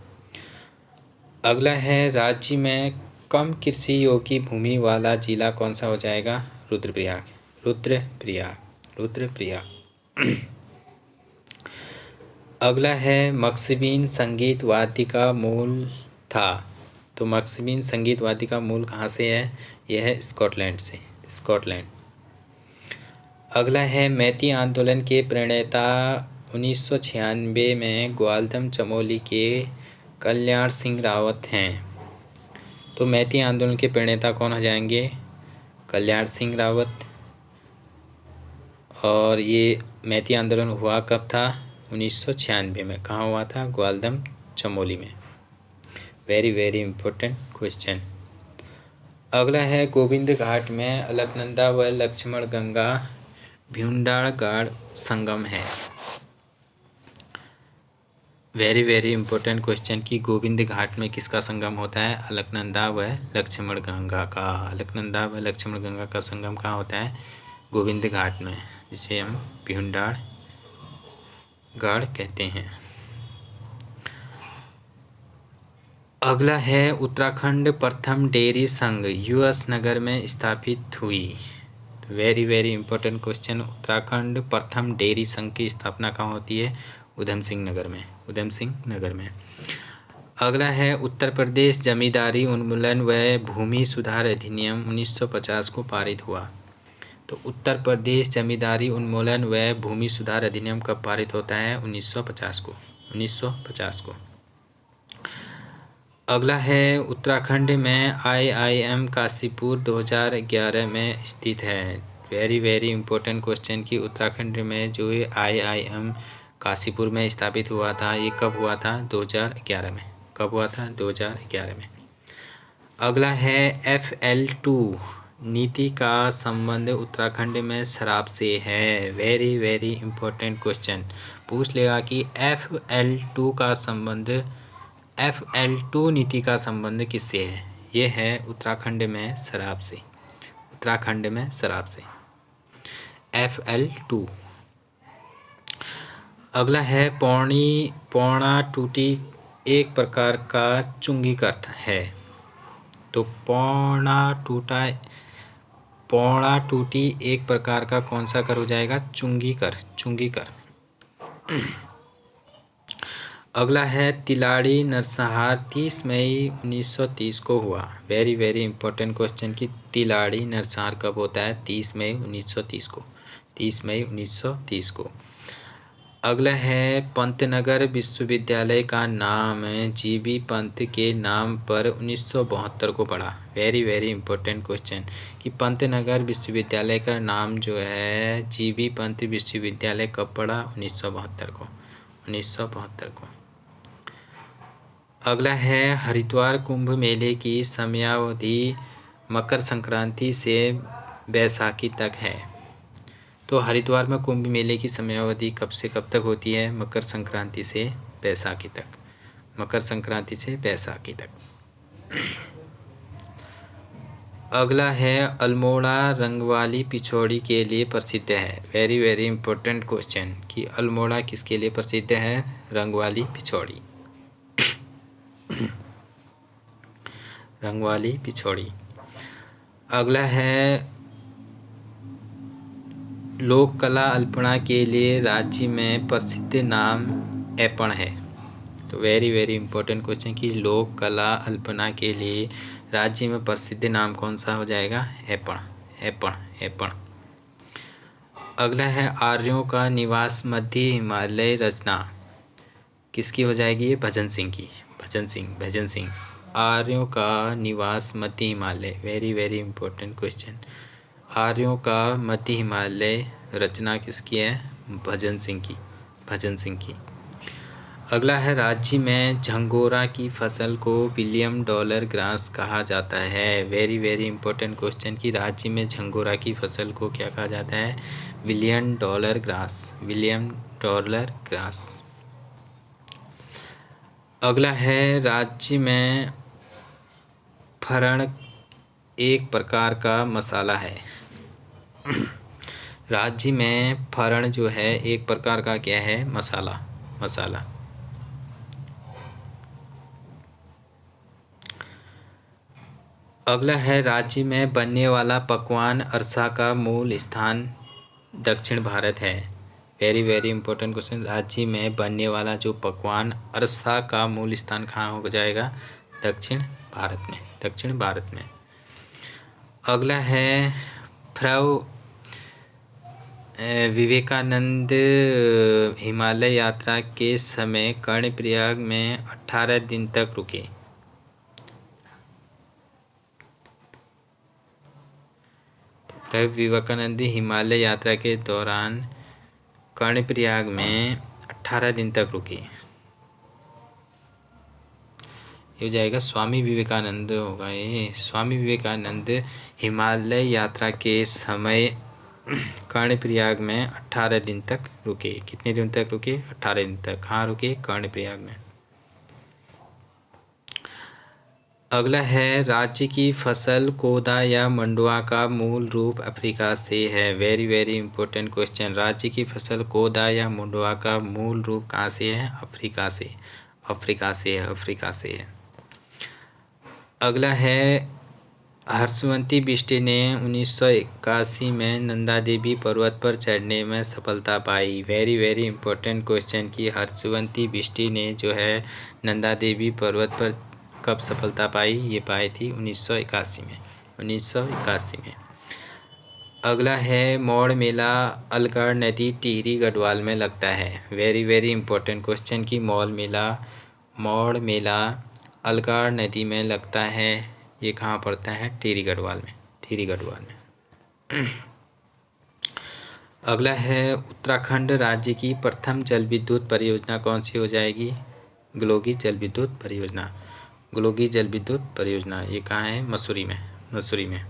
अगला है राज्य में कम कृषि योग्य भूमि वाला जिला कौन सा हो जाएगा? रुद्रप्रयाग। रुद्रप्रयाग। रुद्रप्रयाग। अगला है मक्सिबीन संगीत वाद्य का मूल था। तो मक्सिबीन संगीत वाद्य का मूल कहाँ से है? यह है स्कॉटलैंड से। स्कॉटलैंड। अगला है मैती आंदोलन के प्रणेता 1996 में ग्वालदम चमोली के कल्याण सिंह रावत हैं। तो मैती आंदोलन के प्रणेता कौन हो जाएंगे? कल्याण सिंह रावत। और ये मैती आंदोलन हुआ कब था? 1996 में। कहाँ हुआ था? ग्वालदम चमोली में। Very very important question. अगला है गोविंद घाट में अलकनंदा व लक्ष्मण गंगा भ्यूंडारगढ़ संगम है। वेरी वेरी इंपॉर्टेंट क्वेश्चन कि गोविंद घाट में किसका संगम होता है? अलकनंदा व लक्ष्मण गंगा का। अलकनंदा व लक्ष्मण गंगा का संगम कहाँ होता है? गोविंद घाट में, जिसे हम भ्यूंडारगढ़ कहते हैं। अगला है उत्तराखंड प्रथम डेयरी संघ यूएस नगर में स्थापित हुई। Very very important question. Uttarakhand प्रथम डेयरी संघ की स्थापना कहाँ होती है? उधम सिंह नगर में। उधम सिंह नगर में। अगला है उत्तर प्रदेश जमींदारी उन्मूलन व भूमि सुधार अधिनियम 1950 को पारित हुआ। तो उत्तर प्रदेश जमींदारी उन्मूलन व भूमि सुधार अधिनियम कब पारित होता है? 1950 को। 1950 को। अगला है उत्तराखंड में IIM काशीपुर 2011 में स्थित है। वेरी वेरी इंपॉर्टेंट क्वेश्चन कि उत्तराखंड में जो IIM काशीपुर में स्थापित हुआ था, ये कब हुआ था? 2011 में। कब हुआ था? 2011 में। अगला है FL2 नीति का संबंध उत्तराखंड में शराब से है। वेरी वेरी इंपॉर्टेंट क्वेश्चन पूछ लेगा कि FL2 नीति का संबंध किससे है? ये है उत्तराखंड में शराब से। उत्तराखंड में शराब से। FL2। अगला है पौना टूटी एक प्रकार का चुंगीकर है। तो पौना टूटी एक प्रकार का कौन सा कर हो जाएगा? चुंगीकर। चुंगीकर। अगला है तिलाड़ी नरसंहार 30 मई 1930 को हुआ। वेरी वेरी इंपॉर्टेंट क्वेश्चन कि तिलाड़ी नरसंहार कब होता है? 30 मई 1930 को। 30 मई 1930 को। अगला है पंतनगर विश्वविद्यालय का नाम जीबी पंत के नाम पर 1972 को पड़ा। वेरी वेरी इंपॉर्टेंट क्वेश्चन कि पंतनगर विश्वविद्यालय का नाम जो है जीबी पंत विश्वविद्यालय कब पड़ा? 1972 को, 1972 को। अगला है हरिद्वार कुंभ मेले की समयावधि मकर संक्रांति से बैसाखी तक है। तो हरिद्वार में कुंभ मेले की समयावधि कब से कब तक होती है? मकर संक्रांति से बैसाखी तक, मकर संक्रांति से बैसाखी तक। अगला है अल्मोड़ा रंगवाली पिछौड़ी के लिए प्रसिद्ध है। वेरी वेरी इंपॉर्टेंट क्वेश्चन कि अल्मोड़ा किसके लिए प्रसिद्ध है? रंगवाली पिछौड़ी, रंगवाली पिछौड़ी। अगला है लोक कला अल्पना के लिए राज्य में प्रसिद्ध नाम ऐपण है। तो वेरी वेरी इंपॉर्टेंट क्वेश्चन कि लोक कला अल्पना के लिए राज्य में प्रसिद्ध नाम कौन सा हो जाएगा? ऐपण, ऐपण, ऐपण। अगला है आर्यों का निवास मध्य हिमालय रचना किसकी हो जाएगी? ये भजन सिंह की, भजन सिंह, भजन सिंह। आर्यों का निवास मध्य Himalaya, very very important question. आर्यों का मध्य हिमालय रचना किसकी है? भजन सिंह की, भजन सिंह की। अगला है राज्य में झंगोरा की फसल को विलियम डॉलर ग्रास कहा जाता है। वेरी वेरी इंपॉर्टेंट क्वेश्चन कि राज्य में झंगोरा की फसल को क्या कहा जाता है? William dollar grass, William dollar grass. अगला है राज्य में फरण एक प्रकार का मसाला है। राज्य में फरण जो है एक प्रकार का क्या है? मसाला, मसाला। अगला है राज्य में बनने वाला पकवान अरसा का मूल स्थान दक्षिण भारत है। Very very important question. राज्य में बनने वाला जो पकवान अरसा का मूल स्थान कहाँ हो जाएगा? दक्षिण भारत में, दक्षिण भारत में। अगला है फ्रव विवेकानंद हिमालय यात्रा के समय कर्णप्रयाग में 18 दिन तक रुके। फ्रव विवेकानंद हिमालय यात्रा के दौरान कर्णप्रयाग में 18 दिन तक रुके। ये हो जाएगा स्वामी विवेकानंद होगा। ये स्वामी विवेकानंद हिमालय यात्रा के समय कर्णप्रयाग में 18 दिन तक रुके। कितने दिन तक रुके? 18 दिन तक। कहाँ रुके? कर्णप्रयाग में। अगला है राज्य की फसल कोदा या मंडुआ का मूल रूप अफ्रीका से है। Very very important question. राज्य की फसल कोदा या मंडुआ का मूल रूप कहाँ से है? अफ्रीका से, अफ्रीका से है, अफ्रीका से है। अगला है हर्षवंती बिष्ट ने 1981 में नंदा देवी पर्वत पर चढ़ने में सफलता पाई। वेरी वेरी इंपॉर्टेंट क्वेश्चन कि हर्षवंती बिष्ट ने जो है नंदा देवी पर्वत पर कब सफलता पाई? ये पाई थी 1981 में, 1981 में। अगला है मौड़ मेला अलगढ़ नदी टिहरी गढ़वाल में लगता है। वेरी वेरी इंपॉर्टेंट क्वेश्चन कि मौड़ मेला अलगढ़ नदी में लगता है। ये कहाँ पड़ता है? टिहरी गढ़वाल में, टिहरी गढ़वाल में। अगला है उत्तराखंड राज्य की प्रथम जल विद्युत परियोजना कौन सी हो जाएगी? गलोगी जल विद्युत परियोजना, गलोगी जल विद्युत परियोजना। ये कहाँ है? मसूरी में, मसूरी में।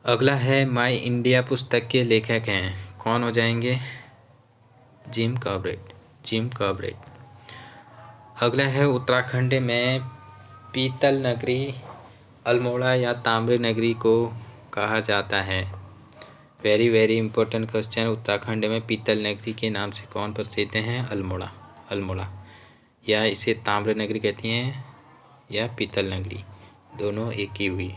अगला है माई इंडिया पुस्तक के लेखक हैं, कौन हो जाएंगे? Jim Corbett, Jim Corbett. अगला है उत्तराखंड में पीतल नगरी अल्मोड़ा या ताम्र नगरी को कहा जाता है। Very very important question. Uttarakhand में पीतल नगरी के नाम से कौन प्रसिद्ध हैं? अल्मोड़ा, अल्मोड़ा। या इसे ताम्र नगरी कहती हैं या पीतल नगरी, दोनों एक ही हुई।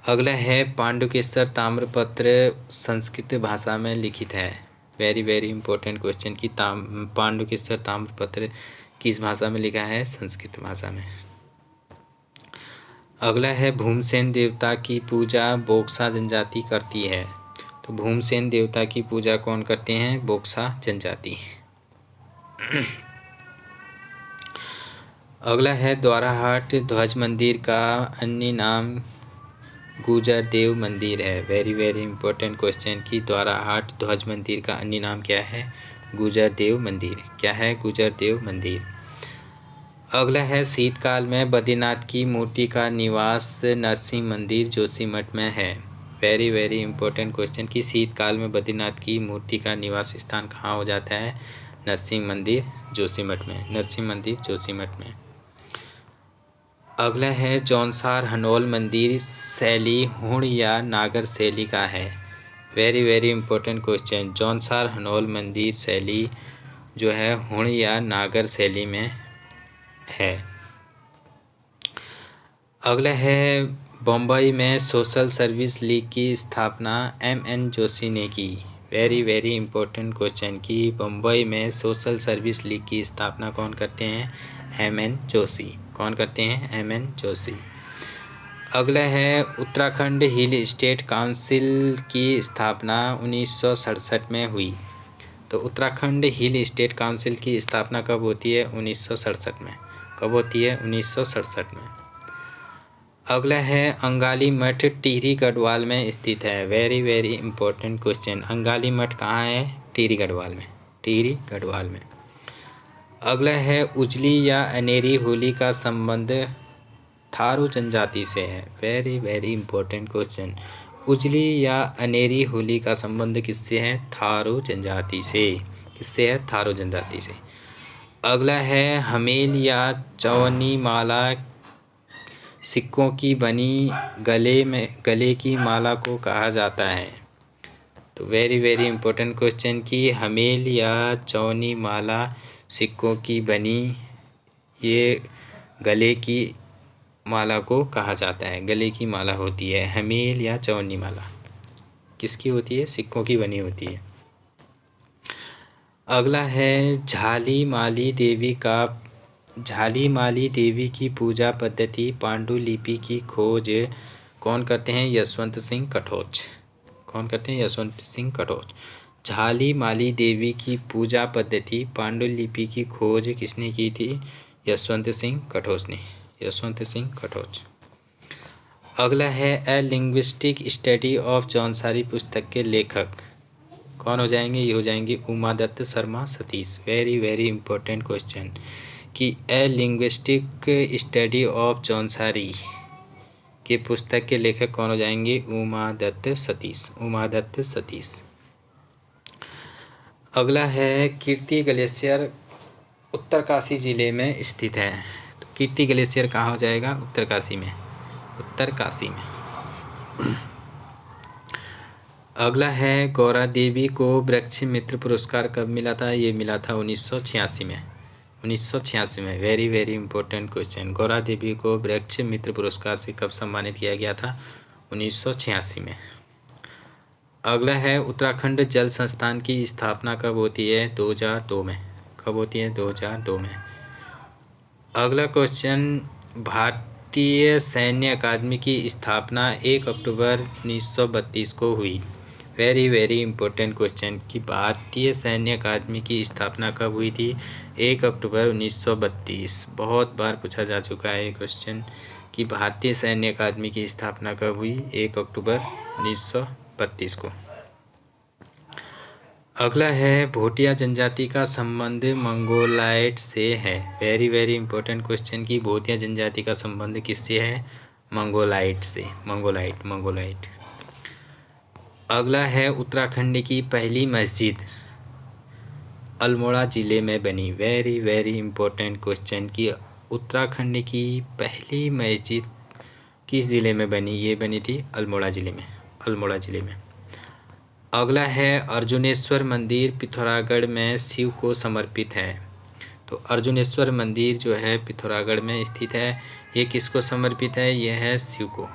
अगला है पांडुकेश्वर ताम्रपत्र संस्कृत भाषा में लिखित है। वेरी वेरी इंपॉर्टेंट क्वेश्चन कि पांडुकेश्वर ताम्रपत्र किस भाषा में लिखा है? संस्कृत भाषा में। अगला है भूमसेन देवता की पूजा बोक्सा जनजाति करती है। तो भूमसेन देवता की पूजा कौन करते हैं? बोक्सा जनजाति। अगला है द्वाराहाट ध्वज मंदिर का अन्य नाम गुर्जर देव मंदिर है। वेरी वेरी इंपॉर्टेंट क्वेश्चन कि द्वाराहाट ध्वज मंदिर का अन्य नाम क्या है? गुर्जर देव मंदिर। क्या है? गुर्जर देव मंदिर। अगला है शीतकाल में बद्रीनाथ की मूर्ति का निवास नरसिंह मंदिर जोशीमठ में है। वेरी वेरी इंपॉर्टेंट क्वेश्चन कि शीतकाल में बद्रीनाथ की मूर्ति का निवास स्थान कहाँ हो जाता है? नरसिंह मंदिर जोशीमठ में। नरसिंह मंदिर जोशीमठ में। अगला है जौनसार हनोल मंदिर शैली हुण या नागर शैली का है। Very very important question. Jaunsar Hanol मंदिर शैली जो है हुण या नागर शैली में है। अगला है बम्बई में सोशल सर्विस लीग की स्थापना एम.एन. जोशी ने की। वेरी वेरी इंपॉर्टेंट क्वेश्चन कि बम्बई में सोशल सर्विस लीग की स्थापना कौन करते हैं? एम.एन. जोशी। कौन करते हैं? एम.एन. जोशी। अगला है उत्तराखंड हिल स्टेट काउंसिल की स्थापना 1967 में हुई। तो उत्तराखंड हिल स्टेट काउंसिल की स्थापना कब होती है? 1967 में। कब होती है? 1967 में। अगला है अंगाली मठ टिहरी गढ़वाल में स्थित है। Very very important question. Angali मठ कहाँ है? टिहरी गढ़वाल में। टिहरी गढ़वाल में। अगला है उजली या अनेरी होली का संबंध थारू जनजाति से है। Very very important question. उजली या अनेरी होली का संबंध किससे है? थारू जनजाति से। किससे है? थारू जनजाति से। अगला है हमेल या चवन्नी माला सिक्कों की बनी गले की माला को कहा जाता है। तो वेरी वेरी इंपॉर्टेंट क्वेश्चन कि हमेल या चवन्नी माला सिक्कों की बनी ये गले की माला को कहा जाता है। गले की माला होती है हमेल या चवन्नी माला। किसकी होती है? सिक्कों की बनी होती है। अगला है झाली माली देवी की पूजा पद्धति पांडुलिपि की खोज कौन करते हैं? यशवंत सिंह कटोच। कौन करते हैं? यशवंत सिंह कटोच। झाली माली देवी की पूजा पद्धति पांडुलिपि की खोज किसने की थी? यशवंत सिंह कटोच ने। यशवंत सिंह कटोच। अगला है ए लिंग्विस्टिक स्टडी ऑफ जौनसारी पुस्तक के लेखक कौन हो जाएंगे? ये हो जाएंगे Umadatt Sharma Satish. Very very important question कि ए लिंग्विस्टिक स्टडी ऑफ जौनसारी के पुस्तक के लेखक कौन हो जाएंगे? उमादत्त सतीश। उमादत्त सतीश। अगला है कीर्ति ग्लेशियर उत्तरकाशी ज़िले में स्थित है। तो कीर्ति ग्लेशियर कहाँ हो जाएगा? उत्तरकाशी में। उत्तरकाशी में। अगला है गौरा देवी को वृक्ष मित्र पुरस्कार कब मिला था? ये मिला था 1986 में। 1986 में। Very very important question. Gaura Devi को वृक्ष मित्र पुरस्कार से कब सम्मानित किया गया था? 1986 में। अगला है उत्तराखंड जल संस्थान की स्थापना कब होती है? 2002 में। कब होती है? 2002 में। अगला क्वेश्चन भारतीय सैन्य अकादमी की स्थापना 1 अक्टूबर 1932 को हुई। वेरी वेरी इंपॉर्टेंट क्वेश्चन कि भारतीय सैन्य अकादमी की स्थापना कब हुई थी? 1 अक्टूबर 1932। बहुत बार पूछा जा चुका है ये क्वेश्चन कि भारतीय सैन्य अकादमी की स्थापना कब हुई? 1 अक्टूबर 1932 को। अगला है भोटिया जनजाति का संबंध मंगोलाइट से है। वेरी वेरी इंपॉर्टेंट क्वेश्चन कि भोटिया जनजाति का संबंध किससे है? मंगोलाइट से। मंगोलाइट। अगला है उत्तराखंड की पहली मस्जिद अल्मोड़ा ज़िले में बनी। वेरी वेरी इंपॉर्टेंट क्वेश्चन कि उत्तराखंड की पहली मस्जिद किस ज़िले में बनी? ये बनी थी अल्मोड़ा ज़िले में। अगला है अर्जुनेश्वर मंदिर पिथौरागढ़ में शिव को समर्पित है। तो अर्जुनेश्वर मंदिर जो है पिथौरागढ़ में स्थित है। ये किसको समर्पित है? यह है शिव को।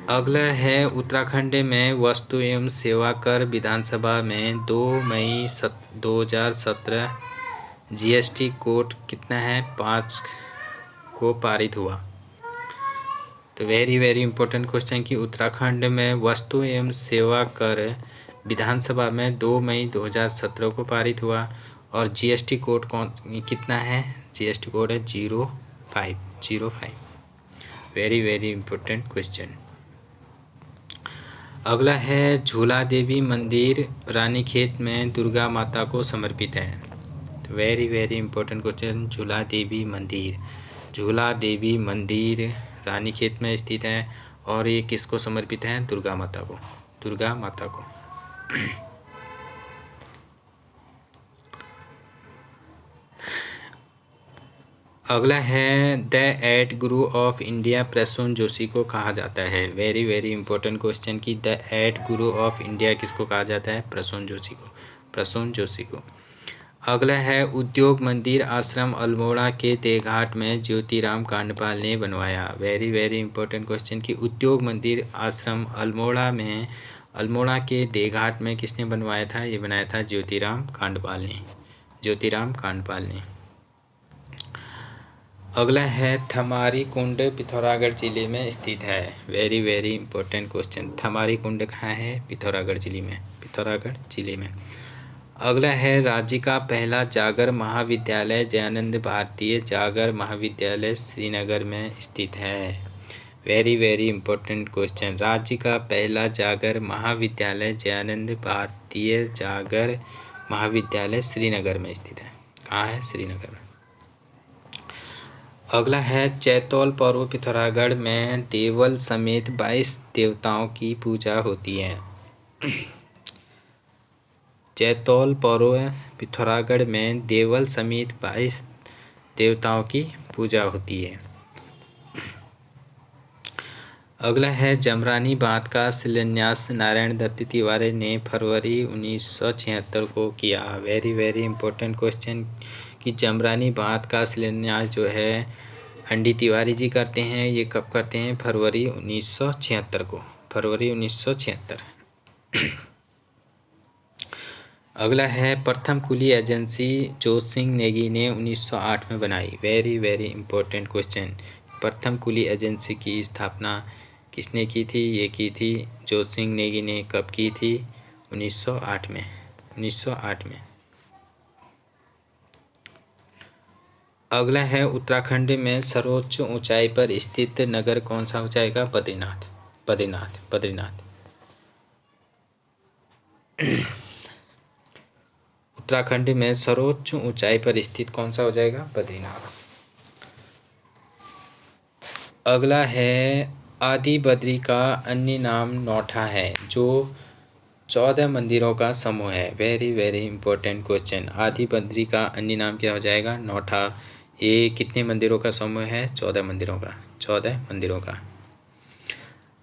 अगला है उत्तराखंड में वस्तु एवं सेवा कर विधानसभा में 2 मई 2017 जीएसटी कोड कितना है? 5 को पारित हुआ। तो वेरी वेरी इंपॉर्टेंट क्वेश्चन कि उत्तराखंड में वस्तु एवं सेवा कर विधानसभा में 2 मई 2017 को पारित हुआ। और जीएसटी कोड कितना है? जीएसटी कोड है 0505। Very very important question. अगला है झूला देवी मंदिर रानीखेत में दुर्गा माता को समर्पित है। तो वेरी वेरी इंपॉर्टेंट क्वेश्चन। झूला देवी मंदिर रानीखेत में स्थित है और ये किसको समर्पित है? दुर्गा माता को। अगला है the eight Guru of India Prasoon Joshi को कहा जाता है। वेरी वेरी इंपॉर्टेंट क्वेश्चन कि the eight Guru of India किसको कहा जाता है? प्रसून जोशी को। अगला है उद्योग मंदिर आश्रम अल्मोड़ा के देघाट में ज्योतिराम कांडपाल ने बनवाया। वेरी वेरी इंपॉर्टेंट क्वेश्चन कि उद्योग मंदिर आश्रम अल्मोड़ा के देघाट में किसने बनवाया था? ये बनाया था ज्योतिराम कांडपाल ने। अगला है थमारी कुंड पिथौरागढ़ जिले में स्थित है। Very very important question. Thamari कुंड कहाँ है? पिथौरागढ़ जिले में। अगला है राज्य का पहला जागर महाविद्यालय जयानंद भारतीय जागर महाविद्यालय श्रीनगर में स्थित है। Very very important question. राज्य का पहला जागर महाविद्यालय जयानंद भारतीय जागर महाविद्यालय श्रीनगर में स्थित है। कहाँ है? श्रीनगर में। अगला है चैतौल पर्व पिथौरागढ़ में देवल समेत 22 देवताओं की पूजा होती है। चैतौल पर्व पिथौरागढ़ में देवल समेत 22 देवताओं की पूजा होती है। अगला है जमरानी बांध का शिलान्यास नारायण दत्त तिवारी ने फरवरी 1976 को किया। वेरी वेरी इंपॉर्टेंट क्वेश्चन कि जमरानी बांध का शिलान्यास जो है एनडी तिवारी जी करते हैं। ये कब करते हैं? फरवरी 1976 को। अगला है प्रथम कुली एजेंसी जोत सिंह नेगी ने 1908 में बनाई। Very very important question. प्रथम कुली एजेंसी की स्थापना किसने की थी? ये की थी जोत सिंह नेगी ने। कब की थी? 1908 में। अगला है उत्तराखंड में सर्वोच्च ऊंचाई पर स्थित नगर कौन सा हो जाएगा? बद्रीनाथ। उत्तराखंड में सर्वोच्च ऊंचाई पर स्थित कौन सा हो जाएगा? बद्रीनाथ। अगला है आदि बद्री का अन्य नाम नौठा है जो 14 मंदिरों का समूह है। Very very important question. आदि बद्री का अन्य नाम क्या हो जाएगा? नौठा। ये कितने मंदिरों का समूह है? 14 मंदिरों का।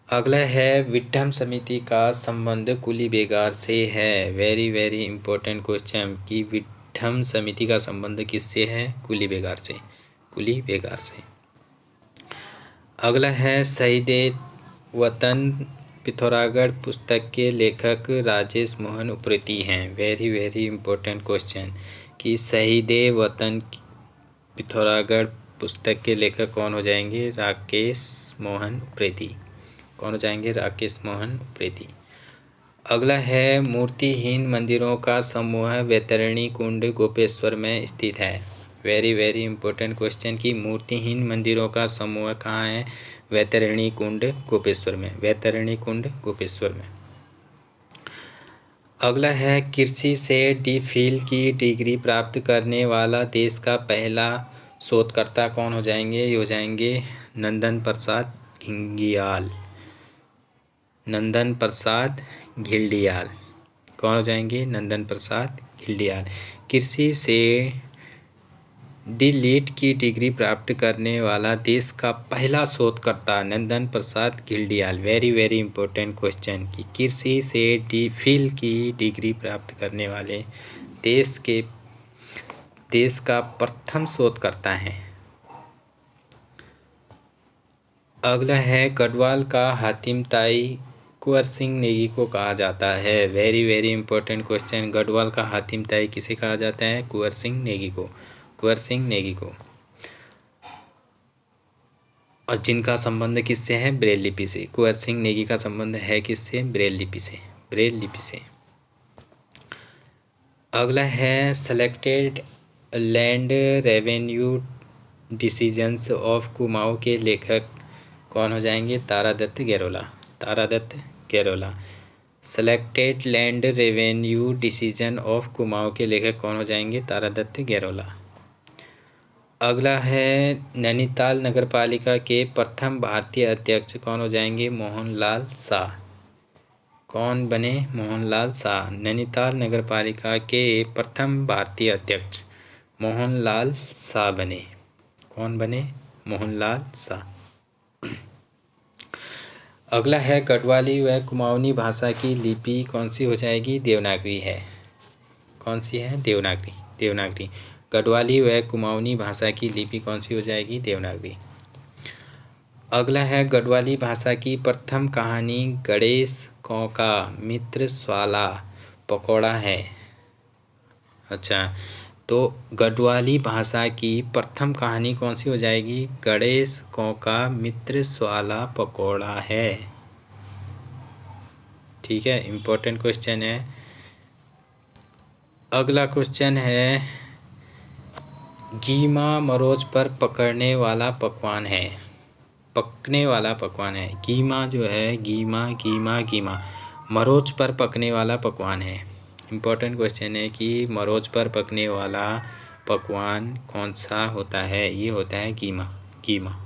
अगला है विड्ढम समिति का संबंध कुली बेगार से है। वेरी वेरी इंपॉर्टेंट क्वेश्चन कि विड्ढम समिति का संबंध किससे है? कुली बेगार से। अगला है शहीदे वतन पिथौरागढ़ पुस्तक के लेखक राजेश मोहन उप्रेती हैं। वेरी वेरी इंपॉर्टेंट क्वेश्चन कि शहीदे वतन पिथौरागढ़ पुस्तक के लेखक कौन हो जाएंगे? राकेश मोहन उप्रेती। अगला है मूर्तिहीन मंदिरों का समूह वैतरणी कुंड गोपेश्वर में स्थित है। वेरी वेरी इंपॉर्टेंट क्वेश्चन कि मूर्तिहीन मंदिरों का समूह कहाँ है? वैतरणी कुंड गोपेश्वर में। अगला है कृषि से डी.फिल की डिग्री प्राप्त करने वाला देश का पहला शोधकर्ता कौन हो जाएंगे? ये हो जाएंगे नंदन प्रसाद घिल्डियाल। कौन हो जाएंगे? नंदन प्रसाद घिल्डियाल। कृषि से डी.लिट की डिग्री प्राप्त करने वाला देश का पहला शोधकर्ता Nandan Prasad Ghildiyal. Very very important question कि कृषि से डी.फिल की डिग्री प्राप्त करने वाले देश का प्रथम शोधकर्ता है। अगला है गढ़वाल का हातिम ताई कुंवर सिंह नेगी को कहा जाता है। Very very important question. Garhwal का हातिम ताई किसे कहा जाता है? कुंवर सिंह नेगी को। और जिनका संबंध किससे है? ब्रेल लिपि से। कुंवर सिंह नेगी का संबंध है किससे? ब्रेल लिपि से। ब्रेल लिपि से। अगला है selected land revenue decisions of Kumaon के लेखक कौन हो जाएंगे? Taradatt Gairola. Taradatt Gairola. Selected land revenue decision of Kumaon के लेखक कौन हो जाएंगे? तारादत्त गैरोला। अगला है नैनीताल नगरपालिका के प्रथम भारतीय अध्यक्ष कौन हो जाएंगे? मोहनलाल शाह। कौन बने? मोहनलाल शाह। नैनीताल नगरपालिका के प्रथम भारतीय अध्यक्ष मोहनलाल शाह बने। कौन बने? मोहनलाल शाह। अगला है गढ़वाली व कुमाऊनी भाषा की लिपि कौन सी हो जाएगी? देवनागरी है। कौन सी है? देवनागरी। देवनागरी। गढ़वाली व कुमाऊनी भाषा की लिपि कौन सी हो जाएगी? देवनागरी। अगला है गढ़वाली भाषा की प्रथम कहानी गणेश का मित्र स्वाला पकौड़ा है। अच्छा, तो गढ़वाली भाषा की प्रथम कहानी कौन सी हो जाएगी? गणेश का मित्र स्वाला पकौड़ा है। ठीक है, इम्पोर्टेंट क्वेश्चन है। अगला क्वेश्चन है गीमा मरोज पर पकड़ने वाला पकवान है। पकने वाला पकवान है। गीमा जो है, गीमा गीमा गीमा मरोज पर पकने वाला पकवान है। इम्पोर्टेंट क्वेश्चन है कि मरोज पर पकने वाला पकवान कौन सा होता है? ये होता है गीमा। गीमा।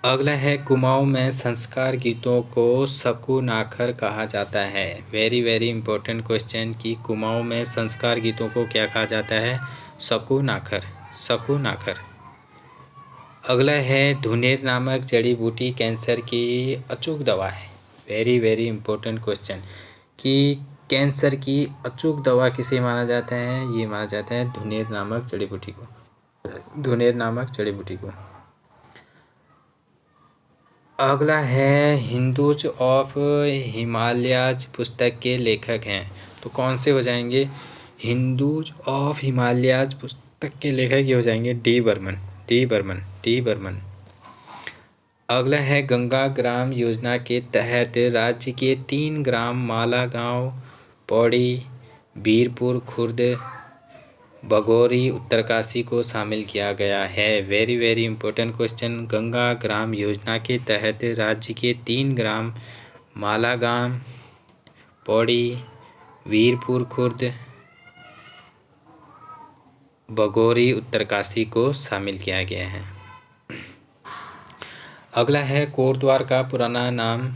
अगला है कुमाऊं में संस्कार गीतों को सकू नाखर कहा जाता है। वेरी वेरी इंपॉर्टेंट क्वेश्चन कि कुमाऊं में संस्कार गीतों को क्या कहा जाता है? सकू नाखर। सकू नाखर। अगला है धुनेर नामक जड़ी बूटी कैंसर की अचूक दवा है। वेरी वेरी इंपॉर्टेंट क्वेश्चन कि कैंसर की अचूक दवा किसे माना जाता है? ये माना जाता है धुनेर नामक जड़ी बूटी को। धुनेर नामक जड़ी बूटी को। अगला है हिंदूज ऑफ हिमालयाज पुस्तक के लेखक हैं, तो कौन से हो जाएंगे? हिंदूज ऑफ हिमालयाज पुस्तक के लेखक ये हो जाएंगे D Burman. D Burman. D Burman. अगला है गंगा ग्राम योजना के तहत राज्य के 3 ग्राम मालागांव, पौड़ी, बीरपुर खुर्द, बघौरी, उत्तरकाशी को शामिल किया गया है। Very very important question. Ganga ग्राम योजना के तहत राज्य के 3 ग्राम मालागांव, पौड़ी, वीरपुर खुर्द, बघौरी, उत्तरकाशी को शामिल किया गया है। अगला है कोटद्वार का पुराना नाम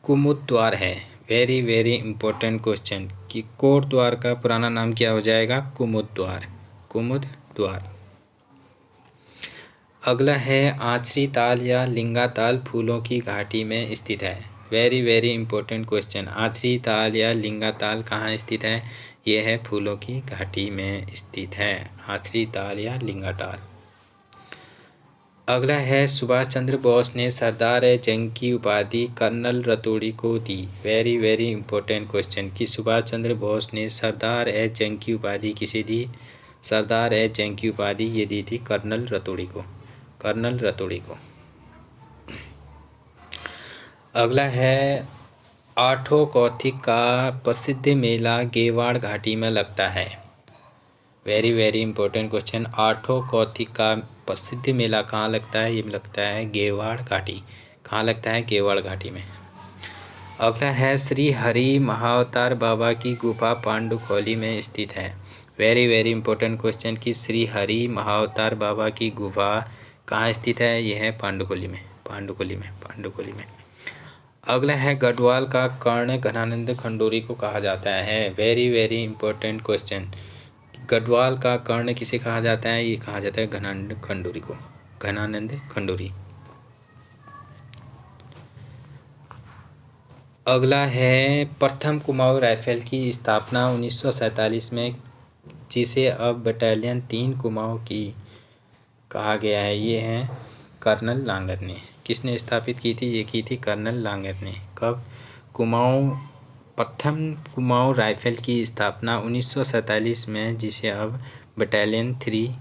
कुमुद्वार है। वेरी वेरी इंपॉर्टेंट क्वेश्चन कि कोटद्वार का पुराना नाम क्या हो जाएगा? कुमुद्वार। कुमुद्वार। अगला है आचरी ताल या लिंगा ताल फूलों की घाटी में स्थित है। Very very important question. Achari ताल या लिंगा ताल कहाँ स्थित है? यह है फूलों की घाटी में स्थित है। आचरी ताल या लिंगा ताल। अगला है सुभाष चंद्र बोस ने सरदार जंग की उपाधि कर्नल रतौड़ी को दी। वेरी वेरी इंपॉर्टेंट क्वेश्चन कि सुभाष चंद्र बोस ने सरदार जंग की उपाधि किसे दी? सरदार जंग की उपाधि ये दी थी कर्नल रतौड़ी को। कर्नल रतौड़ी को। अगला है आठों कौथिग का प्रसिद्ध मेला गेवाड़ घाटी में लगता है। Very very important question. आठों कौथिग का प्रसिद्ध मेला कहाँ लगता है? ये लगता है गेवाड़ घाटी। कहाँ लगता है? गेवाड़ घाटी में। अगला है श्री हरि महाअवतार बाबा की गुफा पांडुखोली में स्थित है। वेरी वेरी इंपॉर्टेंट क्वेश्चन कि श्री हरि महाअवतार बाबा की गुफा कहाँ स्थित है? यह है पांडुखोली में। पांडुखोली में। पांडुखोली में। अगला है गढ़वाल का कर्ण घनानंद खंडूरी को कहा जाता है। Very very important question. Garhwal का कर्ण किसे कहा जाता है? ये कहा जाता है घनानंद खंडूरी को। घनानंद खंडूरी। अगला है प्रथम कुमाऊं राइफल की स्थापना 1947 में, जिसे अब बटालियन 3 कुमाऊं की कहा गया है। ये है कर्नल लांगर ने। किसने स्थापित की थी? ये की थी कर्नल लांगर ने। कब? कुमाऊं प्रथम कुमाऊं राइफल की स्थापना 1947 में, जिसे अब बटालियन 3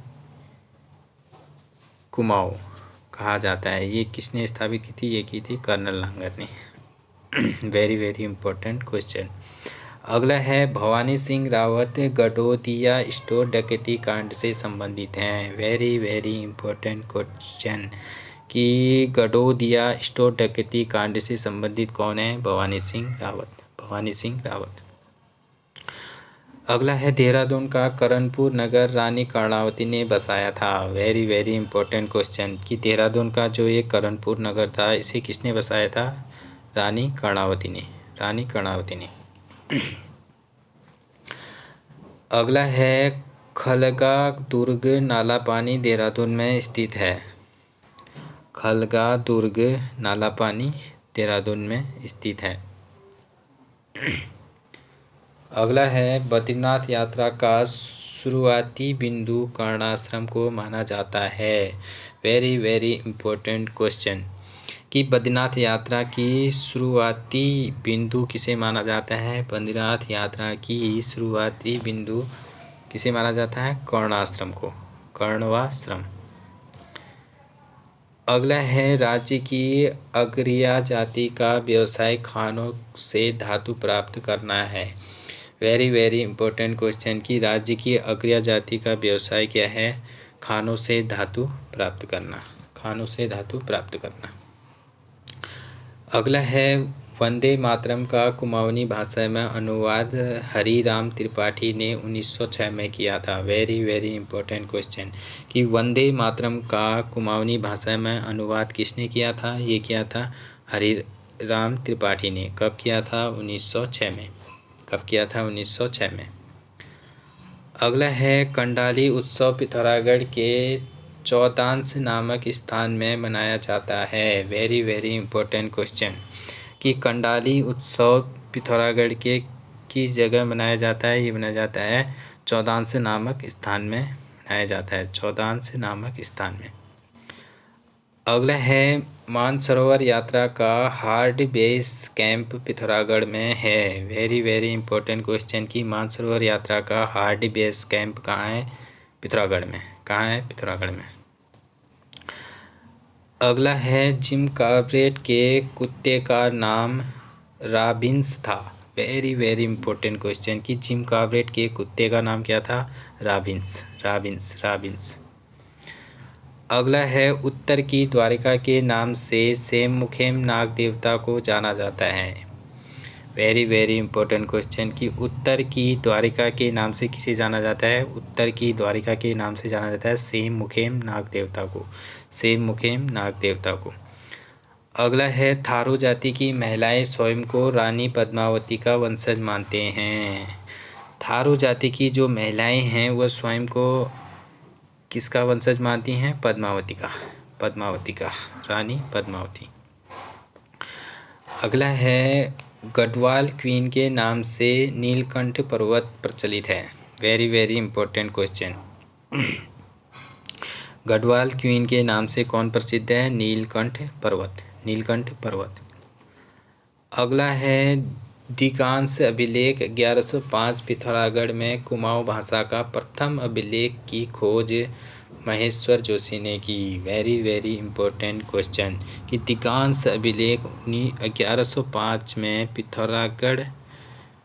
कुमाऊं कहा जाता है। ये किसने स्थापित की थी? ये की थी कर्नल लांगर ने। Very very important question. अगला है भवानी सिंह रावत गडोदिया स्टोर डकैती कांड से संबंधित हैं। वेरी वेरी इंपॉर्टेंट क्वेश्चन कि गडोदिया स्टोर डकैती कांड से संबंधित कौन है? भवानी सिंह रावत। भवानी सिंह रावत। अगला है देहरादून का करणपुर नगर रानी कर्णावती ने बसाया था। वेरी वेरी इंपॉर्टेंट क्वेश्चन कि देहरादून का जो ये करणपुर नगर था इसे किसने बसाया था? रानी कर्णावती ने। रानी कर्णावती ने। अगला है खलगा दुर्ग नाला पानी देहरादून में स्थित है। खलगा दुर्ग नाला पानी देहरादून में स्थित है। अगला है बद्रीनाथ यात्रा का शुरुआती बिंदु कर्णाश्रम को माना जाता है। वेरी वेरी इंपॉर्टेंट क्वेश्चन कि बद्रीनाथ यात्रा की शुरुआती बिंदु किसे माना जाता है? बद्रीनाथ यात्रा की शुरुआती बिंदु किसे माना जाता है? कर्णाश्रम को। कर्णवाश्रम। अगला है राज्य की अगरिया जाति का व्यवसाय खानों से धातु प्राप्त करना है। वेरी वेरी इंपॉर्टेंट क्वेश्चन कि राज्य की अगरिया जाति का व्यवसाय क्या है? खानों से धातु प्राप्त करना। खानों से धातु प्राप्त करना। अगला है वंदे मातरम का कुमाऊनी भाषा में अनुवाद हरिराम त्रिपाठी ने 1906 में किया था। वेरी वेरी इंपॉर्टेंट क्वेश्चन कि वंदे मातरम का कुमाऊनी भाषा में अनुवाद किसने किया था? ये किया था हरिराम त्रिपाठी ने। कब किया था? 1906 में। कब किया था? 1906 में। अगला है कंडाली उत्सव पिथौरागढ़ के चौदांश नामक स्थान में मनाया जाता है। वेरी वेरी इंपॉर्टेंट क्वेश्चन कि कंडाली उत्सव पिथौरागढ़ के किस जगह मनाया जाता है? ये मनाया जाता है चौदांश नामक स्थान में मनाया जाता है। चौदांश नामक स्थान में। अगला है मानसरोवर यात्रा का हार्ड बेस कैंप पिथौरागढ़ में है। वेरी वेरी इंपॉर्टेंट क्वेश्चन कि मानसरोवर यात्रा का हार्ड बेस कैंप कहाँ है? पिथौरागढ़ में। कहाँ है? पिथौरागढ़ में। अगला है जिम कॉर्बेट के कुत्ते का नाम रॉबिन्स था। वेरी वेरी इंपॉर्टेंट क्वेश्चन कि जिम कॉर्बेट के कुत्ते का नाम क्या था? रॉबिन्स। रॉबिन्स। रॉबिन्स। अगला है उत्तर की द्वारिका के नाम से सेममुखेम नाग देवता को जाना जाता है। वेरी वेरी इंपॉर्टेंट क्वेश्चन कि उत्तर की द्वारिका के नाम से किसे जाना जाता है? उत्तर की द्वारिका के नाम से जाना जाता है सेममुखेम नाग देवता को। सेममुखेम नाग देवता को। अगला है थारू जाति की महिलाएं स्वयं को रानी पद्मावती का वंशज मानते हैं। थारू जाति की जो महिलाएं हैं वह स्वयं को किसका वंशज मानती हैं? पद्मावती का। पद्मावती का। रानी पद्मावती। अगला है गढ़वाल क्वीन के नाम से नीलकंठ पर्वत प्रचलित है। Very very important question. Garhwal queen के नाम से कौन प्रसिद्ध है? नीलकंठ पर्वत। नीलकंठ पर्वत। अगला है दिकांश अभिलेख 1105 पिथौरागढ़ में कुमाऊं भाषा का प्रथम अभिलेख की खोज महेश्वर जोशी ने की। वेरी वेरी इंपॉर्टेंट क्वेश्चन कि दिकांश अभिलेख 1105 में पिथौरागढ़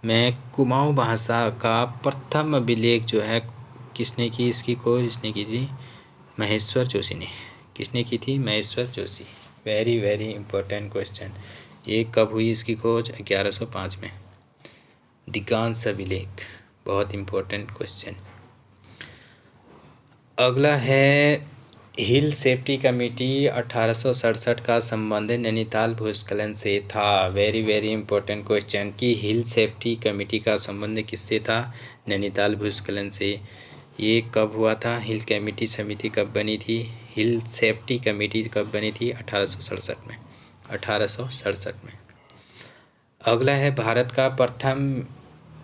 में कुमाऊं भाषा का प्रथम अभिलेख जो है किसने की? इसकी खोज इसने की थी महेश्वर जोशी ने। किसने की थी? Maheshwar Joshi. Very very important question. ये कब हुई इसकी खोज? 1105 में। दिकांश अभिलेख बहुत इंपॉर्टेंट क्वेश्चन। अगला है हिल सेफ्टी कमेटी 1867 का संबंध नैनीताल भूस्खलन से था। वेरी वेरी इंपॉर्टेंट क्वेश्चन कि हिल सेफ्टी कमेटी का संबंध किससे था? नैनीताल भूस्खलन से। ये कब हुआ था? हिल कमेटी समिति कब बनी थी? हिल सेफ्टी कमेटी कब बनी थी? 1867 में। 1867 में। अगला है भारत का प्रथम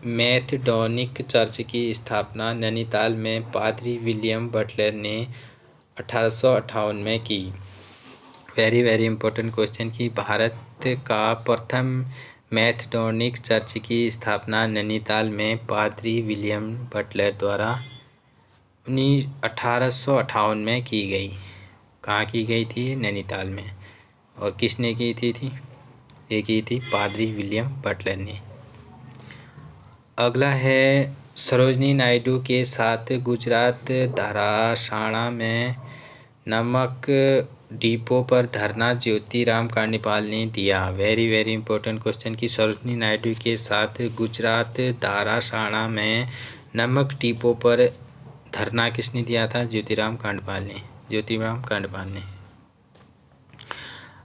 मैथडोनिक चर्च की स्थापना नैनीताल में पादरी विलियम बटलर ने 1858 में की। वेरी वेरी इंपॉर्टेंट क्वेश्चन कि भारत का प्रथम मैथडोनिक चर्च की स्थापना नैनीताल में पादरी विलियम बटलर द्वारा 1858 में की गई। कहाँ की गई थी? नैनीताल में। और किसने की थी? ये की थी पादरी विलियम बटलर ने। अगला है सरोजनी नायडू के साथ गुजरात धरासाणा में नमक डिपो पर धरना ज्योतिराम कांडपाल ने दिया। वेरी वेरी इंपॉर्टेंट क्वेश्चन कि सरोजनी नायडू के साथ गुजरात धरासाणा में नमक डिपो पर धरना किसने दिया था? ज्योतिराम कांडपाल ने।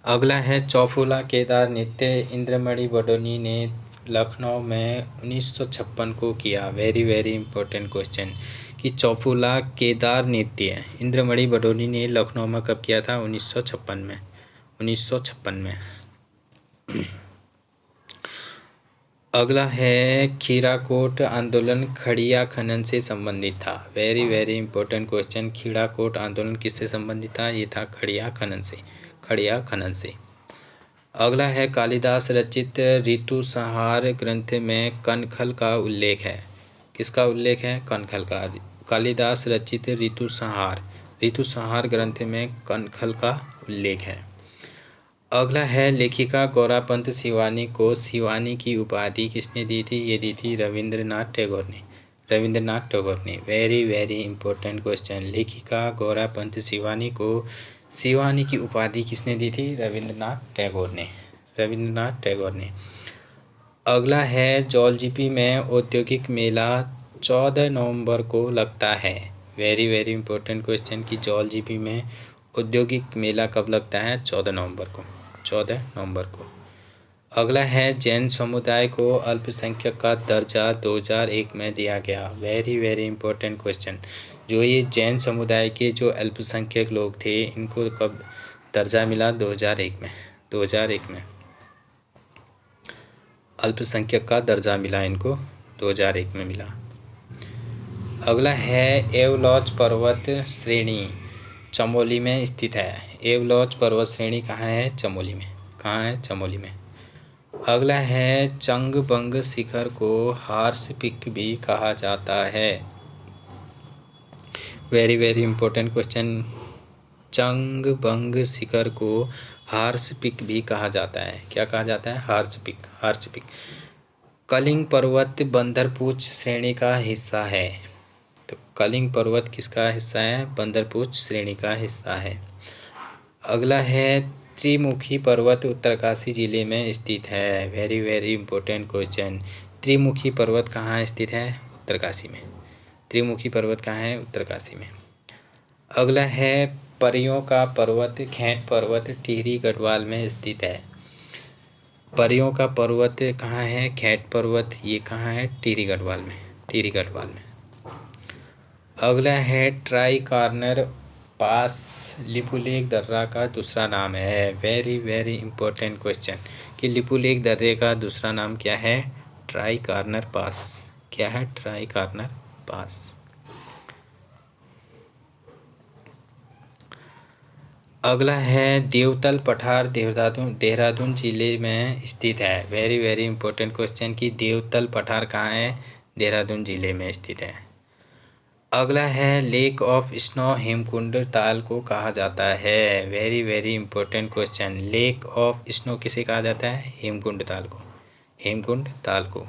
अगला है चौफुला केदार नृत्य इंद्रमणि बडोनी ने लखनऊ में 1956 को किया। वेरी वेरी इंपॉर्टेंट क्वेश्चन कि चौफुला केदार नृत्य इंद्रमणि बडोनी ने लखनऊ में कब किया था? 1956 में। अगला है खीराकोट आंदोलन खड़िया खनन से संबंधित था। वेरी वेरी इंपॉर्टेंट क्वेश्चन खीराकोट आंदोलन किससे संबंधित था? ये था खड़िया खनन से। अगला है कालिदास रचित ऋतुसंहार ग्रंथ में कनखल का उल्लेख है। किसका उल्लेख है? कनखल का। कालिदास रचित ऋतुसंहार ग्रंथ में कनखल का उल्लेख है। अगला है लेखिका गौरापंत शिवानी को शिवानी की उपाधि किसने दी थी? ये दी थी रविंद्रनाथ टैगोर ने। वेरी वेरी इंपॉर्टेंट क्वेश्चन लेखिका गौरापंत शिवानी को शिवानी की उपाधि किसने दी थी? रविंद्रनाथ टैगोर ने। अगला है जौलजीबी में औद्योगिक मेला 14 नवंबर को लगता है। वेरी वेरी इंपॉर्टेंट क्वेश्चन कि जौलजीबी में औद्योगिक मेला कब लगता है? 14 नवंबर को। अगला है जैन समुदाय को अल्पसंख्यक का दर्जा 2001 में दिया गया। वेरी वेरी इंपॉर्टेंट क्वेश्चन जो ये जैन समुदाय के जो अल्पसंख्यक लोग थे इनको कब दर्जा मिला? 2001 में अल्पसंख्यक का दर्जा मिला इनको 2001 में मिला। अगला है एवलॉच पर्वत श्रेणी चमोली में स्थित है। एवलॉच पर्वत श्रेणी कहाँ है? चमोली में। अगला है चंगबंग शिखर को हॉर्स पीक भी कहा जाता है। वेरी वेरी इंपॉर्टेंट क्वेश्चन चंगबंग शिखर को हॉर्स पीक भी कहा जाता है। क्या कहा जाता है? Horse peak. कलिंग पर्वत बंदरपूछ श्रेणी का हिस्सा है। तो कलिंग पर्वत किसका हिस्सा है? बंदरपूछ श्रेणी का हिस्सा है। अगला है त्रिमुखी पर्वत उत्तरकाशी जिले में स्थित है। वेरी वेरी इंपॉर्टेंट क्वेश्चन त्रिमुखी पर्वत कहाँ स्थित है? उत्तरकाशी में। त्रिमुखी पर्वत कहाँ है? उत्तरकाशी में। अगला है परियों का पर्वत घेंट पर्वत टिहरी गढ़वाल में स्थित है। परियों का पर्वत कहाँ है? घेंट पर्वत ये कहाँ है? टिहरी गढ़वाल में। अगला है ट्राई कॉर्नर पास लिपुलेख दर्रा का दूसरा नाम है। वेरी वेरी इंपॉर्टेंट क्वेश्चन कि लिपुलेख दर्रे का दूसरा नाम क्या है? ट्राई कॉर्नर पास। क्या है? ट्राई कॉर्नर पास। अगला है देवतल पठार देहरादून जिले में स्थित है। वेरी वेरी इंपॉर्टेंट क्वेश्चन कि देवतल पठार कहाँ है? देहरादून जिले में स्थित है। अगला है लेक ऑफ स्नो हेमकुंड ताल को कहा जाता है। Very very important question lake of snow किसे कहा जाता है? हेमकुंड ताल को।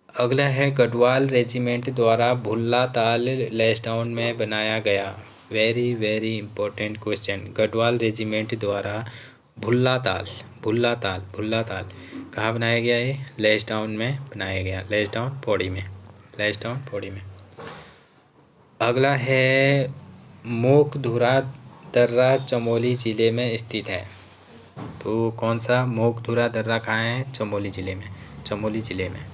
अगला है गढ़वाल रेजिमेंट द्वारा भुल्ला ताल लैंसडाउन में बनाया गया। Very very important question Garhwal regiment द्वारा भुल्ला ताल कहाँ बनाया गया? ये लैंसडाउन में बनाया गया। लैंसडाउन पौड़ी में। अगला है मोकधुरा दर्रा चमोली जिले में स्थित है। तो कौन सा मोकधुरा दर्रा कहाँ है? चमोली जिले में।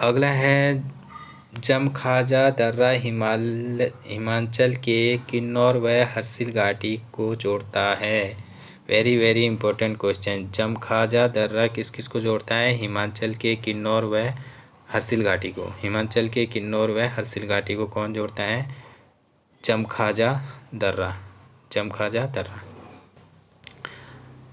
अगला है जमखाजा दर्रा हिमाचल के किन्नौर व हर्सिल घाटी को जोड़ता है। वेरी वेरी इंपॉर्टेंट क्वेश्चन जमखाजा दर्रा किस को जोड़ता है? हिमाचल के किन्नौर व हर्सिल घाटी को कौन जोड़ता है? जमखाजा दर्रा।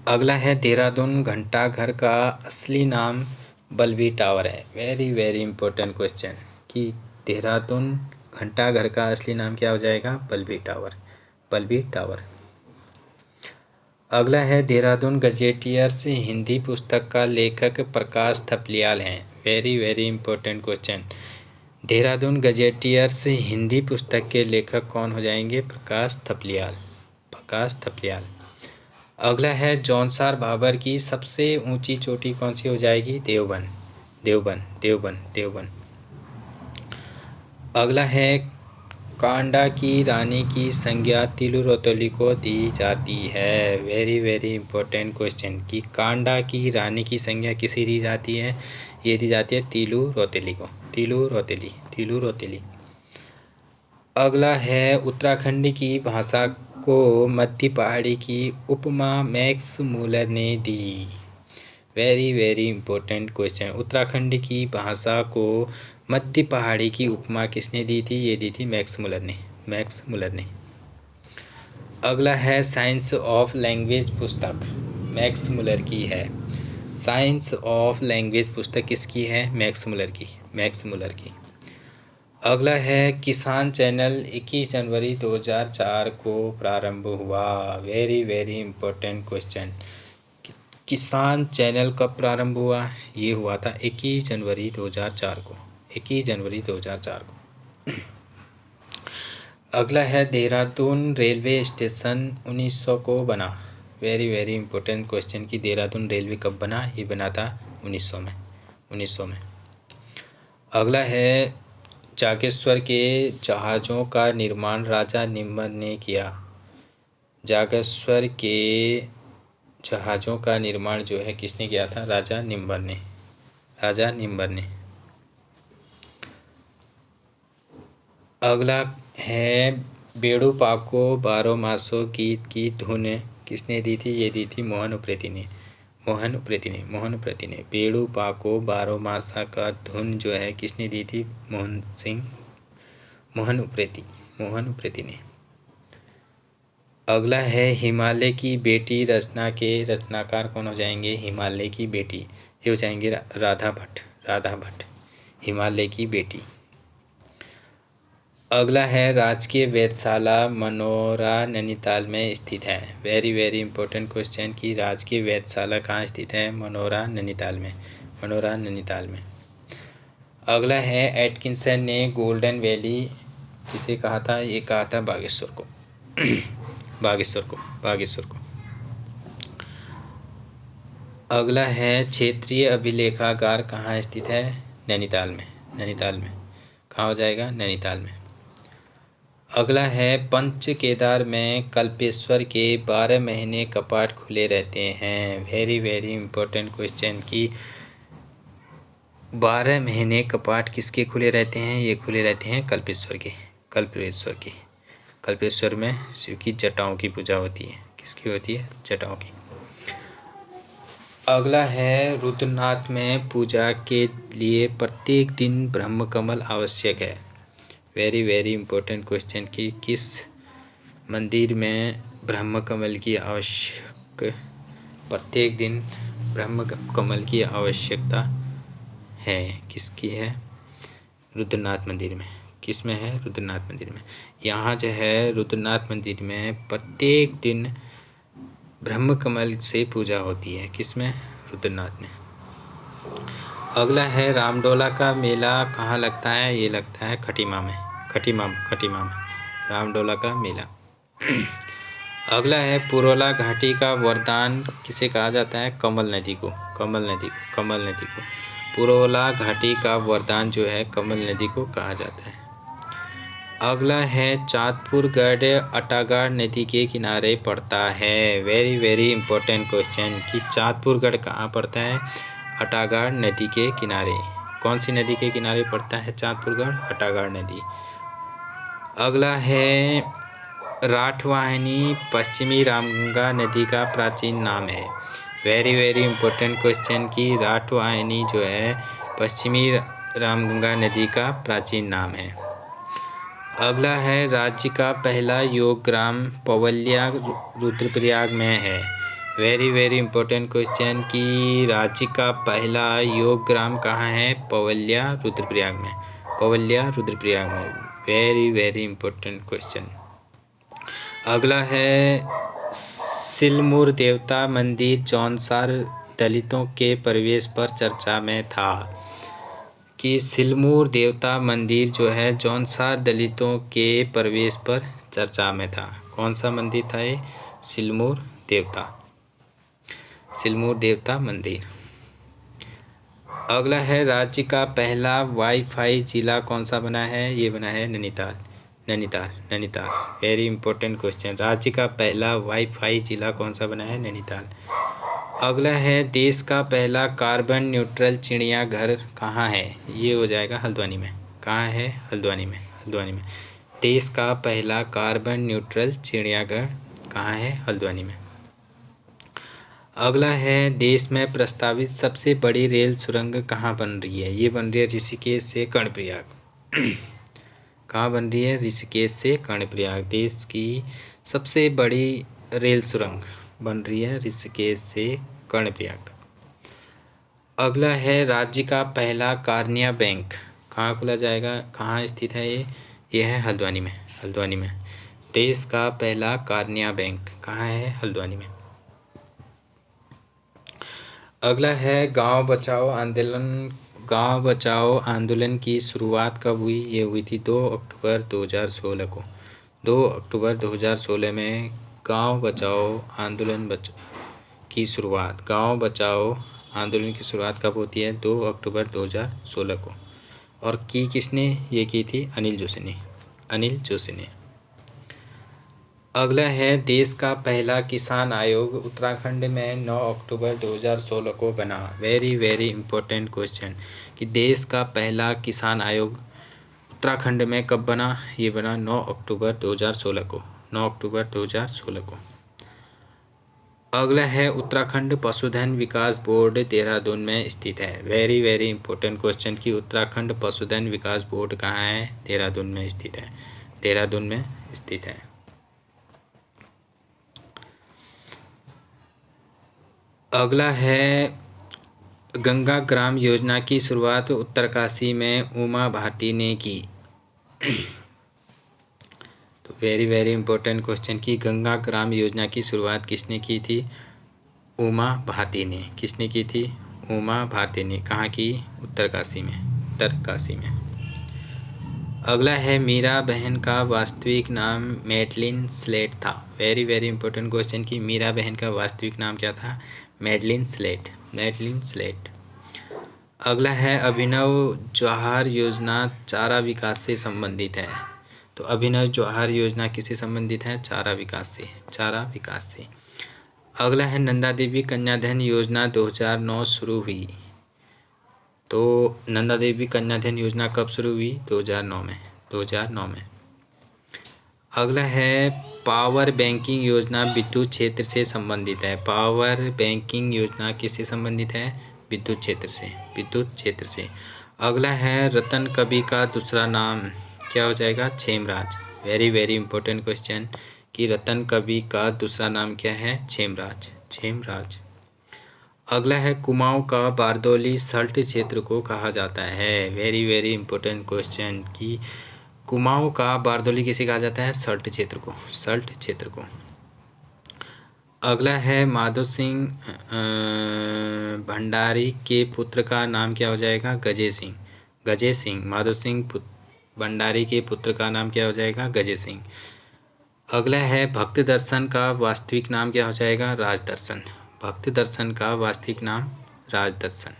अगला है देहरादून घंटाघर का असली नाम बल्बी टावर है। वेरी वेरी इंपॉर्टेंट क्वेश्चन कि देहरादून घंटाघर का असली नाम क्या हो जाएगा? बल्बी बलबीर टावर। अगला है देहरादून गजेटियर्स हिंदी पुस्तक का लेखक प्रकाश थपलियाल हैं। Very very important question. Dehradun gazetteers Hindi पुस्तक के लेखक कौन हो जाएंगे? प्रकाश थपलियाल। प्रकाश थपलियाल। अगला है जौनसार भाबर की सबसे ऊंची चोटी कौन सी हो जाएगी? देवबंद। देवबंद देवबंद देवबंद। अगला है कांडा की रानी की संज्ञा तिलु रौतेली को दी जाती है। वेरी वेरी इंपॉर्टेंट क्वेश्चन कि कांडा की रानी की संज्ञा किसे दी जाती है? ये दी जाती है तिलु रौतेली को। तिलु रौतेली, तिलु रौतेली। अगला है उत्तराखंड की भाषा को मध्य पहाड़ी की उपमा मैक्स मूलर ने दी। Very very important question. Uttarakhand की भाषा को मध्य पहाड़ी की उपमा किसने दी थी? ये दी थी मैक्स मूलर ने। मैक्स मूलर ने। अगला है साइंस ऑफ लैंग्वेज पुस्तक मैक्स मूलर की है। साइंस ऑफ लैंग्वेज पुस्तक किसकी है? मैक्स मूलर की। मैक्स मूलर की। अगला है किसान चैनल 21 जनवरी 2004 को प्रारंभ हुआ। Very very important question. किसान चैनल कब प्रारंभ हुआ? ये हुआ था 21 जनवरी 2004 को। 21 जनवरी 2004 को। अगला है देहरादून रेलवे स्टेशन 1900 को बना। वेरी वेरी इंपॉर्टेंट क्वेश्चन कि देहरादून रेलवे कब बना? ये बना था 1900 में। 1900 में। अगला है जागेश्वर के जहाज़ों का निर्माण राजा निम्बर ने किया। जागेश्वर के जहाज़ों का निर्माण जो है किसने किया था? राजा निम्बर ने। राजा निम्बर ने। अगला है बेड़ू पाको बारो मासो गीत की धुन किसने दी थी? ये दी थी मोहन उप्रेती ने। मोहन उप्रेती ने। मोहन उप्रेती ने। बेड़ू पाको बारो मासा का धुन जो है किसने दी थी? मोहन उप्रेती। मोहन उप्रेती ने। अगला है हिमालय की बेटी रचना के रचनाकार कौन हो जाएंगे? हिमालय की बेटी ये हो जाएंगे राधा भट्ट। राधा भट्ट। हिमालय की बेटी। अगला है राजकीय वेधशाला मनोरा नैनीताल में स्थित है। वेरी वेरी इंपॉर्टेंट क्वेश्चन कि राजकीय वेधशाला कहाँ स्थित है? मनोरा नैनीताल में। मनोरा नैनीताल में। अगला है एटकिंसन ने गोल्डन वैली किसे कहा था? ये कहा था बागेश्वर को। बागेश्वर को। बागेश्वर को। अगला है क्षेत्रीय अभिलेखागार कहाँ स्थित है? नैनीताल में। नैनीताल में। कहाँ हो जाएगा? नैनीताल में। अगला है पंच केदार में कल्पेश्वर के 12 महीने कपाट खुले रहते हैं। वेरी वेरी इंपॉर्टेंट क्वेश्चन कि 12 महीने कपाट किसके खुले रहते हैं? ये खुले रहते हैं कल्पेश्वर के। कल्पेश्वर के। कल्पेश्वर में शिव की जटाओं की पूजा होती है। किसकी होती है? जटाओं की। अगला है रुद्रनाथ में पूजा के लिए प्रत्येक दिन ब्रह्म कमल आवश्यक है। वेरी वेरी इंपॉर्टेंट क्वेश्चन कि किस मंदिर में ब्रह्म कमल की प्रत्येक दिन ब्रह्म कमल की आवश्यकता है? किसकी है? रुद्रनाथ मंदिर में। किस में है? रुद्रनाथ मंदिर में। यहाँ जो है रुद्रनाथ मंदिर में प्रत्येक दिन ब्रह्म कमल से पूजा होती है। किस में? रुद्रनाथ में। अगला है रामडोला का मेला कहाँ लगता है? ये लगता है खटीमा में। खटीमा में रामडोला का मेला। अगला है पुरोला घाटी का वरदान किसे कहा जाता है? कमल नदी को। कमल नदी को। कमल नदी को। पुरोला घाटी का वरदान जो है कमल नदी को कहा जाता है। अगला है चाँदपुरगढ़ अटागढ़ नदी के किनारे पड़ता है। वेरी वेरी इंपॉर्टेंट क्वेश्चन कि चाँदपुरगढ़ कहाँ पड़ता है? अटागढ़ नदी के किनारे। कौन सी नदी के किनारे पड़ता है चाँदपुरगढ़? अटागढ़ नदी। अगला है राठवाहिनी पश्चिमी रामगंगा नदी का प्राचीन नाम है। वेरी वेरी इंपॉर्टेंट क्वेश्चन कि राठवाहिनी जो है पश्चिमी रामगंगा नदी का प्राचीन नाम है। अगला है राज्य का पहला योग ग्राम पवलिया रुद्रप्रयाग में है। वेरी वेरी इंपॉर्टेंट क्वेश्चन कि राज्य का पहला योग ग्राम कहाँ है? पवलिया रुद्रप्रयाग में। पवलिया रुद्रप्रयाग में। Very very important question. अगला है सिलमुर देवता मंदिर जौनसार दलितों के प्रवेश पर चर्चा में था। कि सिलमुर देवता मंदिर जो है जौनसार दलितों के प्रवेश पर चर्चा में था। कौन सा मंदिर था ये? सिलमुर देवता मंदिर। अगला है राज्य का पहला वाईफाई जिला कौन सा बना है? ये बना है नैनीताल। Very important question. राज्य का पहला वाईफाई जिला कौन सा बना है? नैनीताल। अगला है देश का पहला कार्बन न्यूट्रल चिड़ियाघर कहाँ है? ये हो जाएगा हल्द्वानी में। कहाँ है? हल्द्वानी में। देश का पहला कार्बन न्यूट्रल चिड़ियाघर कहाँ है? हल्द्वानी में। अगला है देश में प्रस्तावित सबसे बड़ी रेल सुरंग कहाँ बन रही है? ये बन रही है ऋषिकेश से कर्णप्रयाग। कहाँ बन रही है? ऋषिकेश से कर्णप्रयाग। देश की सबसे बड़ी रेल सुरंग बन रही है ऋषिकेश से कर्णप्रयाग। अगला है राज्य का पहला कार्निया बैंक कहाँ खोला जाएगा? कहाँ स्थित है ये? यह है हल्द्वानी में। देश का पहला कार्निया बैंक कहाँ है? हल्द्वानी में। अगला है गांव बचाओ आंदोलन की शुरुआत कब हुई? ये हुई थी 2 अक्टूबर 2016 को। 2 अक्टूबर 2016 में गांव बचाओ आंदोलन की शुरुआत कब होती है? 2 अक्टूबर 2016 को। और किसने ये की थी? अनिल जोशी ने। अगला है देश का पहला किसान आयोग उत्तराखंड में 9 अक्टूबर 2016 को बना। वेरी इंपॉर्टेंट क्वेश्चन कि देश का पहला किसान आयोग उत्तराखंड में कब बना? ये बना 9 अक्टूबर 2016 को। अगला है उत्तराखंड पशुधन विकास बोर्ड देहरादून में स्थित है। वेरी इंपॉर्टेंट क्वेश्चन कि उत्तराखंड पशुधन विकास बोर्ड कहाँ है? देहरादून में स्थित है। अगला है गंगा ग्राम योजना की शुरुआत उत्तरकाशी में उमा भारती ने की। तो वेरी इंपॉर्टेंट क्वेश्चन कि गंगा ग्राम योजना की शुरुआत किसने की थी? उमा भारती ने। किसने की थी? उमा भारती ने। कहाँ की? उत्तरकाशी में। अगला है मीरा बहन का वास्तविक नाम मैडलिन स्लेट था। वेरी इंपॉर्टेंट क्वेश्चन कि मीरा बहन का वास्तविक नाम क्या था? Madeline slate. अगला है अभिनव जवाहर योजना चारा विकास से संबंधित है। तो अभिनव जवाहर योजना किससे संबंधित है? चारा विकास से। अगला है नंदा देवी कन्याधन योजना 2009 शुरू हुई। तो नंदा देवी कन्याधन योजना कब शुरू हुई? 2009 में। अगला है पावर बैंकिंग योजना विद्युत क्षेत्र से संबंधित है। पावर बैंकिंग योजना किससे संबंधित है? विद्युत क्षेत्र से। अगला है रतन कवि का दूसरा नाम क्या हो जाएगा? छेमराज। वेरी इंपॉर्टेंट क्वेश्चन कि रतन कवि का दूसरा नाम क्या है? छेमराज। अगला है कुमाऊं का बारदौली सल्ट क्षेत्र को कहा जाता है। वेरी इंपॉर्टेंट क्वेश्चन कि कुमाऊं का बारदौली किसे कहा जाता है? सल्ट क्षेत्र को। अगला है माधो सिंह भंडारी के पुत्र का नाम क्या हो जाएगा? गजे सिंह। माधो सिंह भंडारी के पुत्र का नाम क्या हो जाएगा? गजे सिंह। अगला है भक्त दर्शन का वास्तविक नाम क्या हो जाएगा? राजदर्शन। भक्त दर्शन का वास्तविक नाम राजदर्शन।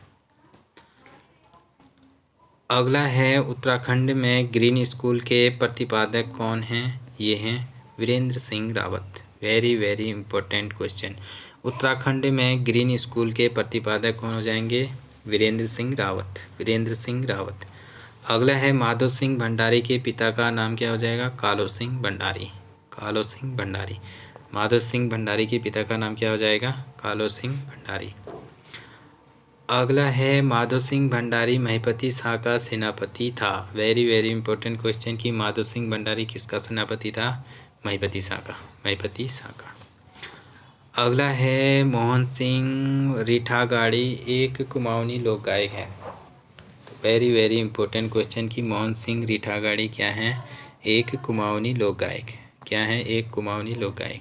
अगला है उत्तराखंड में ग्रीन स्कूल के प्रतिपादक कौन हैं? ये हैं Virendra Singh Rawat. Very important question. Uttarakhand में ग्रीन स्कूल के प्रतिपादक कौन हो जाएंगे? वीरेंद्र सिंह रावत। अगला है माधो सिंह भंडारी के पिता का नाम क्या हो जाएगा? कालो सिंह भंडारी। माधो सिंह भंडारी के पिता का नाम क्या हो जाएगा? कालो सिंह भंडारी। अगला है माधो सिंह भंडारी महिपति शाह का सेनापति था। वेरी इंपॉर्टेंट क्वेश्चन कि माधो सिंह भंडारी किसका सेनापति था? महिपति शाह का। अगला है मोहन सिंह रिठागाड़ी एक कुमाऊनी लोक गायक है। तो वेरी इंपॉर्टेंट क्वेश्चन कि मोहन सिंह रिठागाड़ी क्या है? एक कुमाऊनी लोक गायक। क्या है? एक कुमाऊनी लोक गायक।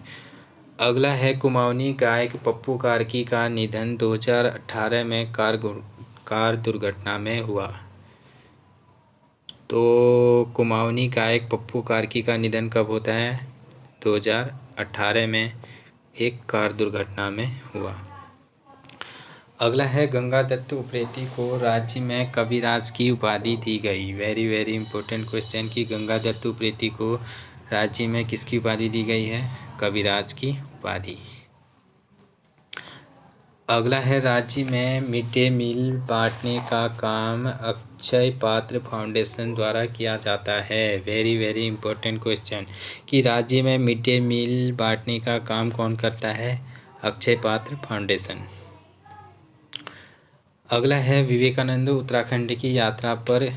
अगला है कुमाऊनी गायक पप्पू कार्की का निधन 2018 में कार दुर्घटना में हुआ। तो कुमाऊनी गायक पप्पू कार्की का निधन कब होता है? 2018 में एक कार दुर्घटना में हुआ। अगला है गंगा दत्त उप्रेती को राज्य में कविराज की उपाधि दी गई। वेरी वेरी इंपॉर्टेंट क्वेश्चन कि गंगा दत्त उप्रेती को राज्य में किसकी उपाधि दी गई है? कविराज की उपाधि। अगला है राज्य में मिड डे मील बांटने का काम अक्षय पात्र फाउंडेशन द्वारा किया जाता है। वेरी वेरी इंपॉर्टेंट क्वेश्चन कि राज्य में मिड डे मील बांटने का काम कौन करता है? अक्षय पात्र फाउंडेशन। अगला है विवेकानंद उत्तराखंड की यात्रा पर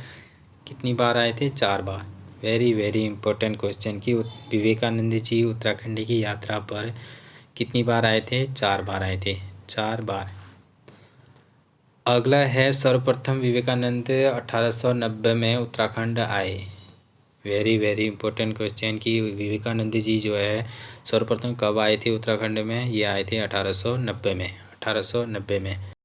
कितनी बार आए थे? 4 बार। वेरी वेरी इंपॉर्टेंट क्वेश्चन कि विवेकानंद जी उत्तराखंड की यात्रा पर कितनी बार आए थे? 4 बार आए थे, 4 बार। अगला है सर्वप्रथम विवेकानंद 1890 में उत्तराखंड आए। वेरी वेरी इंपॉर्टेंट क्वेश्चन कि विवेकानंद जी जो है सर्वप्रथम कब आए थे उत्तराखंड में? ये आए थे 1890 में।